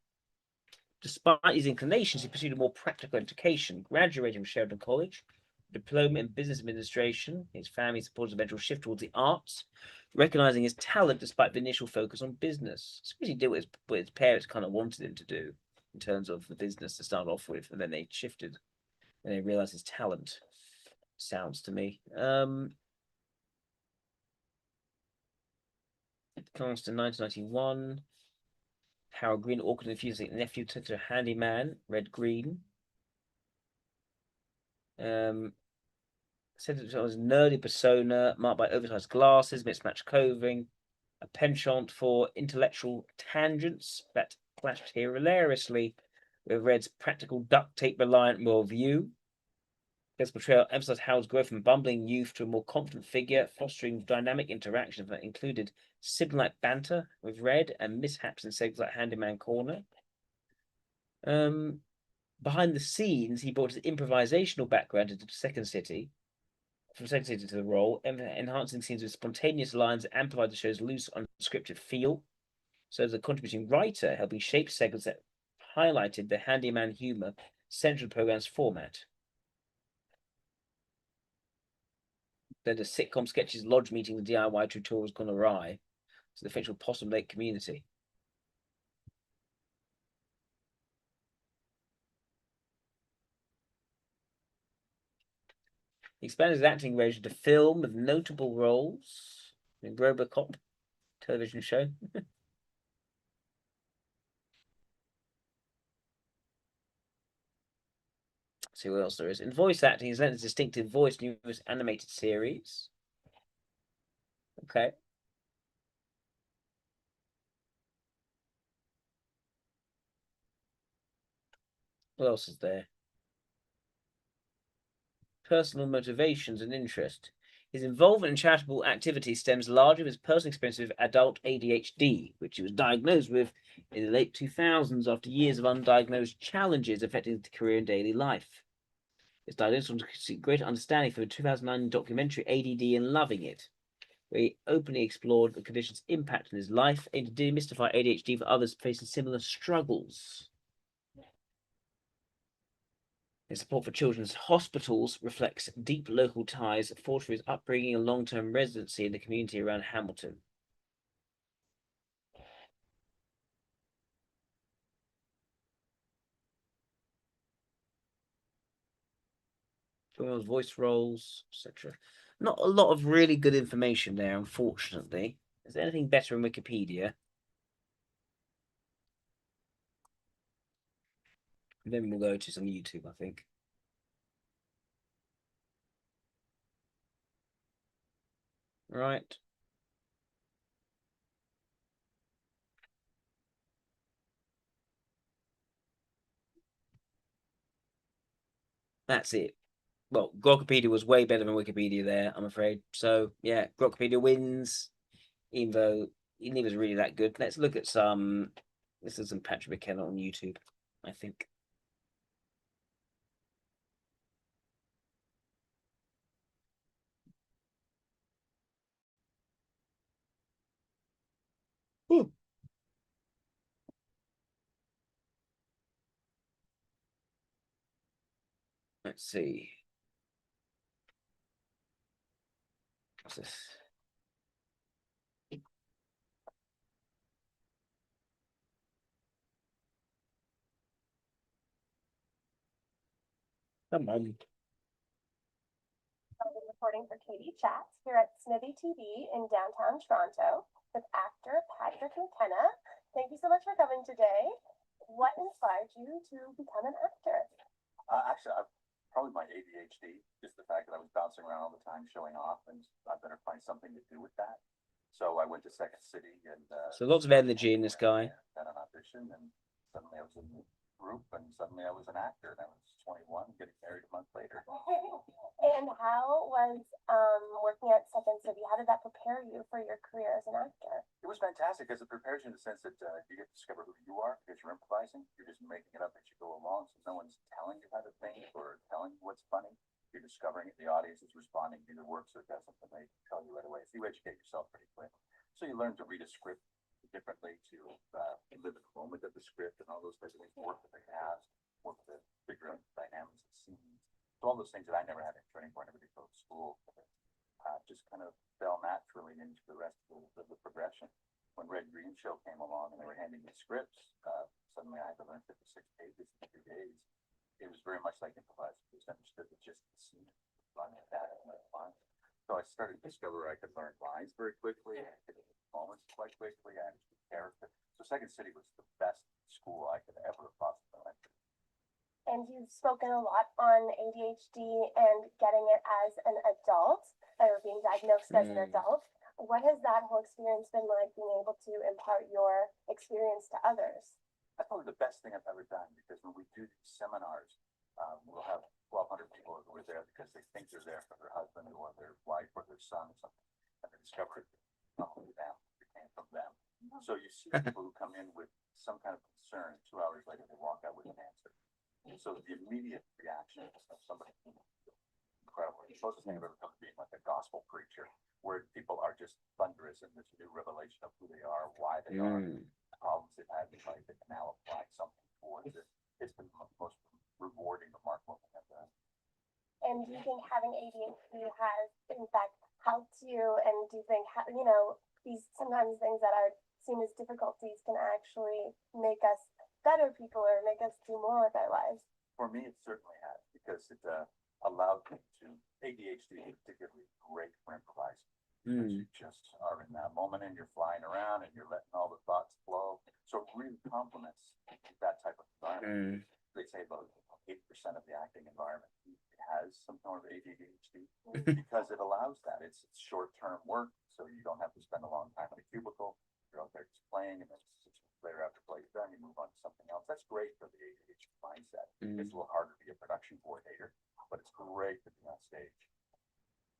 Despite his inclinations, he pursued a more practical education, graduating from Sheridan College, a diploma in business administration. His family supported a eventual shift towards the arts, recognizing his talent despite the initial focus on business. So he did what his parents kind of wanted him to do in terms of the business to start off with, and then they shifted and they realized his talent. Sounds to me. It comes to 1991. Harold Green, awkward and confusing nephew, took to a handyman, Red Green. Said it was a nerdy persona marked by oversized glasses, mismatched clothing, a penchant for intellectual tangents that clashed hilariously with Red's practical duct tape reliant worldview. This portrayal emphasized Harold's growth from bumbling youth to a more confident figure, fostering dynamic interactions that included sibling-like banter with Red and mishaps in segments like Handyman Corner. Behind the scenes, he brought his improvisational background into Second City, from Second City to the role, enhancing scenes with spontaneous lines that amplified the show's loose, unscripted feel. So as a contributing writer, helping shape segments that highlighted the handyman humor central to the program's format. Then the sitcom sketches, lodge meetings, and DIY tutorials gone awry to the fictional Possum Lake community. He expanded his acting range to film with notable roles in Robocop television show. See what else there is. In voice acting, he's lent his distinctive voice in numerous animated series. Okay. What else is there? Personal motivations and interest. His involvement in charitable activities stems largely from his personal experience with adult ADHD, which he was diagnosed with in the late 2000s after years of undiagnosed challenges affecting his career and daily life. His diagnosis was to seek greater understanding for the 2009 documentary ADD and Loving It, where he openly explored the condition's impact on his life and to demystify ADHD for others facing similar struggles. His support for children's hospitals reflects deep local ties forged through his upbringing and long-term residency in the community around Hamilton. Voice roles, etc. Not a lot of really good information there, unfortunately. Is there anything better in Wikipedia? Then we'll go to some YouTube, I think. Right. That's it. Well, Grokpedia was way better than Wikipedia there, I'm afraid. So, yeah, Grokpedia wins, even though he neither was really that good. Let's look at some... This is some Patrick McKenna on YouTube, I think. Ooh. Let's see. What's this? Come on. I've been reporting for Katie Chats here at Smithy TV in downtown Toronto with actor Patrick McKenna. Thank you so much for coming today. What inspired you to become an actor? Actually, probably my ADHD, just the fact that I was bouncing around all the time showing off, and I better find something to do with that. So I went to Second City and So lots of energy in this guy. had an audition, and suddenly I was in the group, and suddenly I was an actor, and I was 21, getting married a month later. And how was working at Second City? How did that prepare you for your career as an actor? It was fantastic because it prepares you in the sense that you get to discover who you are because you're improvising. You're just making it up as you go along. So no one's telling you how to think or telling you what's funny. You're discovering it. The audience is responding to your work, so it does something they tell you right away. So you educate yourself pretty quick. So you learn to read a script differently, to live in the moment of the script and all those types of things, work with the cast, work with the figure out the dynamics of scenes. So all those things that I never had in training for, I never did go to school. Just kind of fell naturally into the rest of the progression. When Red Green Show came along and they were handing me scripts, suddenly I had to learn 56 pages in 3 days. It was very much like improvising. I just understood that just the scene, fun like that, and fun. So I started to discover I could learn lines very quickly. I could hit moments quite quickly. I understood character. So Second City was the best school I could ever have possibly went to. And you've spoken a lot on ADHD and getting it as an adult, or being diagnosed as an adult. What has that whole experience been like, being able to impart your experience to others? That's probably the best thing I've ever done, because when we do these seminars, we'll have 1,200 people who are there because they think they're there for their husband or their wife or their son or something, and they discover it not only them, it came from them. So you see people who come in with some kind of concern, 2 hours later they walk out with an answer. So the immediate reaction of somebody incredible. The closest thing I've ever come to being like a gospel preacher, where people are just thunderous in this new revelation of who they are, why they are, the problems they've had in life, they can now apply something towards it. It's been the most rewarding, remarkable thing I've done. And do you think having ADHD has, in fact, helped you? And do you think, these sometimes things that are seen as difficulties can actually make us better people or make us do more with our lives? For me, it certainly has, because it allowed me to, ADHD is particularly great for improvising. Because you just are in that moment and you're flying around and you're letting all the thoughts flow. So it really complements that type of environment. They say about 80% of the acting environment has some form of ADHD because it allows that. It's short-term work, so you don't have to spend a long time in a cubicle. You're out there just playing, and then 6 months later after play's done, you move on to something else. That's great for the ADHD mindset. It's a little harder to be a production coordinator, but it's great to be on stage.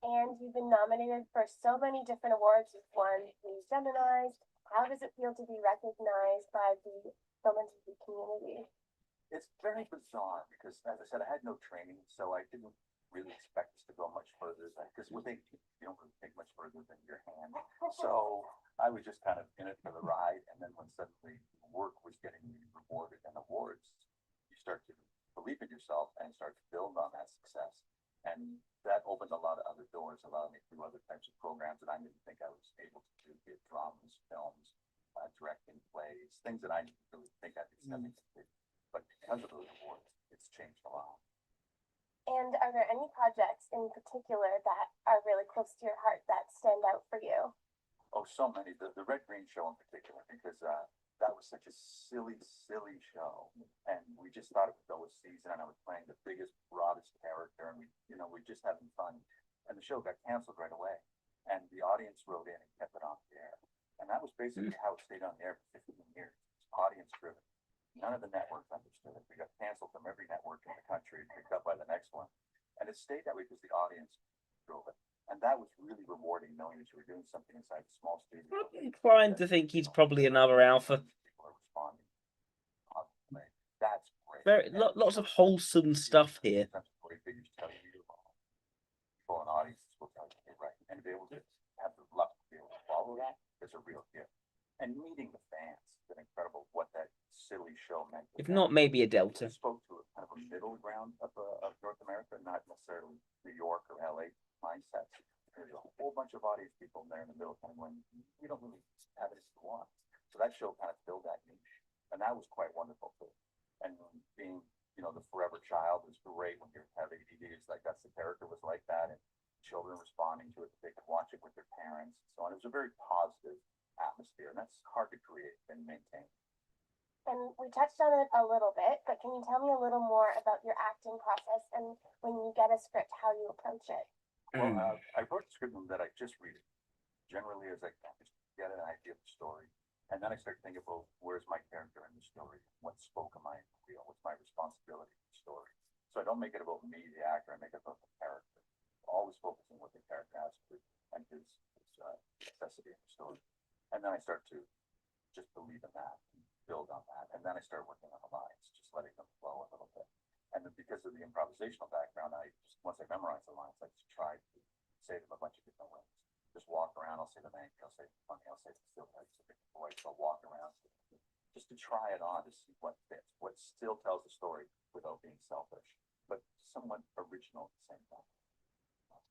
And you've been nominated for so many different awards. You've won the Geminis. How does it feel to be recognized by the film and TV community? It's very bizarre because, as I said, I had no training, so I didn't really expect this to go much further. Because with ADD, you don't really take much further than your hand. So I was just kind of in it for the ride. And then when suddenly work was getting rewarded and awards, you start to believe in yourself and start to build on that success. And that opened a lot of other doors, allowed me to do other types of programs that I didn't think I was able to do, be it dramas, films, directing plays, things that I didn't really think I'd be stepping into. But because of those awards, it's changed a lot. And are there any projects in particular that are really close to your heart that stand out for you? Oh, so many. The Red Green Show in particular, because that was such a silly show. And we just thought it would go a season, and I was playing the biggest, broadest character, and we just having fun. And the show got canceled right away. And the audience wrote in and kept it on the air. And that was basically how it stayed on the air for 15 years. It's audience driven. None of the networks understood it. We got canceled from every network in the country, picked up by the next one. And it stayed that way because the audience drove it. And that was really rewarding, knowing that you were doing something inside the small studio. I'm inclined to think he's probably another alpha. People are responding positively. That's great. Lots of wholesome stuff here. Great figures tell you you're wrong. People in audiences will tell you you're right. And to be able to have the luck to be able to follow that is a real gift. And meeting the fans, it's been incredible what that silly show meant. If not, maybe a Delta. It spoke to a kind of a middle ground of North America, not necessarily New York or LA mindsets. There's a whole bunch of audience people there in the middle, kind of going, we don't really have it as we want. So that show kind of filled that niche, and that was quite wonderful too. And being, the forever child is great when you're having and we touched on it a little bit, but can you tell me a little more about your acting process and when you get a script, how you approach it? Well, I wrote the script that I just read it. Generally, as I just get an idea of the story, and then I start thinking about where's my character in the story, what spoke am I feel, what's my responsibility in the story. So I don't make it about me, the actor. I make it about the character. Always focusing what the character has to do and his necessity in the story. And then I start to just believe in that, and build on that, and then I start working on the lines, just letting them flow a little bit. And then because of the improvisational background, I just once I memorize the lines, I just try to say them a bunch of different ways. Just walk around. I'll say them angry. I'll say them funny. I'll say them still like a different voice. I'll walk around just to try it on to see what fits, what still tells the story without being selfish, but somewhat original at the same time.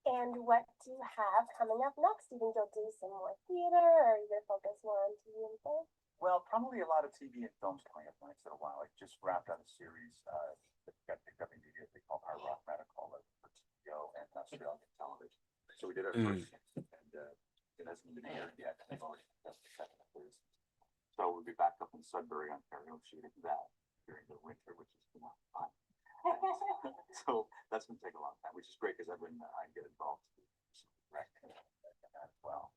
And what do you have coming up next? Do you think you'll do some more theater, or are you going to focus more on TV and film? Well, probably a lot of TV and films coming up in the next little while. I just wrapped out a series that got picked up immediately called Hard Rock Medical for TVO and Australian television. So we did our first season, and it hasn't been aired yet. They've already picked up the second and third season. So we'll be back up in Sudbury, Ontario, shooting that during the winter, which is fun. So that's going to take a long time, which is great because I get involved in that as well.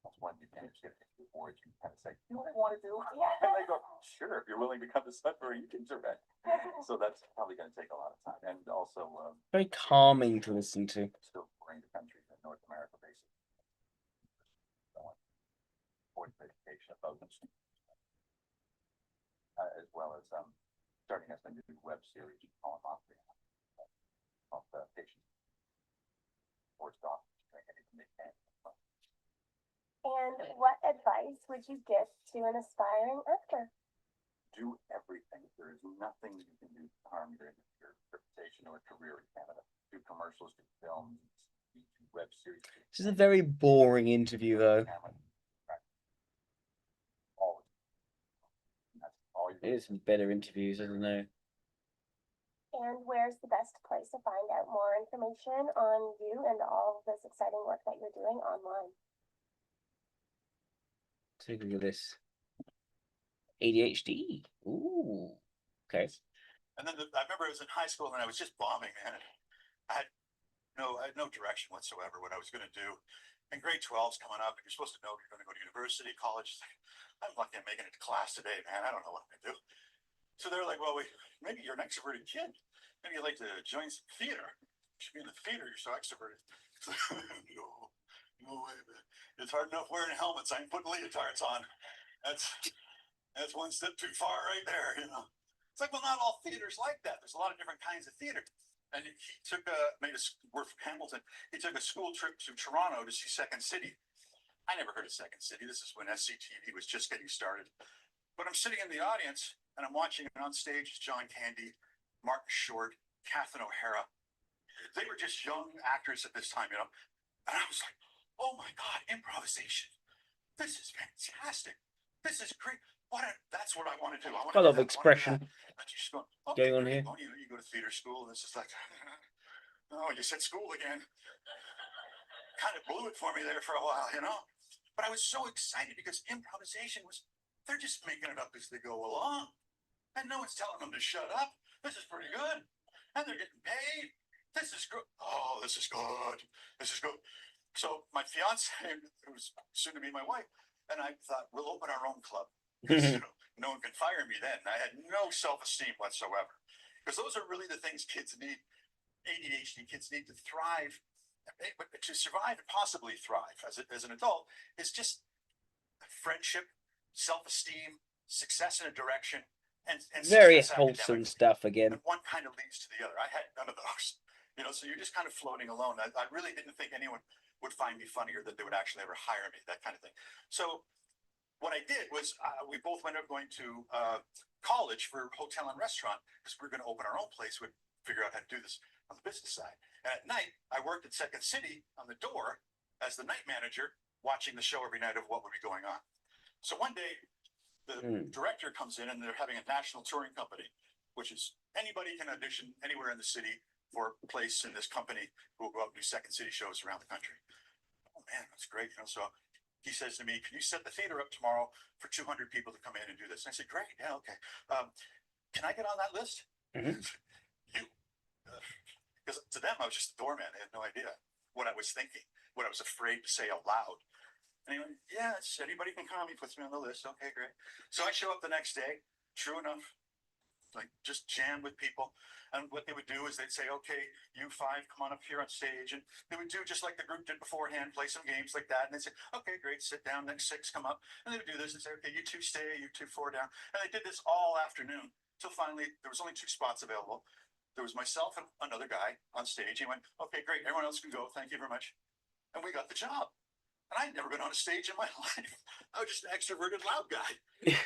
That's one you can't just get into the board. You can kind of say, you know what I want to do? And they go, sure, if you're willing to come to Sudbury, you can direct. So that's probably going to take a lot of time. And also, very calming to listen to. Still touring the country in North America, basically. Board of education about them. As well as starting us a new web series called Patients. And what advice would you give to an aspiring actor? Do everything. There is nothing you can do to harm your reputation or career in Canada. Do commercials, do films, do web series. This is a very boring interview, though. There's some better interviews, isn't there? And where's the best place to find out more information on you and all of this exciting work that you're doing online? Take a look at this. ADHD. Ooh. Okay. And then I remember I was in high school and I was just bombing, man. I had no direction whatsoever what I was going to do. And grade 12's coming up, and you're supposed to know if you're going to go to university, college. I'm lucky I'm making it to class today, man. I don't know what I'm going to do. So they're like, well, maybe you're an extroverted kid. Maybe you'd like to join some theater. You should be in the theater. You're so extroverted. No way, man. It's hard enough wearing helmets. I'm putting leotards on. That's one step too far right there, you know. It's like, well, not all theater's like that. There's a lot of different kinds of theater. And he took we're from Hamilton. He took a school trip to Toronto to see Second City. I never heard of Second City. This is when SCTV was just getting started. But I'm sitting in the audience and I'm watching it on stage. John Candy, Martin Short, Catherine O'Hara. They were just young actors at this time, you know. And I was like, oh my God, improvisation. This is fantastic. This is great. That's what I want to do. A lot of expression going on here. You go to theater school, and it's just like, oh, you said school again. Kind of blew it for me there for a while, you know. But I was so excited because improvisation they're just making it up as they go along. And no one's telling them to shut up. This is pretty good. And they're getting paid. This is good. Oh, this is good. This is good. So my fiance, who was soon to be my wife, and I thought, we'll open our own club. Because no one can fire me then. I had no self-esteem whatsoever. Because those are really the things kids need. ADHD kids need to thrive. But to survive and possibly thrive as an adult is just friendship, self-esteem, success in a direction, and very wholesome stuff again. And one kind of leads to the other. I had none of those. You know, so you're just kind of floating alone. I really didn't think anyone would find me funny or that they would actually ever hire me, that kind of thing. So what I did was we both ended up going to college for hotel and restaurant because we were going to open our own place. We'd figure out how to do this on the business side. And at night, I worked at Second City on the door as the night manager, watching the show every night of what would be going on. So one day, the director comes in and they're having a national touring company, which is anybody can audition anywhere in the city for a place in this company who will go out and do Second City shows around the country. Oh man, that's great. You know, so he says to me, "Can you set the theater up tomorrow for 200 people to come in and do this?" And I said, "Great, yeah, okay. Can I get on that list?" Mhm. You, because to them I was just a doorman. They had no idea what I was thinking, what I was afraid to say out loud. And he went, "Yeah, it's anybody can come." He puts me on the list. Okay, great. So I show up the next day. True enough, like just jammed with people. And what they would do is they'd say, "Okay, you five, come on up here on stage." And they would do just like the group did beforehand, play some games like that. And they'd say, "Okay, great, sit down, next six come up." And they would do this and say, "Okay, you two stay, you two four down." And they did this all afternoon till finally there was only 2 spots available. There was myself and another guy on stage. He went, "Okay, great, everyone else can go. Thank you very much." And we got the job. And I'd never been on a stage in my life. I was just an extroverted, loud guy.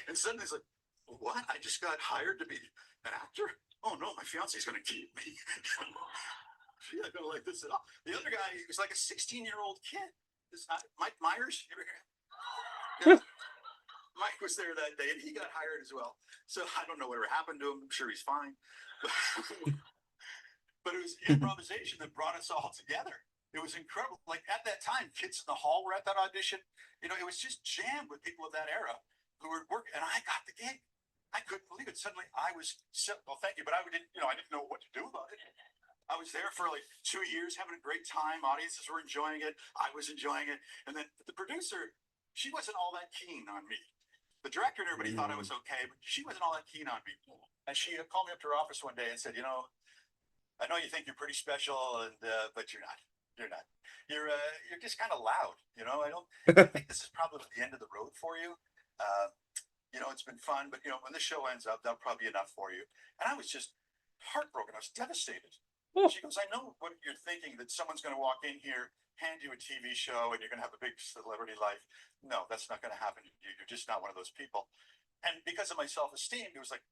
And suddenly it's like, "What? I just got hired to be an actor? Oh no, my fiance's going to keep me." I don't like this at all. The other guy, he was like a 16-year-old kid. This Mike Myers. You ever hear him? Yeah. Mike was there that day, and he got hired as well. So I don't know whatever happened to him. I'm sure he's fine. But it was improvisation that brought us all together. It was incredible. Like at that time, kids in the hall were at that audition. You know, it was just jammed with people of that era who were working, and I got the gig. I couldn't believe it. Suddenly, I was well. Thank you, but I didn't. I didn't know what to do about it. I was there for like 2 years, having a great time. Audiences were enjoying it. I was enjoying it, and then the producer, she wasn't all that keen on me. The director and everybody thought I was okay, but she wasn't all that keen on me. And she called me up to her office one day and said, "I know you think you're pretty special, and but you're not. You're not. You're just kind of loud. I think this is probably the end of the road for you. It's been fun, but when the show ends up, that'll probably be enough for you." And I was just heartbroken. I was devastated. She goes, "I know what you're thinking, that someone's going to walk in here, hand you a TV show, and you're going to have a big celebrity life. No, that's not going to happen to you. You're just not one of those people." And because of my self-esteem, it was like,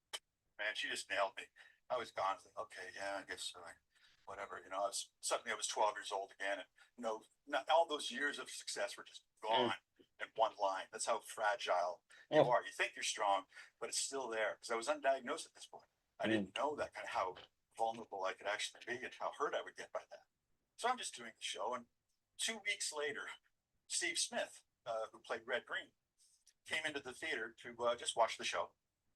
man, she just nailed me. I was gone. I was like, okay, yeah, I guess so. Whatever. Suddenly I was 12 years old again, and not all those years of success were just gone in one line. That's how fragile you are. You think you're strong, but it's still there, because I was undiagnosed at this point. I didn't know that kind of how vulnerable I could actually be and how hurt I would get by that. So I'm just doing the show, and 2 weeks later, Steve Smith, who played Red Green, came into the theater to just watch the show.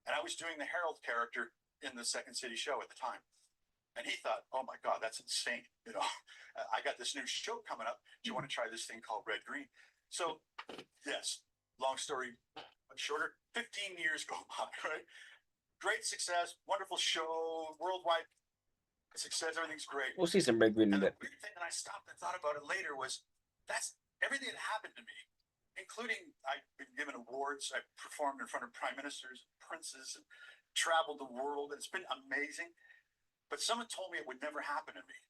And I was doing the Harold character in the Second City show at the time. And he thought, "Oh my God, that's insane. I got this new show coming up. Do you want to try this thing called Red Green?" So, yes, long story but shorter, 15 years go by, right? Great success, wonderful show, worldwide success, everything's great. We'll see some Red Green in And a the bit. weird thing, and I stopped and thought about it later, was that's everything that happened to me, including I've been given awards. I've performed in front of prime ministers, princes, and traveled the world. And it's been amazing. But someone told me it would never happen to me.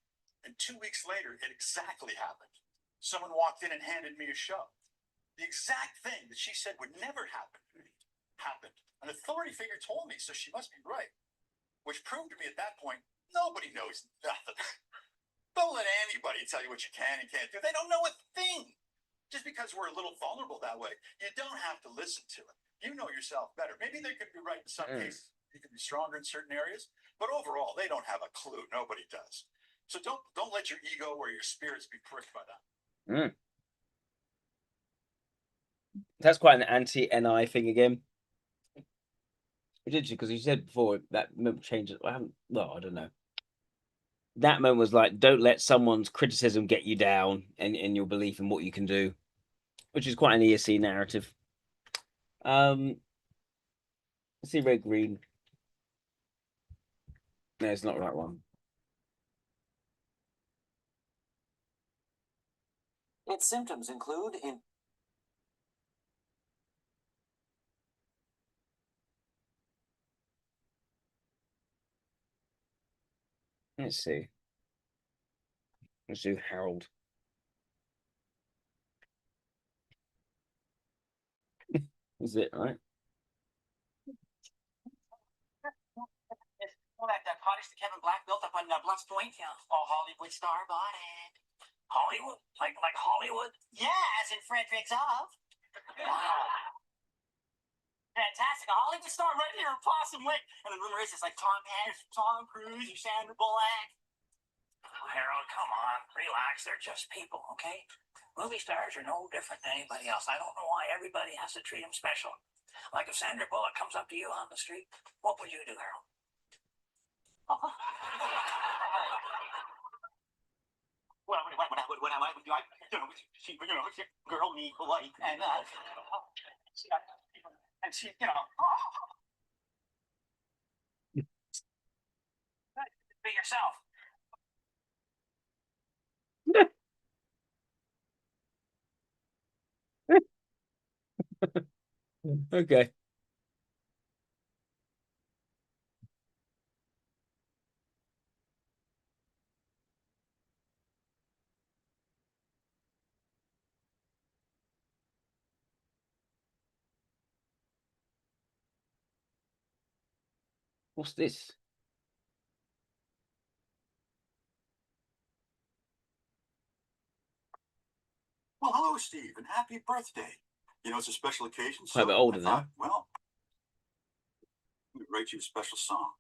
And 2 weeks later, it exactly happened. Someone walked in and handed me a show. The exact thing that she said would never happen to me happened. An authority figure told me, so she must be right. Which proved to me at that point, nobody knows nothing. Don't let anybody tell you what you can and can't do. They don't know a thing. Just because we're a little vulnerable that way, you don't have to listen to it. You know yourself better. Maybe they could be right in some cases. You can be stronger in certain areas, but overall, they don't have a clue. Nobody does. So don't let your ego or your spirits be pricked by that. That's quite an anti-NI thing again. Did you? Because you said before that changes. I don't know. That moment was like, don't let someone's criticism get you down in your belief in what you can do, which is quite an ESC narrative. Let's see Red Green. No, it's not the right one. Its symptoms include Let's see. Let's do Harold. Is it right? That cottage that Kevin Black built up on Bluffs Point, all Hollywood star bought it. Hollywood, like Hollywood? Yeah, as in Fredericks of. Fantastic, a Hollywood star right here in Possum Lick. And the rumor is it's like Tom Hanks, Tom Cruise, and Sandra Bullock. Oh, Harold, come on, relax. relax. They're just people, okay? Movie stars are no different than anybody else. I don't know why everybody has to treat them special. Like if Sandra Bullock comes up to you on the street, what would you do, girl? What am I? Girl, me, polite, and she, be yourself. Okay. What's this? Well, hello, Steve, and happy birthday. You know, it's a special occasion, Quite a so bit older I now. thought, well, I'm gonna write you a special song.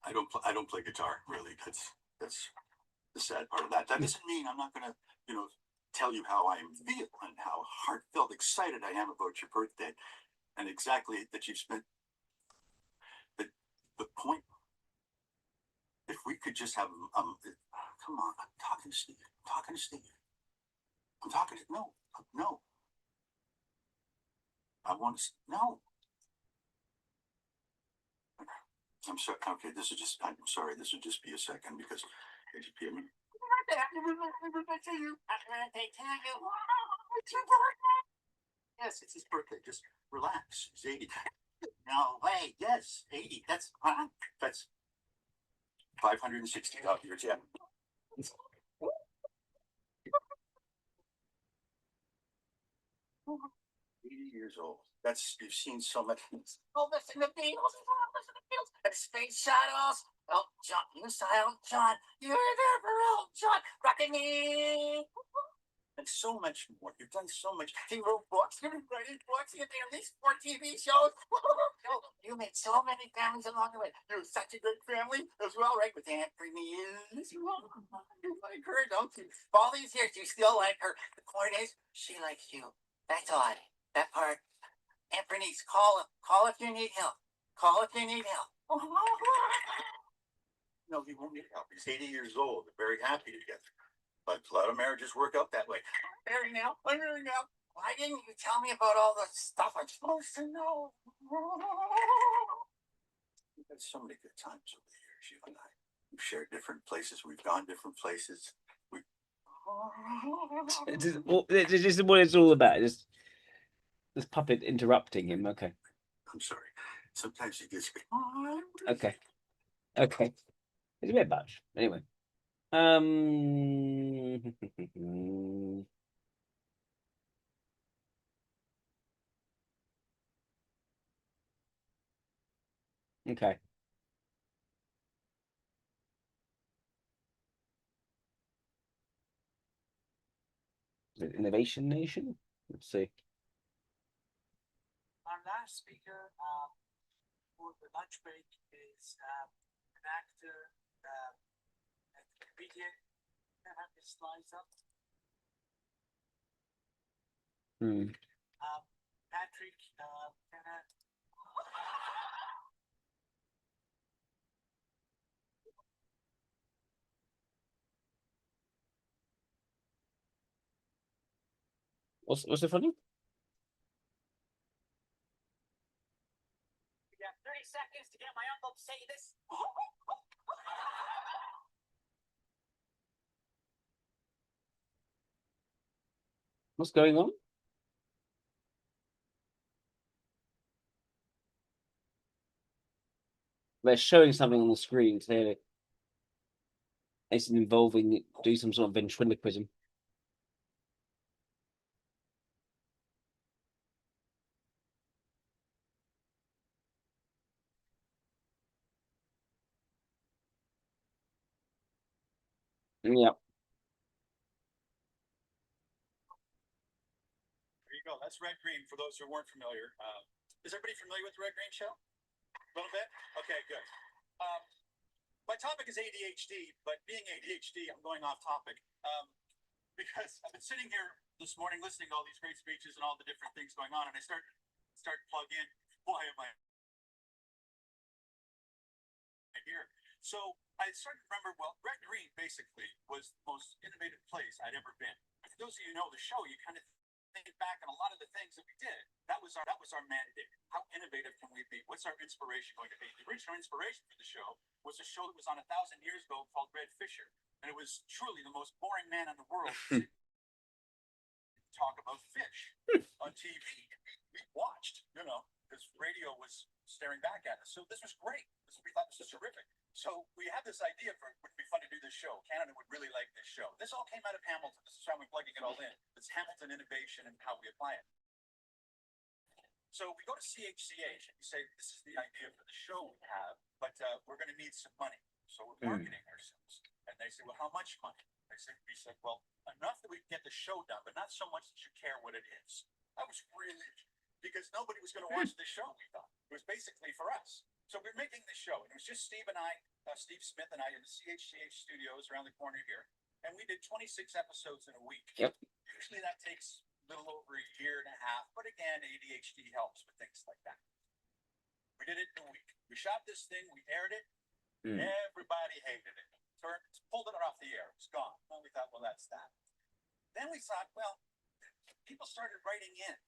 I don't play guitar, really. That's the sad part of that. That doesn't mean I'm not gonna, tell you how I feel and how heartfelt excited I am about your birthday, and exactly that you've spent the point. If we could just have come on, I'm talking to Steve. I'm talking to Steve. I'm talking to no. I want to no. I'm sorry. Okay, I'm sorry. This would just be a second because AGP. Yes, it's his birthday. Just relax. He's 80. No way. Yes, 80. That's 560 years. Yeah. 80 years old. You've seen so much. Oh, listen to Beatles. Listen to Beatles. And Space Shadows. Oh, John, you silent John. You're there for real, John. Rocking me. And so much more. You've done so much. You wrote books. You've been writing books. You've been on these 4 TV shows. You made so many families along the way. You're such a good family as well, right? With Aunt Bernice. You like her, don't you? All these years, you still like her. The point is, she likes you. That's odd. That part. Aunt Bernice, call if you need help. Call if you need help. No, he won't need help. He's 80 years old. They're very happy together. But a lot of marriages work out that way. I'm married now. Why didn't you tell me about all the stuff I'm supposed to know? We've had so many good times over the years, you and I. We've shared different places. We've gone different places. This is what it's all about. Just this puppet interrupting him. Okay. I'm sorry. Sometimes you just. Okay. Okay. It's a bit much. Anyway. Okay. Is it Innovation Nation? Let's see. Our last speaker for the lunch break is an actor, a comedian. Can I have his slides up? Patrick, can I... What's it funny? You have 30 seconds to get my uncle to say this. What's going on? They're showing something on the screen clearly. It's involving do some sort of ventriloquism. Yeah. There you go. That's Red Green for those who weren't familiar. Is everybody familiar with the Red Green show? A little bit? Okay, good. my topic is ADHD, but being ADHD, I'm going off topic. Because I've been sitting here this morning listening to all these great speeches and all the different things going on, and I start to plug in. Why am I here? So I started to remember, well, Red Green basically was the most innovative place I'd ever been. For those of you who know the show, you kind of think back on a lot of the things that we did. That was our mandate. How innovative can we be? What's our inspiration going to be? The original inspiration for the show was a show that was on 1,000 years ago called Red Fisher, and it was truly the most boring man in the world to talk about fish on TV. We watched, because radio was staring back at us. So this was great. We thought this was terrific. So we had this idea for it would be fun to do this show. Canada would really like this show. This all came out of Hamilton. This is how we're plugging it all in. It's Hamilton innovation and how we apply it. So we go to CHCH and we say, this is the idea for the show we have, but we're going to need some money. So we're marketing ourselves. And they say, well, how much money? We said, well, enough that we can get the show done, but not so much that you care what it is. That was really, because nobody was going to watch the show, we thought. It was basically for us. So we're making this show, and it was just Steve and I, Steve Smith and I in the CHCH studios around the corner here. And we did 26 episodes in a week. Yep. Usually that takes a little over a year and a half, but again, ADHD helps with things like that. We did it in a week. We shot this thing, we aired it. Everybody hated it. Pulled it off the air. It's gone. Well, we thought, well, that's that. Then we thought, well, people started writing in.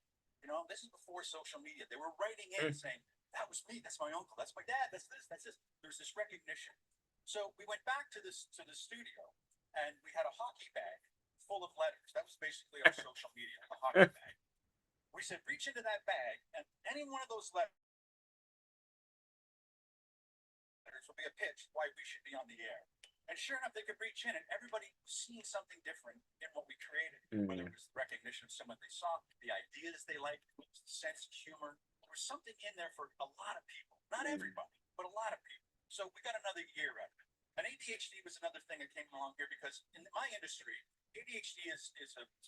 This is before social media. They were writing in saying, that was me. That's my uncle. That's my dad. That's this. That's this. There's this recognition. So we went back to the studio, and we had a hockey bag full of letters. That was basically our social media, a hockey bag. We said, reach into that bag, and any one of those letters will be a pitch why we should be on the air. And sure enough, they could reach in, and everybody was seeing something different in what we created. Whether it was the recognition of someone they saw, the ideas they liked, the sense of humor. There was something in there for a lot of people. Not everybody, but a lot of people. So we got another year out of it. And ADHD was another thing that came along here because in my industry, ADHD is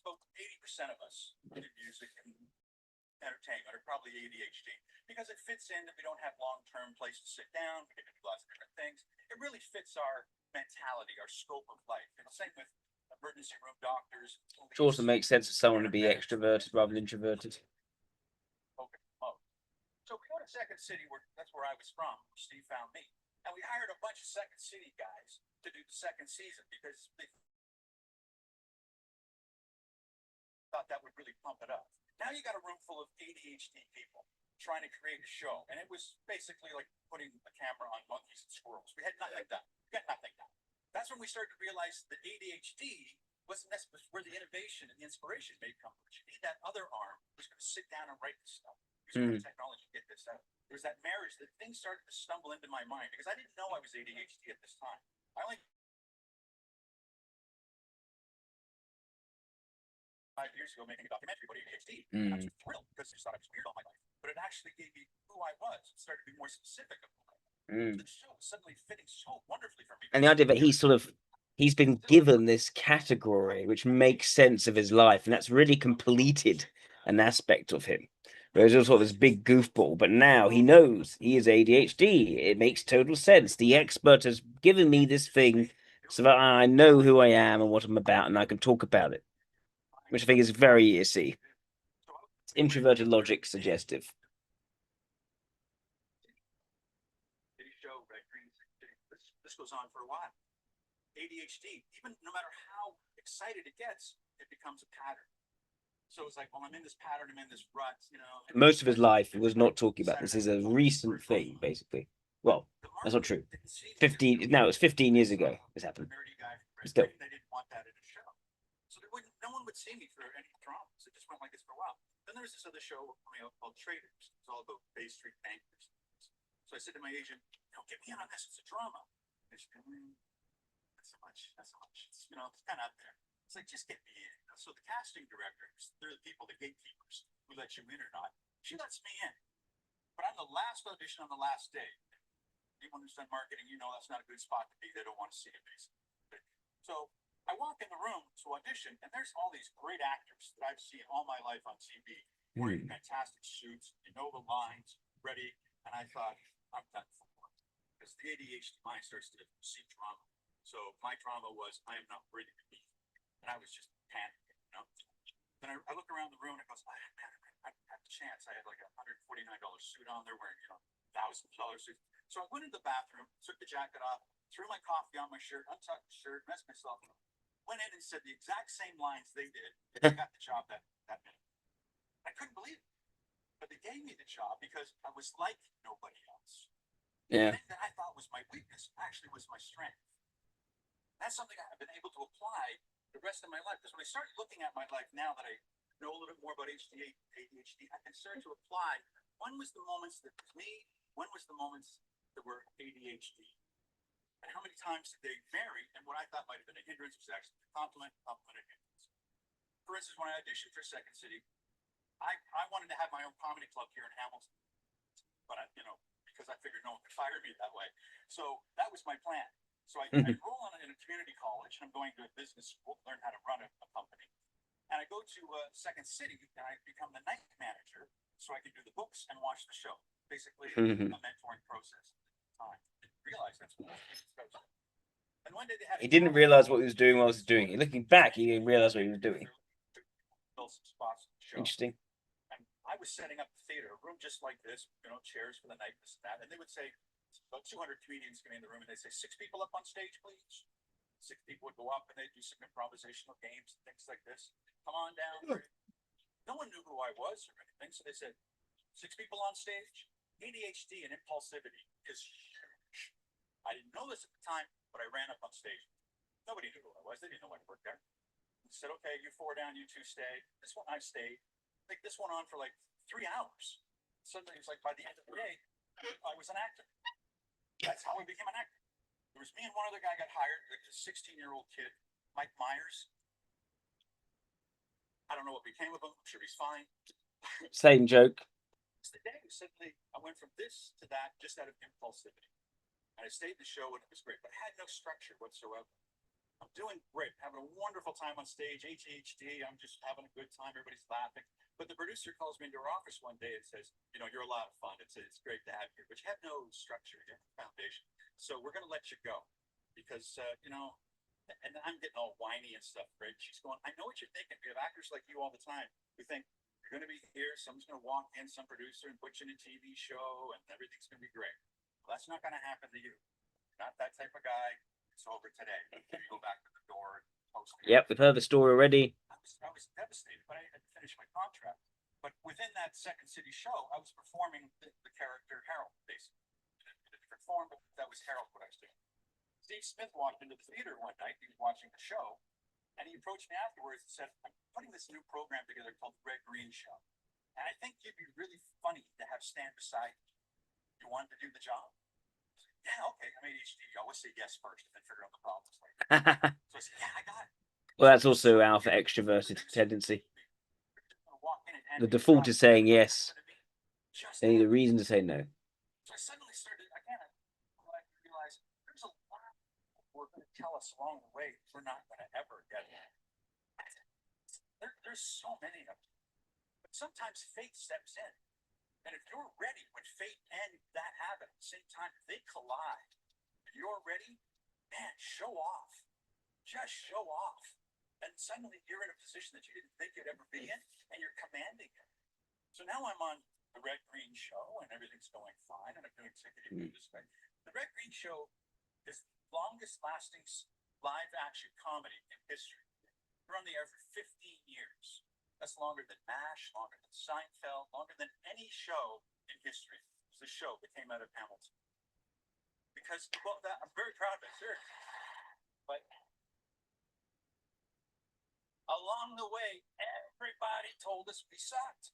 about 80% of us in music and entertainment are probably ADHD because it fits in that we don't have long-term place to sit down. We get to do lots of different things. It really fits our mentality, our scope of life. And same with emergency room doctors. Which also makes sense for someone to be extroverted rather than introverted. Okay. Oh. So we go to Second City, that's where I was from. Steve found me. And we hired a bunch of Second City guys to do the second season because they thought that would really pump it up. Now you got a room full of ADHD people trying to create a show. And it was basically like putting a camera on monkeys and squirrels. We had nothing done. We got nothing done. That's when we started to realize that ADHD wasn't necessarily where the innovation and the inspiration may come. But you need that other arm who's going to sit down and write this stuff. Use the technology to get this out. There was that marriage that things started to stumble into my mind because I didn't know I was ADHD at this time. I only 5 years ago making a documentary about ADHD. And I was thrilled because I thought I was weird all my life. But it actually gave me who I was. It started to be more specific of who I was. The show was suddenly fitting so wonderfully for me. And the idea that he's been given this category which makes sense of his life, and that's really completed an aspect of him. Whereas he was sort of this big goofball, but now he knows he is ADHD. It makes total sense. The expert has given me this thing so that I know who I am and what I'm about, and I can talk about it. Which I think is very easy. Introverted logic suggestive. This goes on for a while. ADHD, even no matter how excited it gets, it becomes a pattern. So it's like, well, I'm in this pattern, I'm in this rut, Most of his life he was not talking about. This is a recent thing, basically. Well, that's not true. 15 years ago this happened. Still. They didn't want that in a show. So no one would see me for any dramas. It just went like this for a while. Then there was this other show coming out called Traders. It's all about Bay Street bankers. So I said to my agent, get me in on this. It's a drama. And she said, not so much. It's, it's kind of out there. It's like, just get me in. So the casting directors, they're the people, the gatekeepers, who let you in or not. She lets me in. But I'm the last audition on the last day. Anyone who's done marketing, that's not a good spot to be. They don't want to see it, basically. So I walk in the room to audition, and there's all these great actors that I've seen all my life on TV, wearing fantastic suits, the lines, ready, and I thought, I'm done for. because the ADHD mind starts to see trauma. So my trauma was I am not worthy to be, and I was just panicking, you know. Then I look around the room and I goes, man, I had a chance. I had like $149 suit on there, wearing $1,000 suit. So I went into the bathroom, took the jacket off, threw my coffee on my shirt, untucked the shirt, messed myself up. Went in and said the exact same lines they did. I got the job that minute. I couldn't believe it. But they gave me the job because I was like nobody else. Yeah. The thing that I thought was my weakness actually was my strength. That's something I've been able to apply the rest of my life. Because when I start looking at my life now that I know a little bit more about ADHD, I can start to apply when was the moments that was me, when was the moments that were ADHD. And how many times did they vary? And what I thought might have been a hindrance was actually a compliment, and hindrance. For instance, when I auditioned for Second City, I wanted to have my own comedy club here in Hamilton, but because I figured no one could fire me that way. So that was my plan. So I enroll in a community college, and I'm going to a business school to learn how to run a company. And I go to Second City, and I become the night manager, so I can do the books and watch the show. Basically, a mentoring process. Realize that's what and one day they had he didn't realize what he was doing while he was doing it. Looking back, he didn't realize what he was doing. Interesting. And I was setting up the theater, a room just like this, chairs for the night, this and that. And they would say, about 200 comedians come in the room, and they'd say, 6 people up on stage, please. 6 people would go up, and they'd do some improvisational games and things like this. Come on down. No one knew who I was or anything, so they said, 6 people on stage. ADHD and impulsivity is huge. I didn't know this at the time, but I ran up on stage. Nobody knew who I was. They didn't know I worked there. I said, okay, you 4 down, you 2 stay. This one I stayed. Like this went on for like 3 hours. Suddenly it was like by the end of the day, I was an actor. That's how I became an actor. There was me and one other guy got hired, like a 16-year-old kid, Mike Myers. I don't know what became of him. I'm sure he's fine. Same joke. The day simply, I went from this to that just out of impulsivity. And I stayed the show and it was great, but I had no structure whatsoever. I'm doing great, having a wonderful time on stage, ADHD, I'm just having a good time, everybody's laughing. But the producer calls me into her office one day and says, you're a lot of fun, it's great to have you here, but you have no structure, you have no foundation. So we're going to let you go because, and I'm getting all whiny and stuff, right? She's going, I know what you're thinking. We have actors like you all the time. We think, you're going to be here, someone's going to walk in, some producer, and put you in a TV show, and everything's going to be great. Well, that's not going to happen to you. You're not that type of guy. It's over today. You go back to the door. Yep, we've heard the story already. I was devastated, but I had to finish my contract. But within that Second City show, I was performing the character Harold, basically. In a different form, but that was Harold what I was doing. Steve Smith walked into the theater one night. He was watching the show. And he approached me afterwards and said, I'm putting this new program together called The Red Green Show. And I think you'd be really funny to have stand beside you. You wanted to do the job? I said, yeah, okay. I'm ADHD. You always say yes first and then figure out the problems later. So I said, yeah, I got it. Well, that's also alpha extroverted tendency. The default is saying yes. They need a reason to say no. So I suddenly started, again, I realized there's a lot we're going to tell us along the way we're not going to ever get it. There's so many of them. But sometimes fate steps in. And if you're ready when fate and that happen at the same time, if they collide, and you're ready, man, show off. Just show off. And suddenly you're in a position that you didn't think you'd ever be in, and you're commanding it. So now I'm on the Red Green Show, and everything's going fine, and I'm doing executive producer. The Red Green Show is the longest lasting live action comedy in history. We're on the air for 15 years. That's longer than MASH, longer than Seinfeld, longer than any show in history. It's the show that came out of Hamilton. Because, well, I'm very proud of it, sir. But along the way, everybody told us we sucked.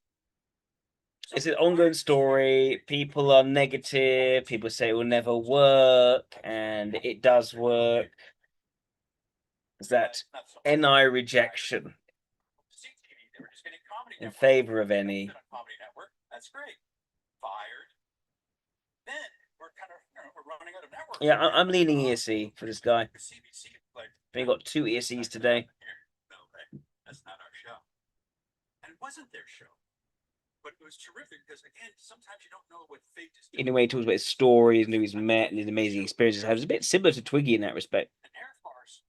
It's an ongoing story. People are negative. People say it will never work, and it does work. It's that NI rejection in favor of any. That's great. Fired. Then we're kind of we're running out of networks. Yeah, I'm leaning ESC for this guy. We got 2 ESCs today. No, that's not our show. And it wasn't their show. But it was terrific because, again, sometimes you don't know what fate is In doing. a way, he talks about his stories and who he's met and his amazing experiences. It's a bit similar to Twiggy in that respect. And Air Force,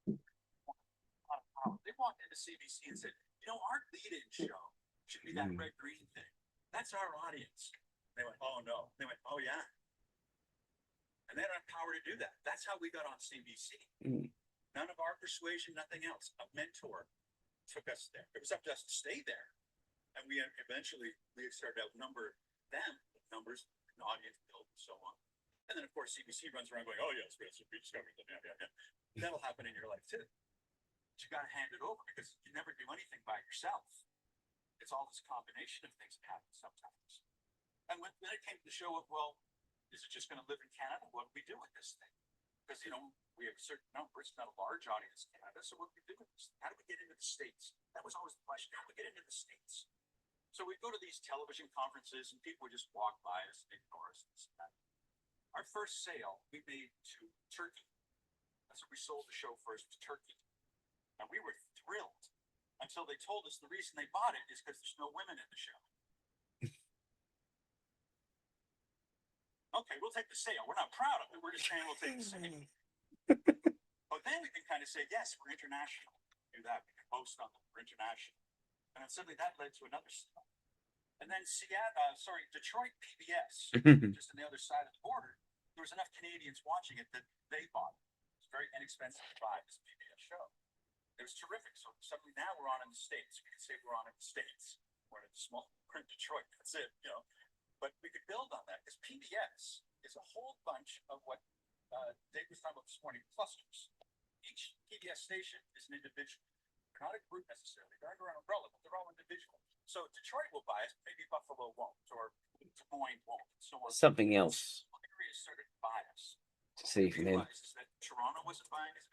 they walked into CBC and said, you know, our lead-in show should be that red-green thing. That's our audience. They went, oh no. They went, oh yeah. And they don't have power to do that. That's how we got on CBC. None of our persuasion, nothing else. A mentor took us there. It was up to us to stay there. And we eventually started to outnumber them with numbers and audience build and so on. And then, of course, CBC runs around going, oh, yes, we discovered them. Yeah. That'll happen in your life, too. But you got to hand it over because you never do anything by yourself. It's all this combination of things that happen sometimes. And when it came to the show of, well, is it just going to live in Canada? What do we do with this thing? Because, you know, we have a certain number. It's not a large audience in Canada. So what do we do with this? How do we get into the States? That was always the question. How do we get into the States? So we'd go to these television conferences and people would just walk by us and ignore us. Our first sale we made to Turkey. That's what we sold the show first to Turkey. And we were thrilled until they told us the reason they bought it is because there's no women in the show. Okay, we'll take the sale. We're not proud of it. We're just saying we'll take the sale. But then we can kind of say, yes, we're international. Do that. We can boast on them. We're international. And then suddenly that led to another sale. And then Detroit PBS, just on the other side of the border, there was enough Canadians watching it that they bought it. It was very inexpensive to buy this PBS show. It was terrific. So suddenly now we're on in the States. We can say we're on in the States. We're in a small print Detroit. That's it, you know. But we could build on that because PBS is a whole bunch of what Dave was talking about this morning, clusters. Each PBS station is an individual. They're not a group necessarily. They're under an umbrella, but they're all individual. So Detroit will buy us, maybe Buffalo won't, or Des Moines won't. So Something else areas started to buy us. to see from him. That Toronto wasn't buying us.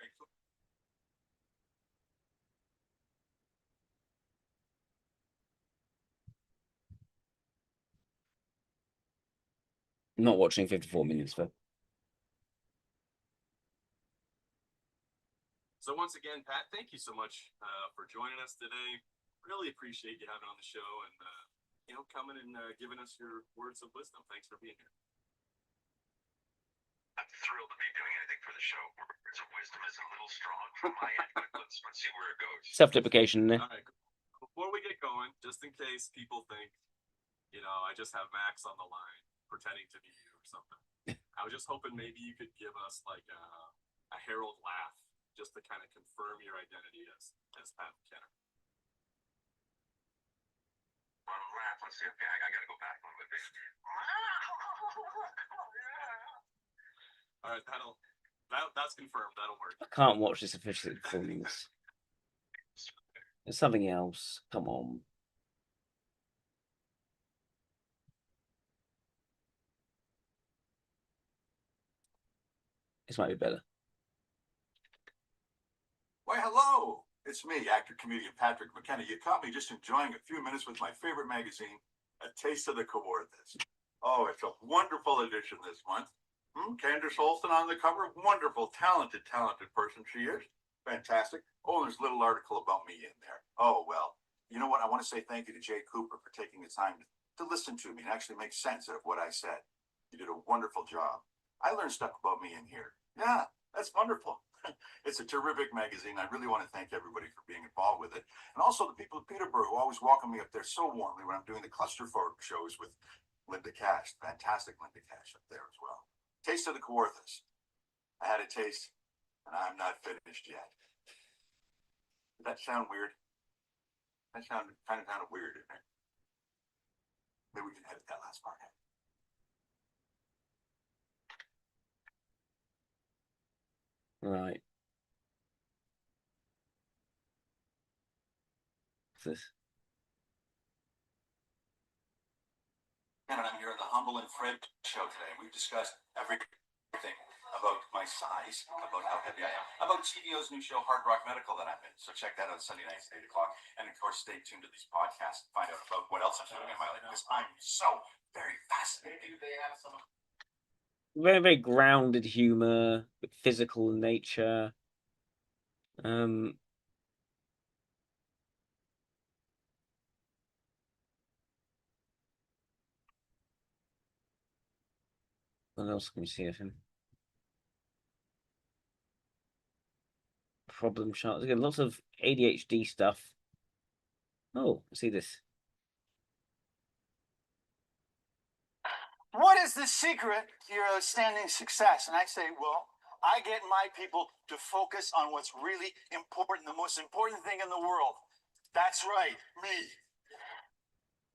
Not watching 54 minutes for. So once again, Pat, thank you so much for joining us today. Really appreciate you having on the show and coming and giving us your words of wisdom. Thanks for being here. I'm thrilled to be doing anything for the show. Words of wisdom is a little strong from my end, but let's see where it goes. Self-deprecation there. All right. Before we get going, just in case people think, I just have Max on the line pretending to be you or something. I was just hoping maybe you could give us like a Harold laugh just to kind of confirm your identity as Pat McKenna. Laugh. Let's see. Okay, I gotta go back a little bit. All right, that's confirmed. That'll work. I can't watch this officially performance. There's something else. Come on. This might be better. Why, hello. It's me, actor-comedian Patrick McKenna. You caught me just enjoying a few minutes with my favorite magazine, A Taste of the Kawarthas. Oh, it's a wonderful edition this month. Candace Olsen on the cover. Wonderful, talented person she is. Fantastic. Oh, there's a little article about me in there. Oh, well. You know what? I want to say thank you to Jay Cooper for taking the time to listen to me and actually make sense out of what I said. You did a wonderful job. I learned stuff about me in here. Yeah, that's wonderful. It's a terrific magazine. I really want to thank everybody for being involved with it. And also the people of Peterborough who always welcome me up there so warmly when I'm doing the cluster photo shows with Linda Cash. Fantastic Linda Cash up there as well. Taste of the Kawarthas. I had a taste, and I'm not finished yet. Did that sound weird? That sounded kind of weird, didn't it? Maybe we can edit that last part out. Right. What's this? And I'm here on the Humble and Fred show today. We've discussed everything about my size, about how heavy I am, about TVO's new show, Hard Rock Medical, that I'm in. So check that out Sunday nights at 8 o'clock. And of course, stay tuned to these podcasts to find out about what else I'm doing in my life, because I'm so very fascinated. Very, very grounded humor, but physical in nature. What else can we see of him? Problem child. Again, lots of ADHD stuff. Oh, see this. What is the secret to your outstanding success? And I say, well, I get my people to focus on what's really important, the most important thing in the world. That's right, me.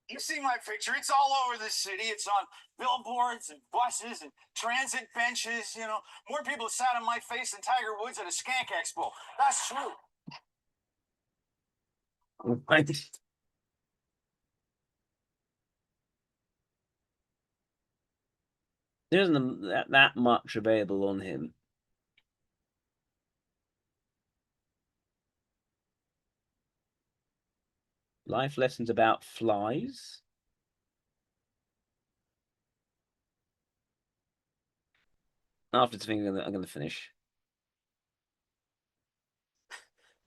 You see my picture, it's all over the city. It's on billboards and buses and transit benches, you know. More people sat on my face than Tiger Woods at a skank expo. That's true. There isn't that much available on him. Life lessons about flies. After this thing, I'm gonna finish.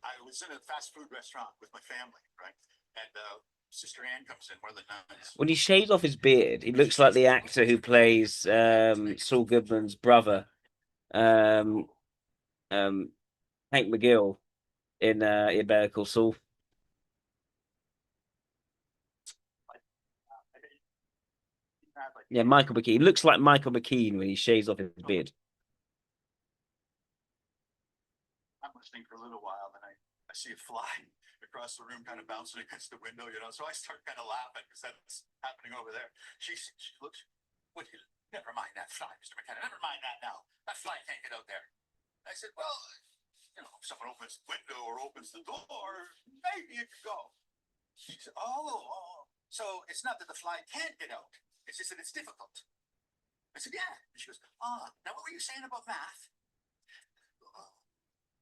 I was in a fast food restaurant with my family, right? And Sister Ann comes in, one of the nuns. When he shaves off his beard, he looks like the actor who plays Saul Goodman's brother, Hank McGill in Better Call Saul. Yeah, Michael McKean. He looks like Michael McKean when he shaves off his beard. I'm listening for a little while, then I see a fly across the room kind of bouncing against the window, you know. So I start kind of laughing because that's happening over there. She looks, what you, never mind that fly, Mr. McKenna, never mind that now. That fly can't get out there. I said, well, you know, if someone opens the window or opens the door, maybe it could go. She said, oh, so it's not that the fly can't get out. It's just that it's difficult. I said, yeah. And she goes, now what were you saying about math?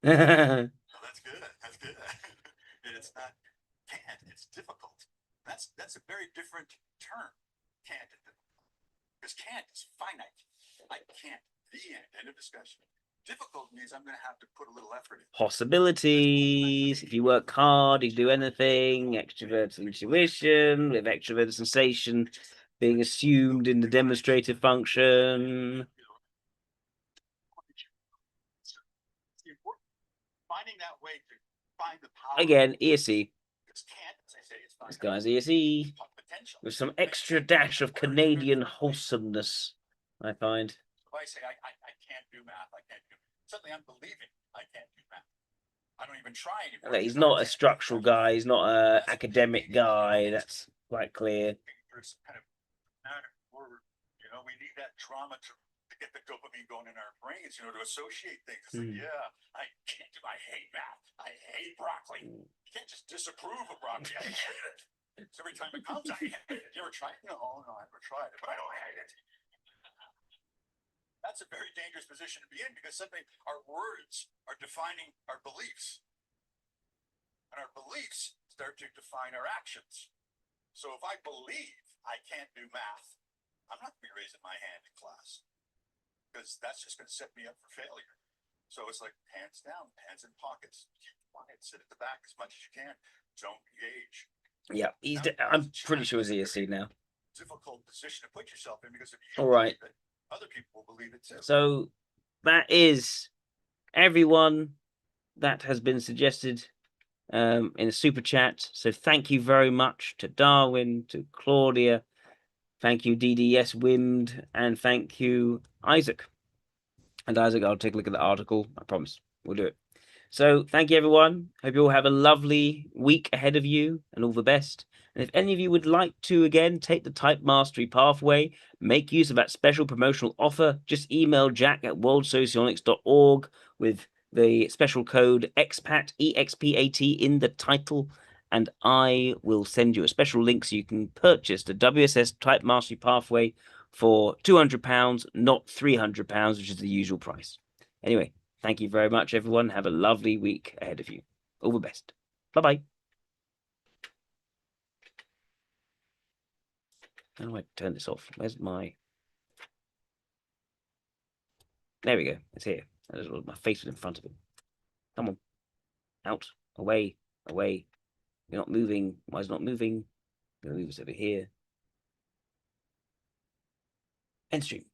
Oh, that's good. That's good. It's not can't, it's difficult. That's a very different term. Can't and difficult. Because can't is finite. I can't. The end of discussion. Difficult means I'm going to have to put a little effort in. Possibilities. If you work hard, you can do anything. Extrovert intuition with extrovert sensation being assumed in the demonstrative function. Finding that way to find the power. Again, ESE. This guy's ESE with some extra dash of Canadian wholesomeness, I find. If I say I can't do math, I can't do suddenly I'm believing I can't do math. I don't even try anymore. He's not a structural guy, he's not an academic guy, that's quite clear. There's kind of you know, we need that drama to get the dopamine going in our brains, you know, to associate things. It's like, yeah, I hate math. I hate broccoli. You can't just disapprove of broccoli. I hate it. So every time it comes, I hate it. You ever tried it? No, I never tried it, but I don't hate it. That's a very dangerous position to be in because suddenly our words are defining our beliefs. And our beliefs start to define our actions. So if I believe I can't do math, I'm not going to be raising my hand in class because that's just going to set me up for failure. So it's like hands down, hands in pockets. Keep quiet, sit at the back as much as you can. Don't engage. Yeah, I'm pretty sure he's ESC now. Difficult position to put yourself in because if you all right, believe it, other people will believe it too. So that is everyone that has been suggested in a super chat. So thank you very much to Darwin, to Claudia. Thank you, DDS Wind, and thank you, Isaac. And Isaac, I'll take a look at the article. I promise. We'll do it. So thank you, everyone. Hope you all have a lovely week ahead of you and all the best. And if any of you would like to, again, take the Type Mastery Pathway, make use of that special promotional offer, just email jack@worldsocionics.org with the special code EXPAT, EXPAT, in the title, and I will send you a special link so you can purchase the WSS Type Mastery Pathway for £200, not £300, which is the usual price. Anyway, thank you very much, everyone. Have a lovely week ahead of you. All the best. Bye-bye. How do I turn this off? Where's my... There we go. It's here. My face was in front of it. Come on. Out. Away. Away. You're not moving. Why is it not moving? I'm going to move this over here. End stream.